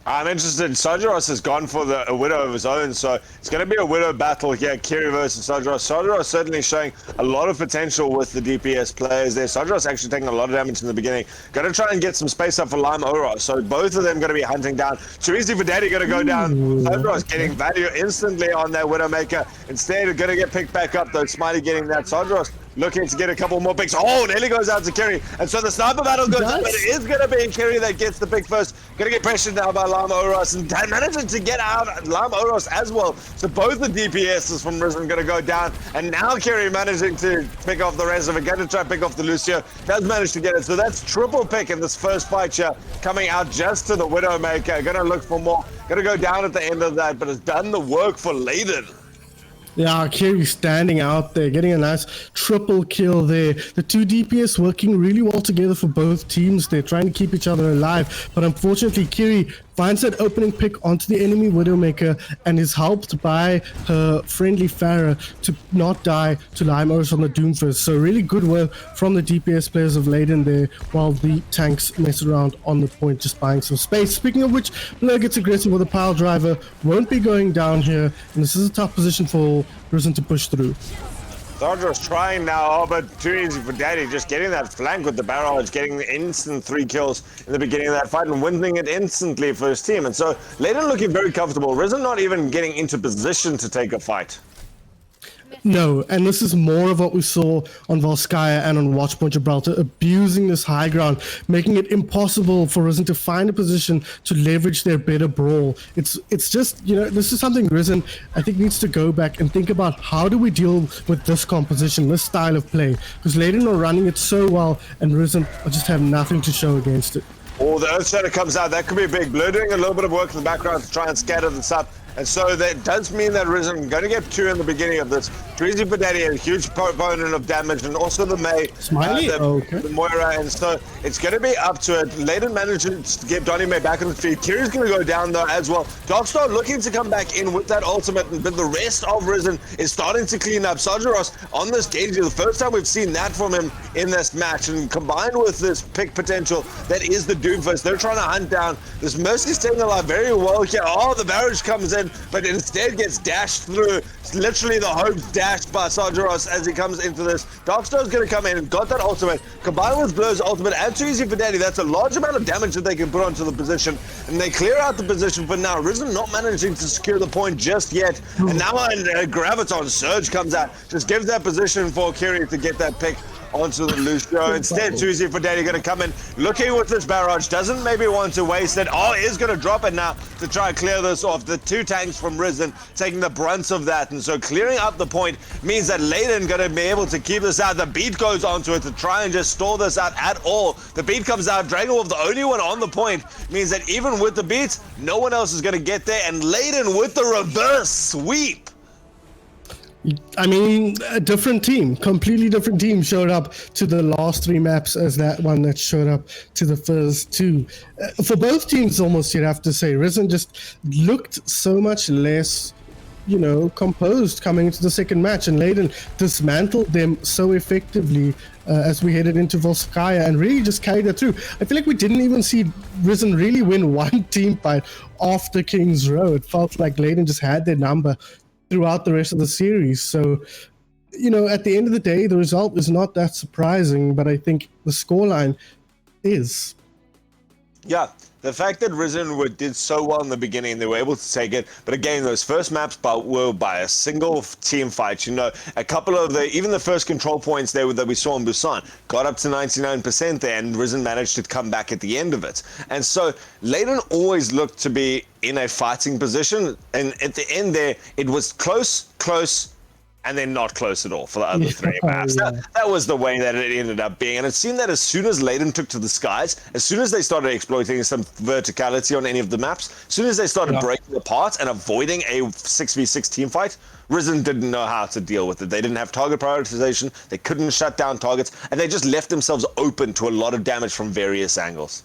I'm interested. Sojoros has gone for a Widow of his own, so it's going to be a Widow battle here, Kiri versus Sojoros. Sojoros certainly showing a lot of potential with the DPS players there. Sojoros actually taking a lot of damage in the beginning. Going to try and get some space up for Lime Oros, so both of them going to be hunting down. Too easy for Daddy, going to go down. Sojoros getting value instantly on that Widowmaker. Instead, going to get picked back up, though. Smiley getting that. Sojoros looking to get a couple more picks. Oh, nearly goes out to Kiri. And so the sniper battle goes up, but it is going to be Kiri that gets the pick first. Going to get pressured now by Lama Oros, and managing to get out Lama Oros as well. So both the DPSs from Risen going to go down. And now Kiri managing to pick off the rest of it. Going to try and pick off the Lucio. Does manage to get it. So that's triple pick in this first fight here. Coming out just to the Widowmaker. Going to look for more. Going to go down at the end of that, but has done the work for Ladon. Yeah, Kiri standing out there, getting a nice triple kill there. The two DPS working really well together for both teams. They're trying to keep each other alive, but unfortunately Kiri finds that opening pick onto the enemy Widowmaker and is helped by her friendly Farah to not die to Lime Oros on the Doomfist. So really good work from the DPS players of Ladon there, while the tanks mess around on the point, just buying some space. Speaking of which, Blur gets aggressive with a pile driver, won't be going down here, and this is a tough position for Risen to push through. Sojoros trying now, but too easy for Daddy, just getting that flank with the barrage, getting the instant 3 kills in the beginning of that fight and winning it instantly for his team. And so Ladon looking very comfortable. Risen not even getting into position to take a fight. No, and this is more of what we saw on Volskaya and on Watchpoint Gibraltar, abusing this high ground, making it impossible for Risen to find a position to leverage their better brawl. It's just, you know, this is something Risen, I think, needs to go back and think about, how do we deal with this composition, this style of play? Because Ladon are running it so well, and Risen just have nothing to show against it. Oh, the Earthshatter comes out. That could be big. Blur doing a little bit of work in the background to try and scatter this up. And so that does mean that Risen going to get 2 in the beginning of this. Treasy Padaddy, a huge proponent of damage, and also the May, the Moira, and so it's going to be up to it. Ladon manages to get Donny May back on the feet. Kiri's going to go down though as well. Darkstar looking to come back in with that ultimate, but the rest of Risen is starting to clean up. Sojoros on this Genji, the first time we've seen that from him in this match, and combined with this pick potential that is the Doomfist, they're trying to hunt down this Mercy staying alive very well here. Oh, the barrage comes in, but instead gets dashed through. It's literally the hopes dashed by Sojoros as he comes into this. Darkstar's going to come in and got that ultimate. Combined with Blur's ultimate and too easy for Daddy, that's a large amount of damage that they can put onto the position. And they clear out the position for now. Risen not managing to secure the point just yet. And now Graviton Surge comes out. Just gives that position for Kiri to get that pick onto the Lucio. Instead, Tuesday for Daddy going to come in, looking with this barrage. Doesn't maybe want to waste it. Oh, is going to drop it now to try and clear this off. The 2 tanks from Risen taking the brunt of that. And so clearing up the point means that Ladon going to be able to keep this out. The beat goes onto it to try and just stall this out at all. The beat comes out. Dragonwolf, the only one on the point, means that even with the beat, no one else is going to get there. And Ladon with the reverse sweep. I mean, a different team, completely different team showed up to the last 3 maps as that one that showed up to the first 2. For both teams, almost, you'd have to say, Risen just looked so much less, composed coming into the second match, and Ladon dismantled them so effectively as we headed into Volskaya and really just carried it through. I feel like we didn't even see Risen really win one team fight after King's Row. It felt like Ladon just had their number throughout the rest of the series. So, at the end of the day, the result is not that surprising, but I think the scoreline is. Yeah, the fact that Risen did so well in the beginning, they were able to take it. But again, those first maps were by a single team fight. A couple of even the first control points there that we saw in Busan got up to 99% there, and Risen managed to come back at the end of it. And so Ladon always looked to be in a fighting position. And at the end there, it was close, and then not close at all for the other 3 maps. Yeah. That was the way that it ended up being. And it seemed that as soon as Ladon took to the skies, as soon as they started exploiting some verticality on any of the maps, as soon as they started breaking apart and avoiding a 6v6 team fight, Risen didn't know how to deal with it. They didn't have target prioritization, they couldn't shut down targets, and they just left themselves open to a lot of damage from various angles.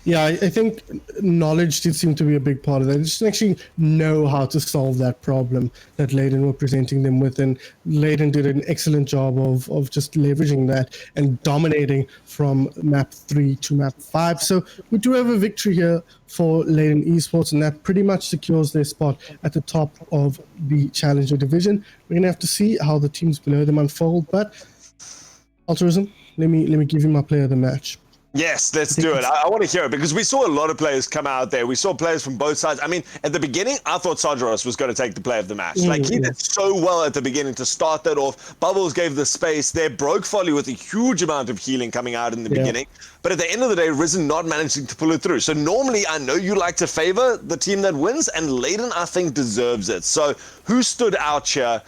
Yeah, I think knowledge did seem to be a big part of that. They just actually know how to solve that problem that Ladon were presenting them with, and Ladon did an excellent job of just leveraging that and dominating from map 3 to map 5. So we do have a victory here for Ladon Esports, and that pretty much secures their spot at the top of the Challenger division. We're going to have to see how the teams below them unfold, but Altruism, let me give you my player of the match. Yes, let's do it. I want to hear it because we saw a lot of players come out there. We saw players from both sides. I mean, at the beginning, I thought Sadros was going to take the play of the match. He did so well at the beginning to start that off. Bubbles gave the space there. Broke Folly with a huge amount of healing coming out in the beginning. But at the end of the day, Risen not managing to pull it through. So normally, I know you like to favor the team that wins, and Ladon, I think, deserves it. So who stood out here?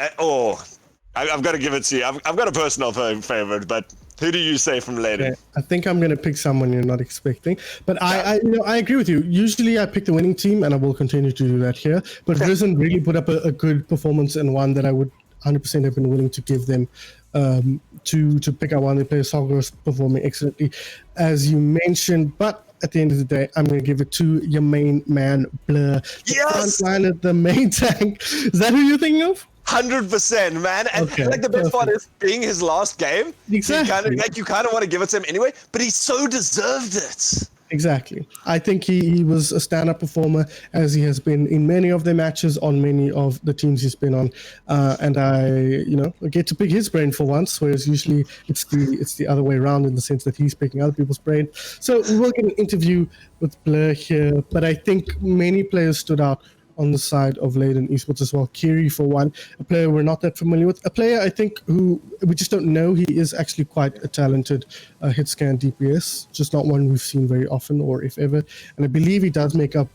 I've got to give it to you. I've got a personal favorite, but who do you say from Ladon? I think I'm going to pick someone you're not expecting, but I agree with you. Usually I pick the winning team, and I will continue to do that here. But Risen really put up a good performance, and one that I would 100% have been willing to give them to pick out one. They play Sagros performing excellently, as you mentioned. But at the end of the day, I'm going to give it to your main man, Blur. Yes! The main tank. Is that who you're thinking of? 100%, man. And the best part is being his last game. Exactly. You kind of want to give it to him anyway, but he so deserved it. Exactly. I think he was a stand-up performer, as he has been in many of their matches on many of the teams he's been on. And I get to pick his brain for once, whereas usually it's the other way around in the sense that he's picking other people's brain. So we will get an interview with Blur here, but I think many players stood out on the side of Ladon Esports as well. Kiri, for one, a player we're not that familiar with. A player, I think, who we just don't know. He is actually quite a talented hit scan DPS, just not one we've seen very often or if ever. And I believe he does make up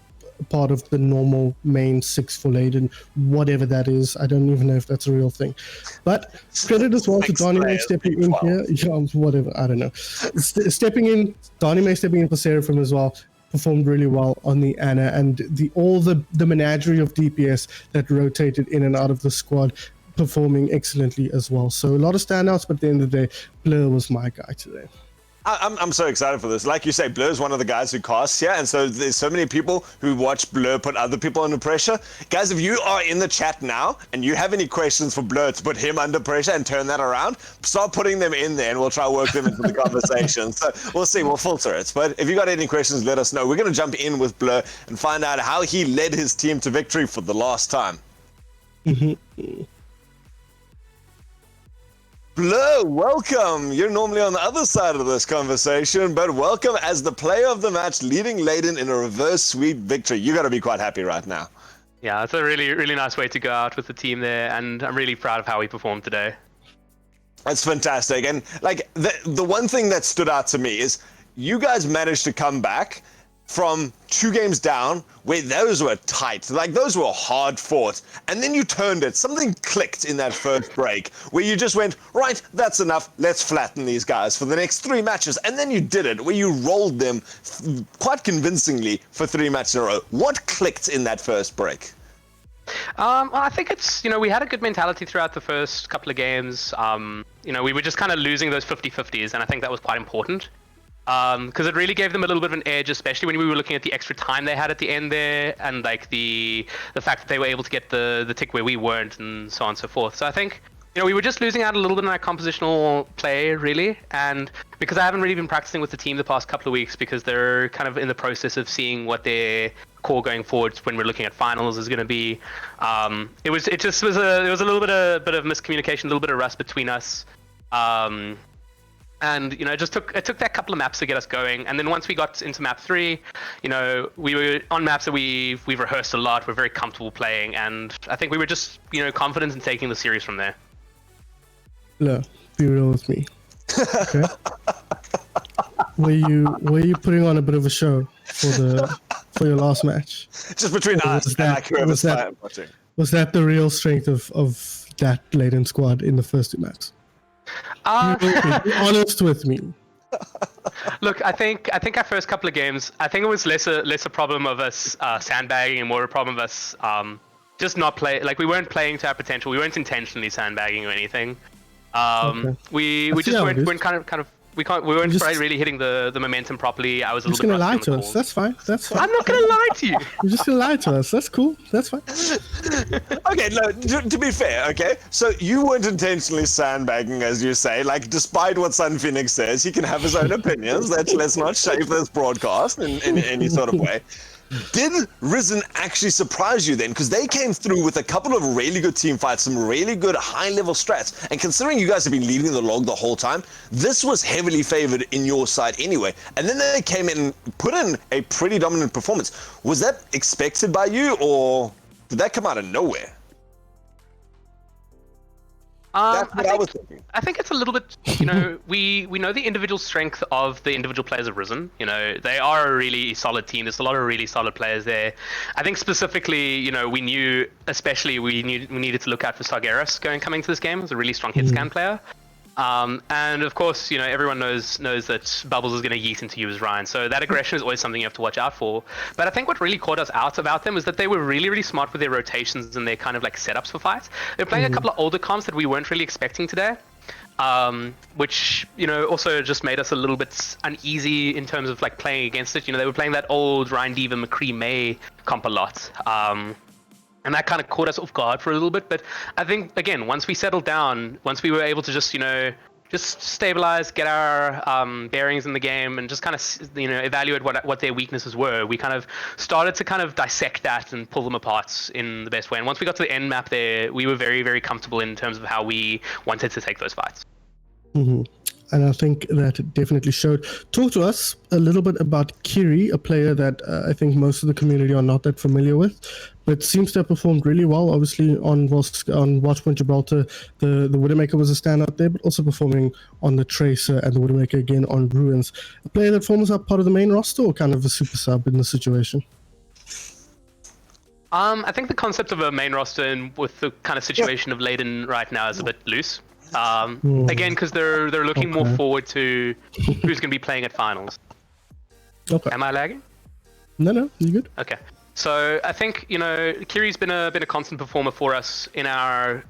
part of the normal main 6 for Ladon, whatever that is. I don't even know if that's a real thing. But credit as well to Donnie May stepping in here. Yeah, whatever, I don't know. Stepping in, Donnie May stepping in for Seraphim as well. Performed really well on the Ana, and all the menagerie of DPS that rotated in and out of the squad performing excellently as well. So a lot of standouts, but at the end of the day, Blur was my guy today. I'm so excited for this. Like you say, Blur is one of the guys who casts here, and so there's so many people who watch Blur put other people under pressure. Guys, if you are in the chat now and you have any questions for Blur to put him under pressure and turn that around, start putting them in there and we'll try to work them into the conversation. So we'll see, we'll filter it. But if you got any questions, let us know. We're going to jump in with Blur and find out how he led his team to victory for the last time. Blur, welcome. You're normally on the other side of this conversation, but welcome as the player of the match, leading Ladon in a reverse sweep victory. You got to be quite happy right now. Yeah, it's a really, really nice way to go out with the team there, and I'm really proud of how we performed today. That's fantastic. And like the one thing that stood out to me is you guys managed to come back from 2 games down where those were tight, like those were hard fought, and then you turned it. Something clicked in that first break where you just went, right, that's enough, let's flatten these guys for the next 3 matches. And then you did it, where you rolled them quite convincingly for 3 matches in a row. What clicked in that first break? Well, I think it's, we had a good mentality throughout the first couple of games. We were just kind of losing those 50-50s, and I think that was quite important. Because it really gave them a little bit of an edge, especially when we were looking at the extra time they had at the end there, and like the fact that they were able to get the tick where we weren't, and so on and so forth. So I think we were just losing out a little bit on our compositional play, really, and because I haven't really been practicing with the team the past couple of weeks, because they're kind of in the process of seeing what their core going forward when we're looking at finals is going to be. There was a little bit of miscommunication, a little bit of rust between us. And it took that couple of maps to get us going. And then once we got into map 3, we were on maps that we've rehearsed a lot. We're very comfortable playing, and I think we were just confident in taking the series from there. No, be real with me. Okay. Were you putting on a bit of a show for your last match? Just between us and like whoever's watching. Was that the real strength of that Ladon squad in the first 2 matches? Be honest with me. Look, I think our first couple of games, I think it was less a problem of us sandbagging and more a problem of us just not play. Like, we weren't playing to our potential. We weren't intentionally sandbagging or anything. Okay. We just weren't kind of we weren't really hitting the momentum properly. I was a little bit rusty on the calls. That's fine. I'm not gonna lie to you. You're just gonna lie to us. That's cool. That's fine. Okay, no, to be fair, okay, so you weren't intentionally sandbagging, as you say. Like, despite what Sun Phoenix says, he can have his own opinions. Let's not shape this broadcast in any sort of way. Did Risen actually surprise you then? Because they came through with a couple of really good team fights, some really good high-level strats. And considering you guys have been leading the log the whole time, this was heavily favored in your side anyway. And then they came in and put in a pretty dominant performance. Was that expected by you, or did that come out of nowhere? That's what I was thinking. I think it's a little bit, we know the individual strength of the individual players of Risen. They are a really solid team. There's a lot of really solid players there. I think specifically, we knew, especially we needed to look out for Sargeras coming to this game. He's a really strong hit scan player. And of course, everyone knows that Bubbles is going to yeet into you as Ryan. So that aggression is always something you have to watch out for. But I think what really caught us out about them is that they were really, really smart with their rotations and their kind of like setups for fights. They're playing a couple of older comps that we weren't really expecting today. Which, also just made us a little bit uneasy in terms of like playing against it. They were playing that old Ryan Diva McCree May comp a lot. And that kind of caught us off guard for a little bit. But I think, again, once we settled down, once we were able to just stabilize, get our bearings in the game, and just kind of, evaluate what their weaknesses were, we kind of started to kind of dissect that and pull them apart in the best way. And once we got to the end map there, we were very, very comfortable in terms of how we wanted to take those fights. Mm-hmm. And I think that definitely showed. Talk to us a little bit about Kiri, a player that I think most of the community are not that familiar with, but seems to have performed really well. Obviously, on Watchpoint Gibraltar, the Widowmaker was a standout there, but also performing on the Tracer and the Widowmaker again on Ruins. A player that forms up part of the main roster, or kind of a super sub in the situation? I think the concept of a main roster and with the kind of situation of Ladon right now is a bit loose. Again, because they're looking more forward to who's going to be playing at finals. Okay. Am I lagging? No, you're good. Okay. So I think Kiri's been a constant performer for us in our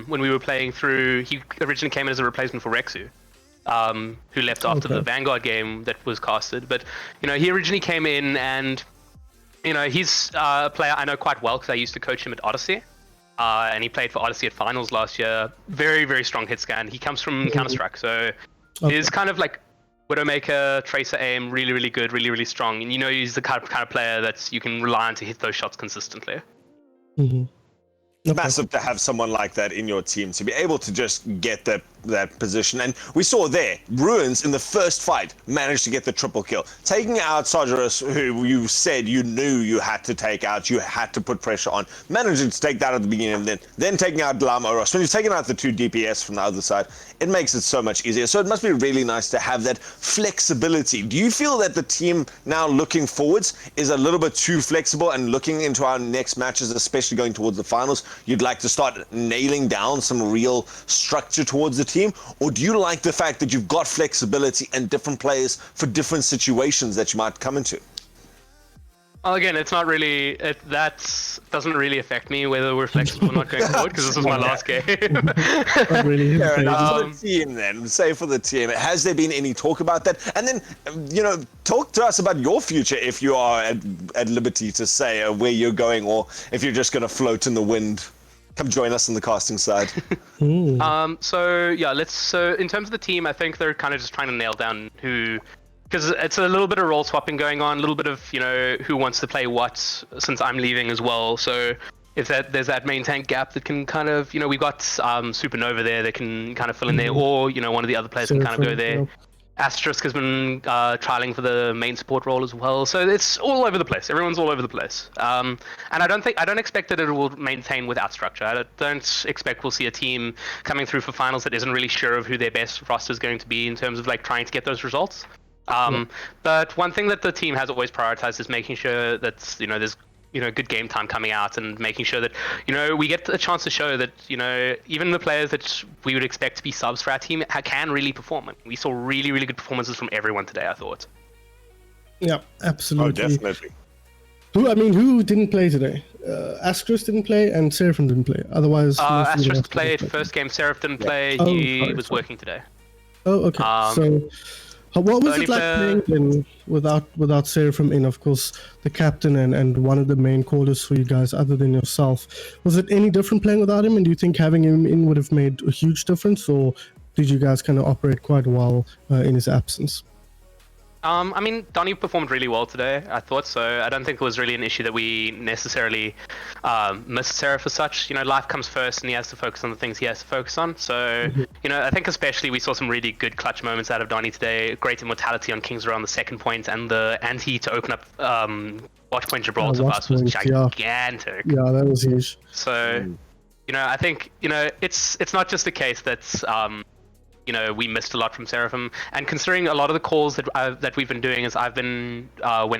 when we were playing through. He originally came in as a replacement for Rexu, who left after the Vanguard game that was casted. But he originally came in, and he's a player I know quite well because I used to coach him at Odyssey. And he played for Odyssey at finals last year. Very, very strong hit scan. He comes from Counter-Strike, so he's kind of like Widowmaker, Tracer aim, really, really good, really, really strong. And he's the kind of player that you can rely on to hit those shots consistently. Massive to have someone like that in your team, to be able to just get the that position. And we saw there, Ruins in the first fight managed to get the triple kill, taking out Sojarus, who you said you knew you had to take out, you had to put pressure on, managing to take that at the beginning, and then taking out Lama Oros. When you're taking out the 2 DPS from the other side, it makes it so much easier. So it must be really nice to have that flexibility. Do you feel that the team now looking forwards is a little bit too flexible, and looking into our next matches, especially going towards the finals, you'd like to start nailing down some real structure towards the team? Or do you like the fact that you've got flexibility and different players for different situations that you might come into? Well, again, it's not really, that doesn't really affect me whether we're flexible or not going forward, because this was my last game. Not really. Fair enough. For the team then, say for the team, has there been any talk about that? And then, talk to us about your future if you are at liberty to say where you're going, or if you're just going to float in the wind. Come join us on the casting side. So in terms of the team, I think they're kind of just trying to nail down who, because it's a little bit of role swapping going on, a little bit of, who wants to play what, since I'm leaving as well. So if there's that main tank gap that can kind of, we've got Supernova there that can kind of fill in there, or, one of the other players can kind of go there. Yep. Asterisk has been trialing for the main support role as well, so it's all over the place. Everyone's all over the place, and I don't expect that it will maintain without structure. I don't expect we'll see a team coming through for finals that isn't really sure of who their best roster is going to be in terms of trying to get those results. But one thing that the team has always prioritized is making sure that there's good game time coming out, and making sure that we get a chance to show that even the players that we would expect to be subs for our team can really perform. We saw really, really good performances from everyone today, I thought. Yeah, absolutely. Oh, definitely. Who didn't play today? Asterisk didn't play, and Seraphim didn't play. Otherwise, Asterisk played first game. Seraph didn't play. He was working today. Oh, okay. What was it like playing then without Seraphim in? Of course, the captain and one of the main callers for you guys, other than yourself. Was it any different playing without him? And do you think having him in would have made a huge difference, or did you guys kind of operate quite well in his absence? Donnie performed really well today, I thought, so I don't think it was really an issue that we necessarily missed Seraph as such. Life comes first, and he has to focus on the things he has to focus on. So, I think especially we saw some really good clutch moments out of Donnie today. Great immortality on Kings around the second point, and the anti to open up Watch Point Gibraltar for us was gigantic. Yeah, that was huge. So, I think, it's not just a case that's... we missed a lot from Seraphim, and considering a lot of the calls that we've been doing is I've been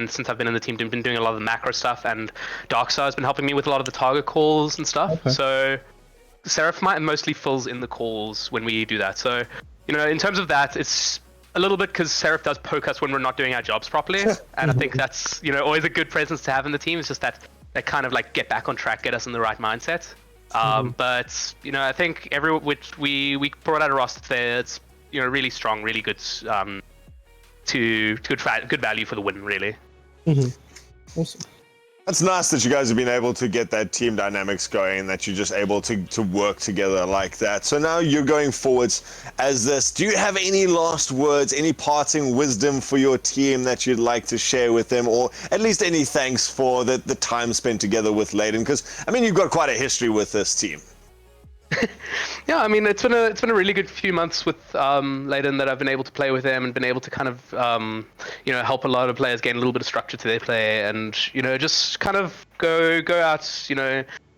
since I've been in the team, been doing a lot of the macro stuff, and Darkstar has been helping me with a lot of the target calls and stuff. Okay. So Seraphim mostly fills in the calls when we do that. So in terms of that, it's a little bit because Seraph does poke us when we're not doing our jobs properly, and I think that's always a good presence to have in the team. It's just that kind of get back on track, get us in the right mindset. But I think we brought out a roster there that's really strong, really good, good value for the win, really. Awesome. That's nice that you guys have been able to get that team dynamics going, and that you're just able to work together like that. So now you're going forwards as this. Do you have any last words, any parting wisdom for your team that you'd like to share with them, or at least any thanks for the time spent together with Ladon? Because, you've got quite a history with this team. Yeah, it's been a really good few months with Ladon that I've been able to play with them, and been able to kind of help a lot of players gain a little bit of structure to their play, and just kind of go out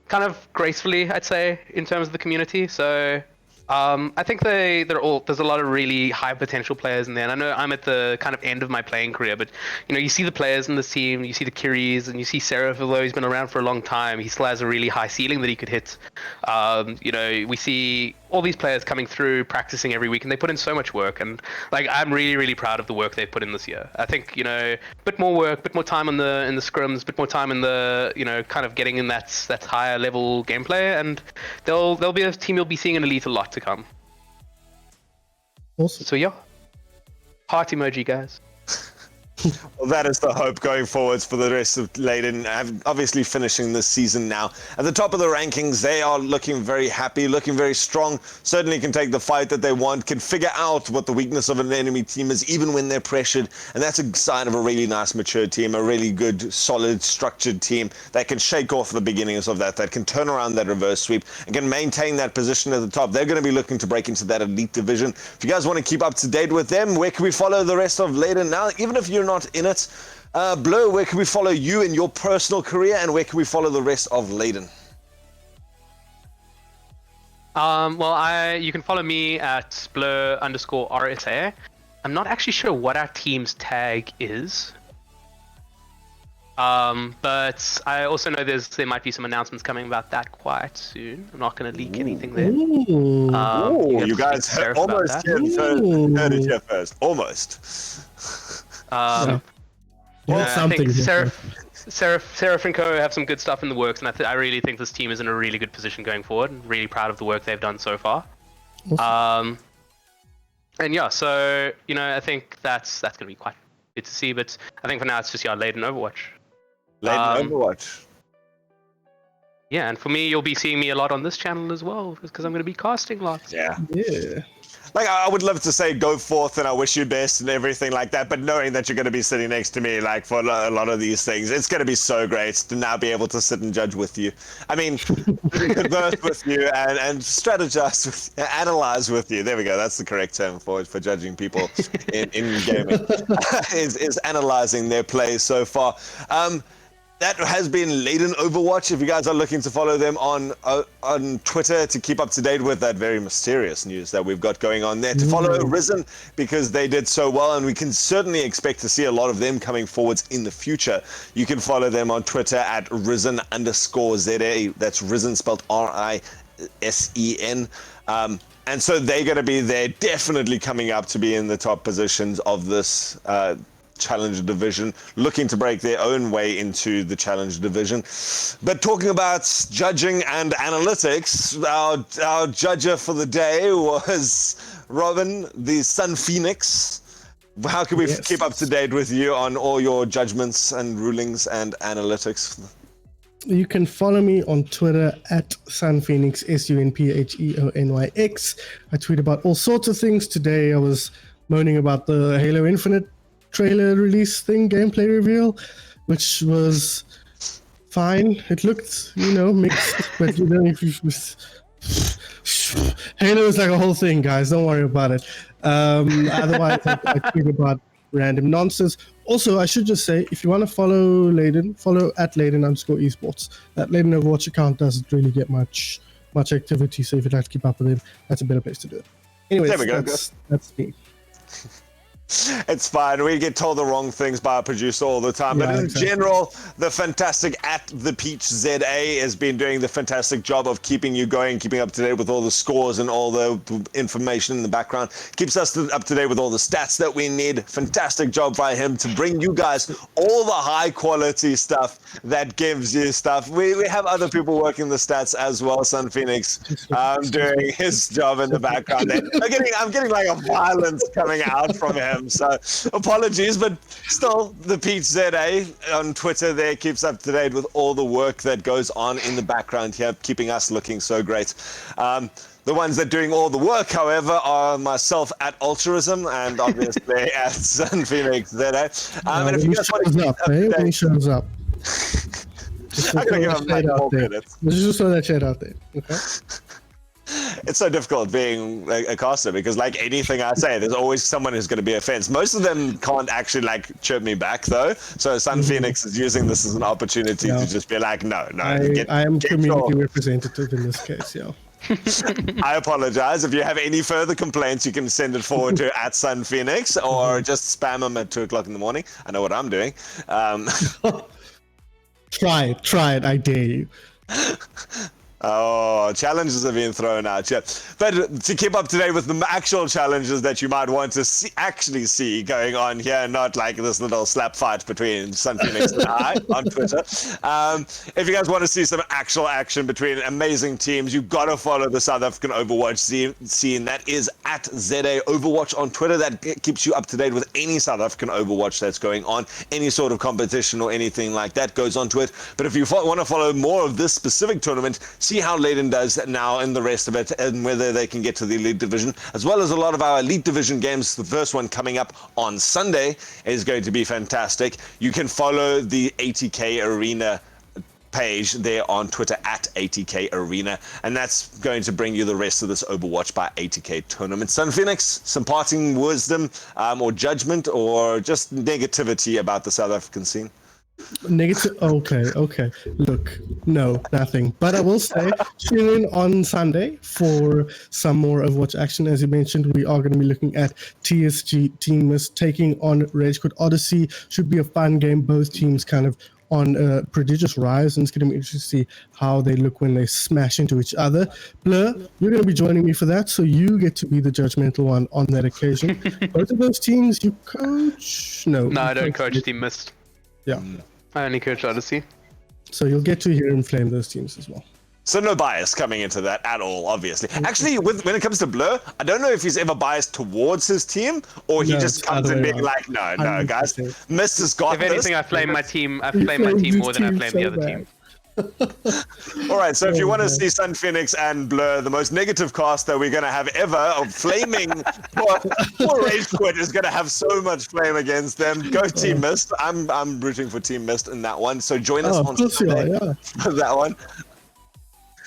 kind of gracefully, I'd say, in terms of the community. So I think there's a lot of really high potential players in there, and I know I'm at the kind of end of my playing career, but you see the players in this team, you see the Kiris, and you see Seraph, although he's been around for a long time, he still has a really high ceiling that he could hit. We see all these players coming through, practicing every week, and they put in so much work, and I'm really, really proud of the work they've put in this year. I think a bit more work, bit more time in the scrims, bit more time in the kind of getting in that higher level gameplay, and they'll be a team you'll be seeing in Elite a lot to come. Awesome. So yeah, heart emoji, guys. Well, that is the hope going forwards for the rest of Ladon. Obviously finishing this season now at the top of the rankings. They are looking very happy, looking very strong. Certainly can take the fight that they want, can figure out what the weakness of an enemy team is, even when they're pressured. And that's a sign of a really nice, mature team, a really good, solid, structured team that can shake off the beginnings of that can turn around that reverse sweep and can maintain that position at the top. They're going to be looking to break into that elite division. If you guys want to keep up to date with them, where can we follow the rest of Ladon now? Even if you're not in it, Blur, where can we follow you in your personal career, and where can we follow the rest of Ladon? You can follow me at blur_RSA. I'm not actually sure what our team's tag is. But I also know there might be some announcements coming about that quite soon. I'm not going to leak anything there. You guys almost heard it here first. Almost. I think Seraph and Co have some good stuff in the works, and I really think this team is in a really good position going forward. I'm really proud of the work they've done so far. Awesome. And yeah, so I think that's going to be quite good to see. But I think for now it's just Ladon Overwatch. Ladon Overwatch. Yeah, and for me, you'll be seeing me a lot on this channel as well, because I'm going to be casting lots. Yeah. Yeah. Like, I would love to say go forth and I wish you best and everything like that, but knowing that you're going to be sitting next to me, like, for a lot of these things, it's going to be so great to now be able to sit and judge with you. I mean, converse with you and strategize with you, analyze with you. There we go. That's the correct term for judging people in gaming, is analyzing their plays so far. That has been Ladon Overwatch. If you guys are looking to follow them on Twitter to keep up to date with that very mysterious news that we've got going on there, to follow Risen because they did so well, and we can certainly expect to see a lot of them coming forwards in the future. You can follow them on Twitter at Risen_ZA. That's Risen spelled RISEN. And so they're going to be there, definitely coming up to be in the top positions of this Challenger division, looking to break their own way into the Challenger division. But talking about judging and analytics, our judger for the day was Robin, the Sun Phoenix. How can we keep up to date with you on all your judgments and rulings and analytics? You can follow me on Twitter at SunPhoenix, SUNPHEONYX. I tweet about all sorts of things. Today I was moaning about the Halo Infinite trailer release thing, gameplay reveal, which was fine. It looked, mixed, but Halo is like a whole thing, guys. Don't worry about it. Otherwise, I tweet about random nonsense. Also, I should just say, if you want to follow Ladon, follow at Ladon_esports. That Ladon Overwatch account doesn't really get much activity, so if you'd like to keep up with him, that's a better place to do it. Anyways, there we go. That's me. It's fine. We get told the wrong things by our producer all the time. But in general, the fantastic at the Peach ZA has been doing the fantastic job of keeping you going, keeping up to date with all the scores and all the information in the background. Keeps us up to date with all the stats that we need. Fantastic job by him to bring you guys all the high quality stuff that gives you stuff. We have other people working the stats as well. Sun Phoenix doing his job in the background. I'm getting like a violence coming out from him. So apologies, but still, the Peach ZA on Twitter there keeps up to date with all the work that goes on in the background here, keeping us looking so great. The ones that are doing all the work, however, are myself at Altruism and obviously at Sun Phoenix ZA. And if you guys want to keep up to date, when he shows up. I'm going to give him like 4 minutes. Just throw that shit out there, okay? It's so difficult being a caster because, like anything I say, there's always someone who's going to be offense. Most of them can't actually like chirp me back though. So Sun Phoenix is using this as an opportunity to just be like, no. I am community representative in this case, yeah. I apologize. If you have any further complaints, you can send it forward to at Sun Phoenix or just spam them at 2:00 in the morning. I know what I'm doing. Try it. I dare you. Oh, challenges are being thrown out, yeah. But to keep up to date with the actual challenges that you might want to actually see going on here, not like this little slap fight between Sun Phoenix and I on Twitter. If you guys want to see some actual action between amazing teams, you've got to follow the South African Overwatch scene. That is at ZA Overwatch on Twitter. That keeps you up to date with any South African Overwatch that's going on, any sort of competition or anything like that goes onto it. But if you want to follow more of this specific tournament, see how Ladon does now and the rest of it, and whether they can get to the Elite Division, as well as a lot of our Elite Division games. The first one coming up on Sunday is going to be fantastic. You can follow the ATK Arena page there on Twitter at ATK Arena, and that's going to bring you the rest of this Overwatch by ATK tournament. Sun Phoenix, some parting wisdom or judgment or just negativity about the South African scene? Negative. Okay. Look, no, nothing. But I will say, tune in on Sunday for some more Overwatch action. As you mentioned, we are going to be looking at TSG Team Mist taking on Rage Quit Odyssey. Should be a fun game. Both teams kind of on a prodigious rise, and it's going to be interesting to see how they look when they smash into each other. Blur, you're going to be joining me for that, so you get to be the judgmental one on that occasion. Both of those teams you coach? No, I don't coach Team Mist. Yeah. I only coach Odyssey. So you'll get to hear him flame those teams as well. So no bias coming into that at all, obviously. Actually, when it comes to Blur, I don't know if he's ever biased towards his team or he just comes in being like, no, guys, Mist has got this. If anything, I flame my team. I flame my team more than I flame the other team. All right, so if you want to see Sun Phoenix and Blur, the most negative cast that we're going to have ever of flaming poor Rage Quit is going to have so much flame against them. Go Team Mist. I'm rooting for Team Mist in that one. So join us on Sunday for that one.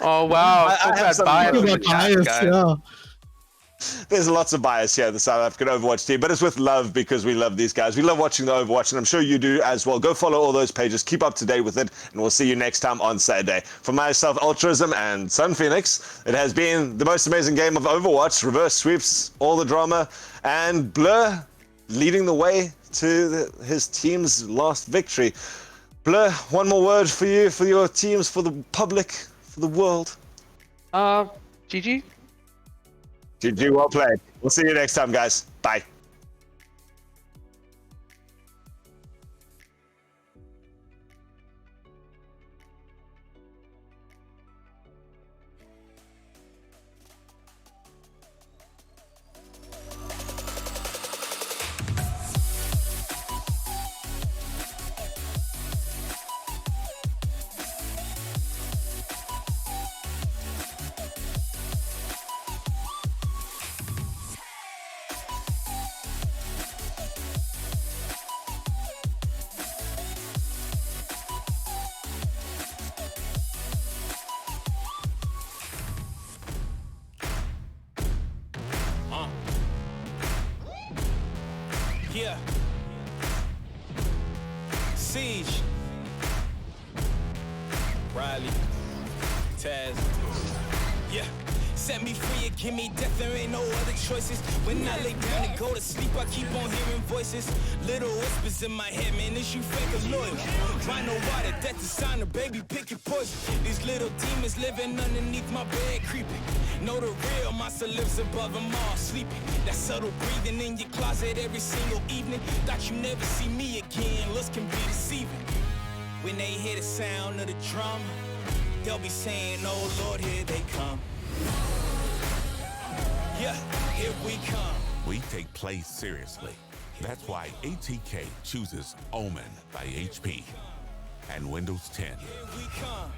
Oh wow! I have some bias in the chat, guys. There's lots of bias here, the South African Overwatch team, but it's with love because we love these guys. We love watching the Overwatch, and I'm sure you do as well. Go follow all those pages, keep up to date with it, and we'll see you next time on Saturday. For myself, Ultrism, and Sun Phoenix, it has been the most amazing game of Overwatch, reverse sweeps, all the drama, and Blur leading the way to his team's last victory. Blur, one more word for you, for your teams, for the public, for the world. GG. GG, well played. We'll see you next time, guys. Bye. Yeah. Siege. Riley. Taz. Yeah. Set me free and give me death, there ain't no other choices. When I lay down and go to sleep, I keep on hearing voices. Little whispers in my head, man, is you fake or loyal? Find no water, that's the sign of baby, pick your poison. These little demons living underneath my bed, creeping. Know the real monster lives above them all, sleeping. That subtle breathing in your closet every single evening. Thought you never see me again, looks can be deceiving. When they hear the sound of the drum, they'll be saying, oh Lord, here they come. Yeah, here we come. We take play seriously. That's why ATK chooses Omen by HP and Windows 10. Here we come.